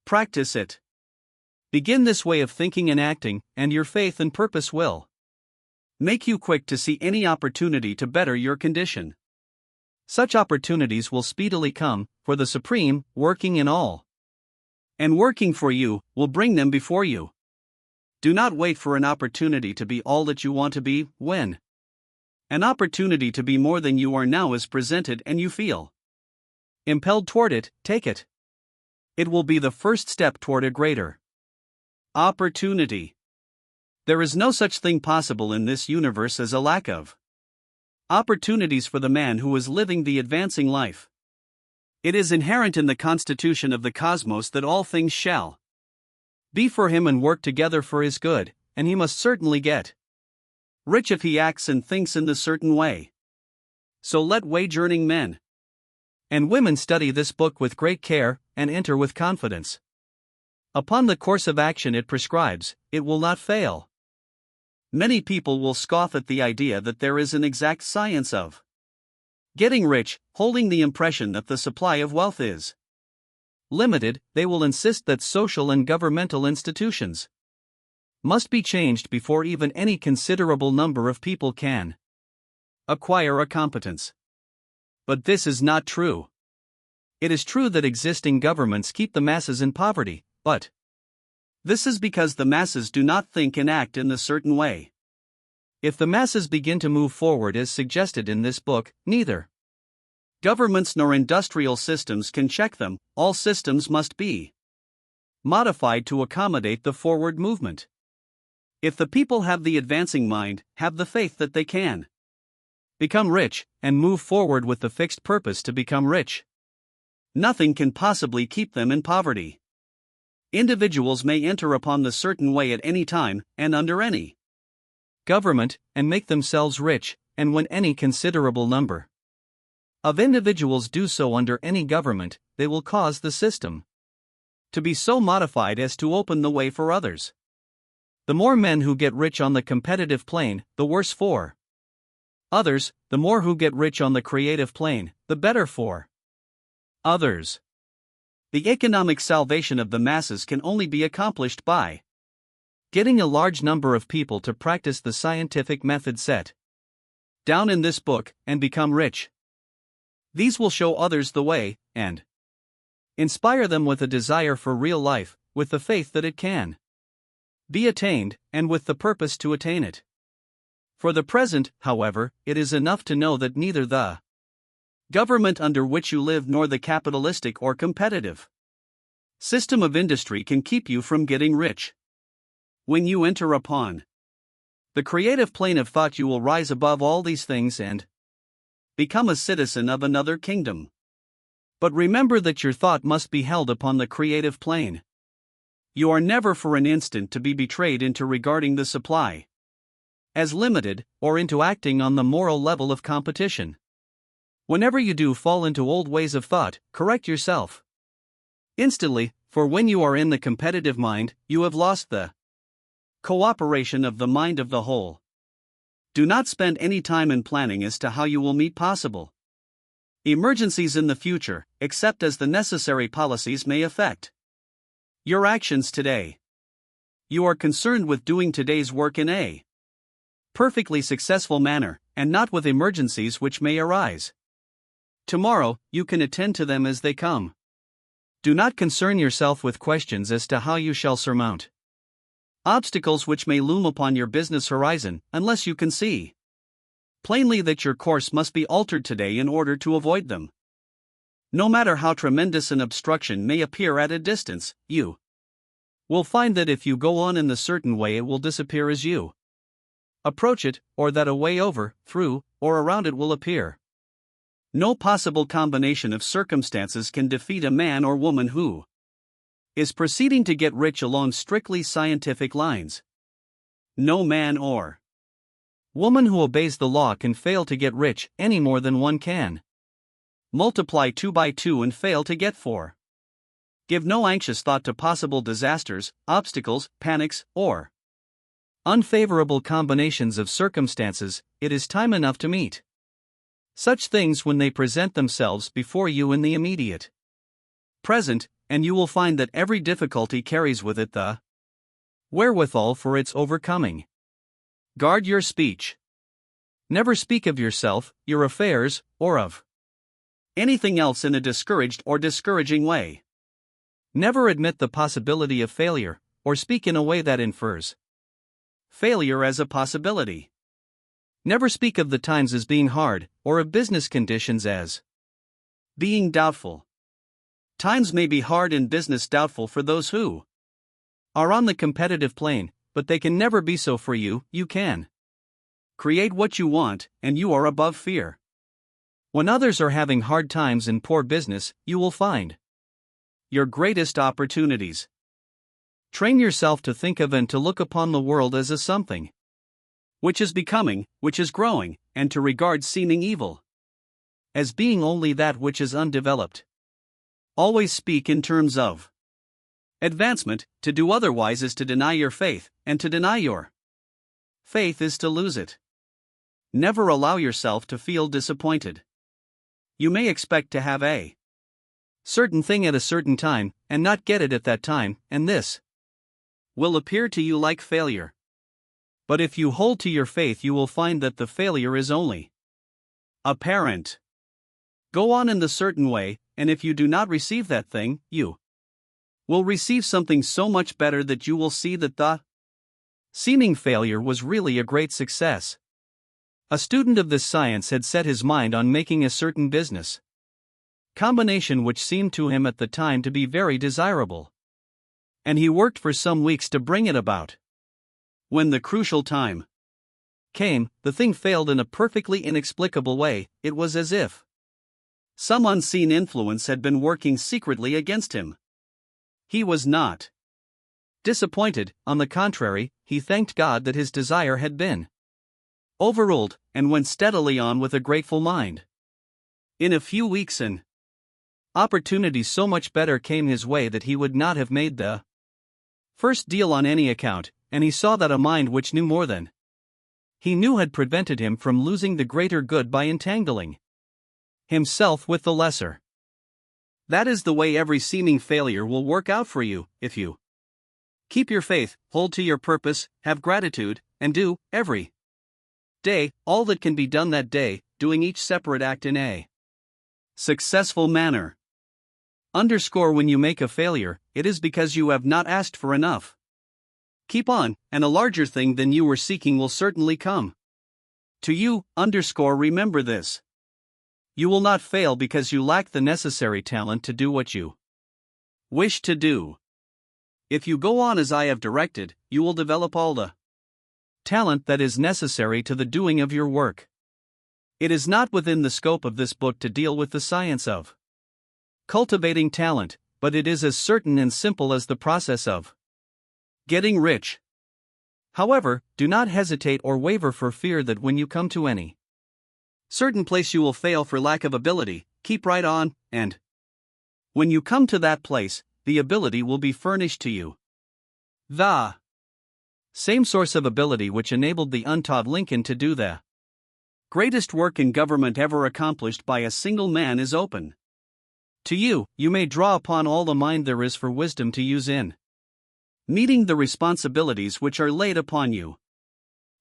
practice it. Begin this way of thinking and acting, and your faith and purpose will make you quick to see any opportunity to better your condition. Such opportunities will speedily come, for the Supreme, working in all and working for you, will bring them before you. Do not wait for an opportunity to be all that you want to be. When an opportunity to be more than you are now is presented and you feel impelled toward it, take it. It will be the first step toward a greater opportunity. There is no such thing possible in this universe as a lack of opportunities for the man who is living the advancing life. It is inherent in the constitution of the cosmos that all things shall be for him and work together for his good, and he must certainly get rich if he acts and thinks in the certain way. So let wage-earning men and women study this book with great care, and enter with confidence upon the course of action it prescribes. It will not fail. Many people will scoff at the idea that there is an exact science of getting rich, holding the impression that the supply of wealth is limited. They will insist that social and governmental institutions must be changed before even any considerable number of people can acquire a competence. But this is not true. It is true that existing governments keep the masses in poverty, but this is because the masses do not think and act in the certain way. If the masses begin to move forward as suggested in this book, neither governments nor industrial systems can check them. All systems must be modified to accommodate the forward movement. If the people have the advancing mind, have the faith that they can become rich, and move forward with the fixed purpose to become rich, nothing can possibly keep them in poverty. Individuals may enter upon the certain way at any time, and under any government, and make themselves rich, and when any considerable number of individuals do so under any government, they will cause the system to be so modified as to open the way for others. The more men who get rich on the competitive plane, the worse for others. The more who get rich on the creative plane, the better for others. The economic salvation of the masses can only be accomplished by getting a large number of people to practice the scientific method set down in this book, and become rich. These will show others the way, and inspire them with a desire for real life, with the faith that it can be attained, and with the purpose to attain it. For the present, however, it is enough to know that neither the government under which you live nor the capitalistic or competitive system of industry can keep you from getting rich. When you enter upon the creative plane of thought, you will rise above all these things and become a citizen of another kingdom. But remember that your thought must be held upon the creative plane. You are never for an instant to be betrayed into regarding the supply as limited, or into acting on the moral level of competition. Whenever you do fall into old ways of thought, correct yourself instantly, for when you are in the competitive mind, you have lost the cooperation of the mind of the whole. Do not spend any time in planning as to how you will meet possible emergencies in the future, except as the necessary policies may affect your actions today. You are concerned with doing today's work in a perfectly successful manner, and not with emergencies which may arise tomorrow. You can attend to them as they come. Do not concern yourself with questions as to how you shall surmount obstacles which may loom upon your business horizon, unless you can see plainly that your course must be altered today in order to avoid them. No matter how tremendous an obstruction may appear at a distance, you will find that if you go on in the certain way it will disappear as you approach it, or that a way over, through, or around it will appear. No possible combination of circumstances can defeat a man or woman who is proceeding to get rich along strictly scientific lines. No man or woman who obeys the law can fail to get rich any more than one can multiply 2 by 2 and fail to get 4. Give no anxious thought to possible disasters, obstacles, panics, or unfavorable combinations of circumstances. It is time enough to meet such things when they present themselves before you in the immediate present, and you will find that every difficulty carries with it the wherewithal for its overcoming. Guard your speech. Never speak of yourself, your affairs, or of anything else in a discouraged or discouraging way. Never admit the possibility of failure, or speak in a way that infers failure as a possibility. Never speak of the times as being hard, or of business conditions as being doubtful. Times may be hard and business doubtful for those who are on the competitive plane, but they can never be so for you. You can create what you want, and you are above fear. When others are having hard times and poor business, you will find your greatest opportunities. Train yourself to think of and to look upon the world as a something which is becoming, which is growing, and to regard seeming evil as being only that which is undeveloped. Always speak in terms of advancement. To do otherwise is to deny your faith, and to deny your faith is to lose it. Never allow yourself to feel disappointed. You may expect to have a certain thing at a certain time, and not get it at that time, and this will appear to you like failure. But if you hold to your faith, you will find that the failure is only apparent. Go on in the certain way, and if you do not receive that thing, you will receive something so much better that you will see that the seeming failure was really a great success. A student of this science had set his mind on making a certain business combination which seemed to him at the time to be very desirable, and he worked for some weeks to bring it about. When the crucial time came, the thing failed in a perfectly inexplicable way. It was as if some unseen influence had been working secretly against him. He was not disappointed; on the contrary, he thanked God that his desire had been overruled, and went steadily on with a grateful mind. In a few weeks an opportunity so much better came his way that he would not have made the first deal on any account, and he saw that a mind which knew more than he knew had prevented him from losing the greater good by entangling himself with the lesser. That is the way every seeming failure will work out for you, if you keep your faith, hold to your purpose, have gratitude, and do, every day, all that can be done that day, doing each separate act in a successful manner. Underscore when you make a failure, it is because you have not asked for enough. Keep on, and a larger thing than you were seeking will certainly come to you. Underscore remember this. You will not fail because you lack the necessary talent to do what you wish to do. If you go on as I have directed, you will develop all the talent that is necessary to the doing of your work. It is not within the scope of this book to deal with the science of cultivating talent, but it is as certain and simple as the process of getting rich. However, do not hesitate or waver for fear that when you come to any certain place you will fail for lack of ability. Keep right on, and when you come to that place, the ability will be furnished to you. The same source of ability which enabled the untaught Lincoln to do the greatest work in government ever accomplished by a single man is open to you. You may draw upon all the mind there is for wisdom to use in meeting the responsibilities which are laid upon you.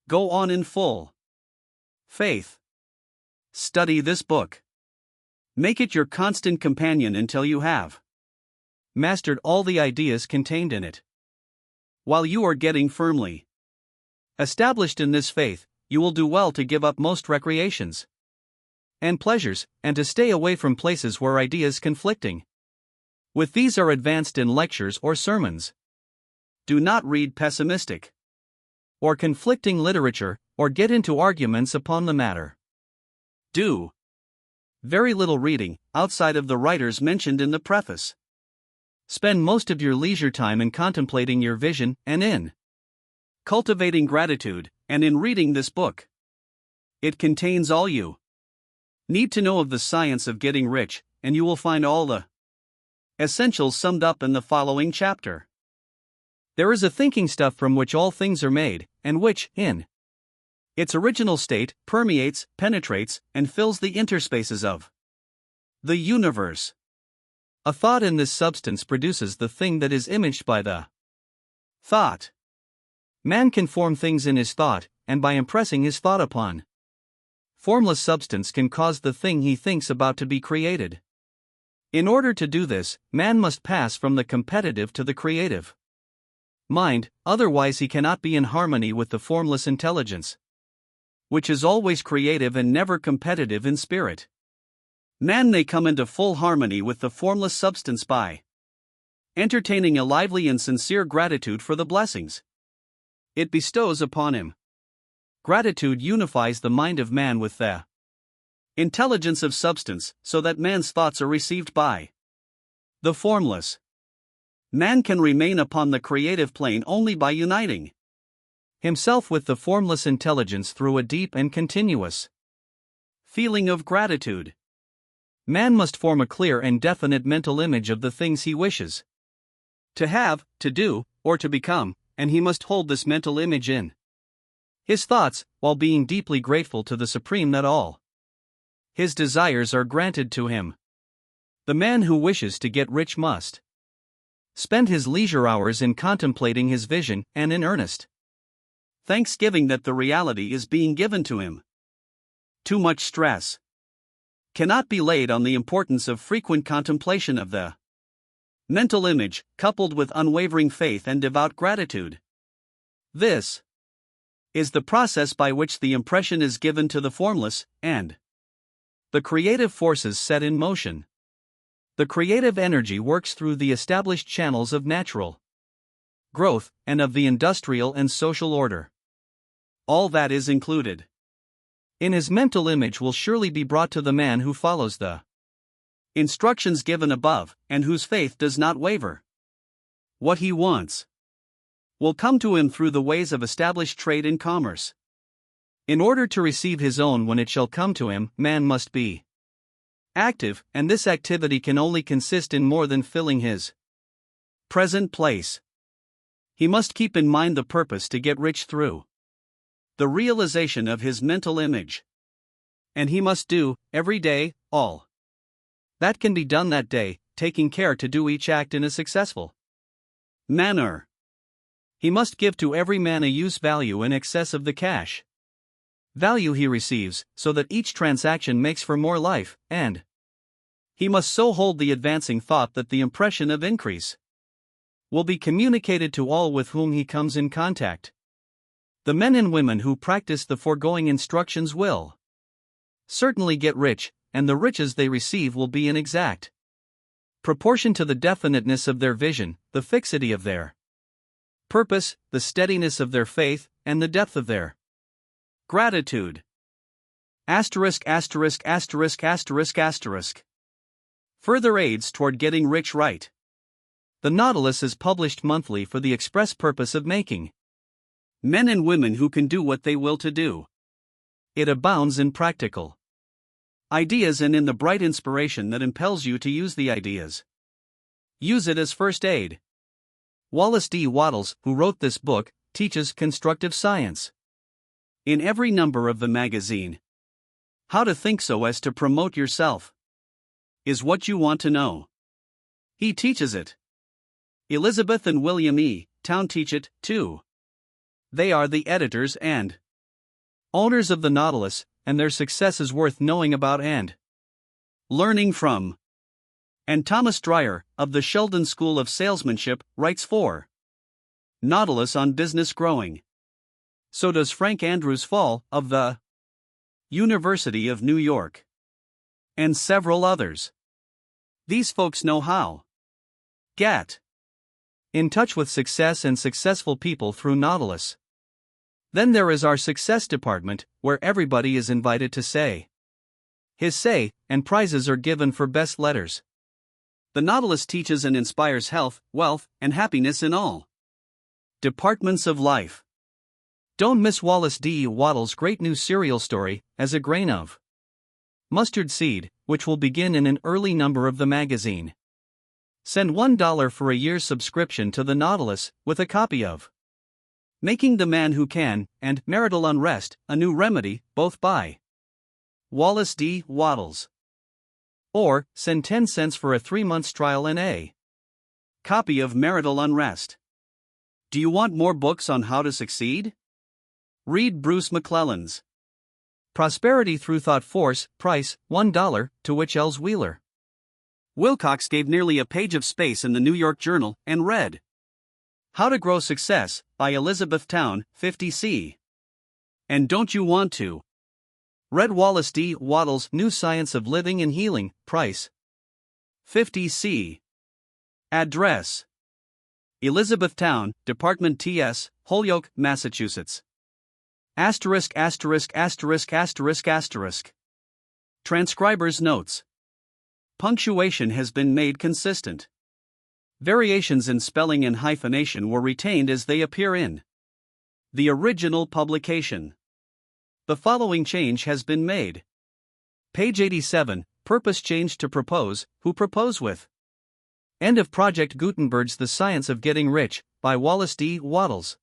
Go on in full faith. Study this book. Make it your constant companion until you have mastered all the ideas contained in it. While you are getting firmly established in this faith, you will do well to give up most recreations and pleasures, and to stay away from places where ideas conflicting with these are advanced in lectures or sermons. Do not read pessimistic or conflicting literature, or get into arguments upon the matter. Do very little reading, outside of the writers mentioned in the preface. Spend most of your leisure time in contemplating your vision, and in cultivating gratitude, and in reading this book. It contains all you need to know of the science of getting rich, and you will find all the essentials summed up in the following chapter. There is a thinking stuff from which all things are made, and which, in its original state, permeates, penetrates, and fills the interspaces of the universe. A thought in this substance produces the thing that is imaged by the thought. Man can form things in his thought, and by impressing his thought upon formless substance can cause the thing he thinks about to be created. In order to do this, man must pass from the competitive to the creative mind, otherwise he cannot be in harmony with the formless intelligence, which is always creative and never competitive in spirit. Man may come into full harmony with the formless substance by entertaining a lively and sincere gratitude for the blessings it bestows upon him. Gratitude unifies the mind of man with the intelligence of substance, so that man's thoughts are received by the formless. Man can remain upon the creative plane only by uniting himself with the formless intelligence through a deep and continuous feeling of gratitude. Man must form a clear and definite mental image of the things he wishes to have, to do, or to become, and he must hold this mental image in his thoughts, while being deeply grateful to the Supreme that all his desires are granted to him. The man who wishes to get rich must spend his leisure hours in contemplating his vision, and in earnest thanksgiving that the reality is being given to him. Too much stress cannot be laid on the importance of frequent contemplation of the mental image, coupled with unwavering faith and devout gratitude. This is the process by which the impression is given to the formless, and the creative forces set in motion. The creative energy works through the established channels of natural growth, and of the industrial and social order. All that is included in his mental image will surely be brought to the man who follows the instructions given above, and whose faith does not waver. What he wants will come to him through the ways of established trade and commerce. In order to receive his own when it shall come to him, man must be active, and this activity can only consist in more than filling his present place. He must keep in mind the purpose to get rich through the realization of his mental image. And he must do, every day, all that can be done that day, taking care to do each act in a successful manner. He must give to every man a use value in excess of the cash value he receives, so that each transaction makes for more life, and he must so hold the advancing thought that the impression of increase will be communicated to all with whom he comes in contact. The men and women who practice the foregoing instructions will certainly get rich, and the riches they receive will be in exact proportion to the definiteness of their vision, the fixity of their purpose, the steadiness of their faith, and the depth of their gratitude. Asterisk asterisk asterisk asterisk asterisk. Further aids toward getting rich right. The Nautilus is published monthly for the express purpose of making men and women who can do what they will to do. It abounds in practical ideas and in the bright inspiration that impels you to use the ideas. Use it as first aid. Wallace D. Wattles, who wrote this book, teaches constructive science. In every number of the magazine, how to think so as to promote yourself is what you want to know. He teaches it. Elizabeth and William E. Town teach it, too. They are the editors and owners of the Nautilus, and their success is worth knowing about and learning from. And Thomas Dreyer, of the Sheldon School of Salesmanship, writes for Nautilus on business growing. So does Frank Andrews Fall, of the University of New York. And several others. These folks know how. Get in touch with success and successful people through Nautilus. Then there is our success department, where everybody is invited to say his say, and prizes are given for best letters. The Nautilus teaches and inspires health, wealth, and happiness in all departments of life. Don't miss Wallace D. Wattles' great new serial story, As a Grain of Mustard Seed, which will begin in an early number of the magazine. Send $1 for a year's subscription to the Nautilus, with a copy of Making the Man Who Can, and Marital Unrest, A New Remedy, both by Wallace D. Wattles. Or, send 10 cents for a 3-month trial and a copy of Marital Unrest. Do you want more books on how to succeed? Read Bruce McClelland's Prosperity Through Thought. Force, price, $1, to which Els Wheeler Wilcox gave nearly a page of space in the New York Journal, and read How to Grow Success, by Elizabeth Town, 50C. And don't you want to? Read Wallace D. Wattles' New Science of Living and Healing, price, 50C. Address: Elizabethtown, Department T.S., Holyoke, Massachusetts. Asterisk asterisk asterisk asterisk asterisk. Transcriber's notes. Punctuation has been made consistent. Variations in spelling and hyphenation were retained as they appear in the original publication. The following change has been made. Page 87, purpose changed to propose, who propose with. End of Project Gutenberg's The Science of Getting Rich, by Wallace D. Wattles.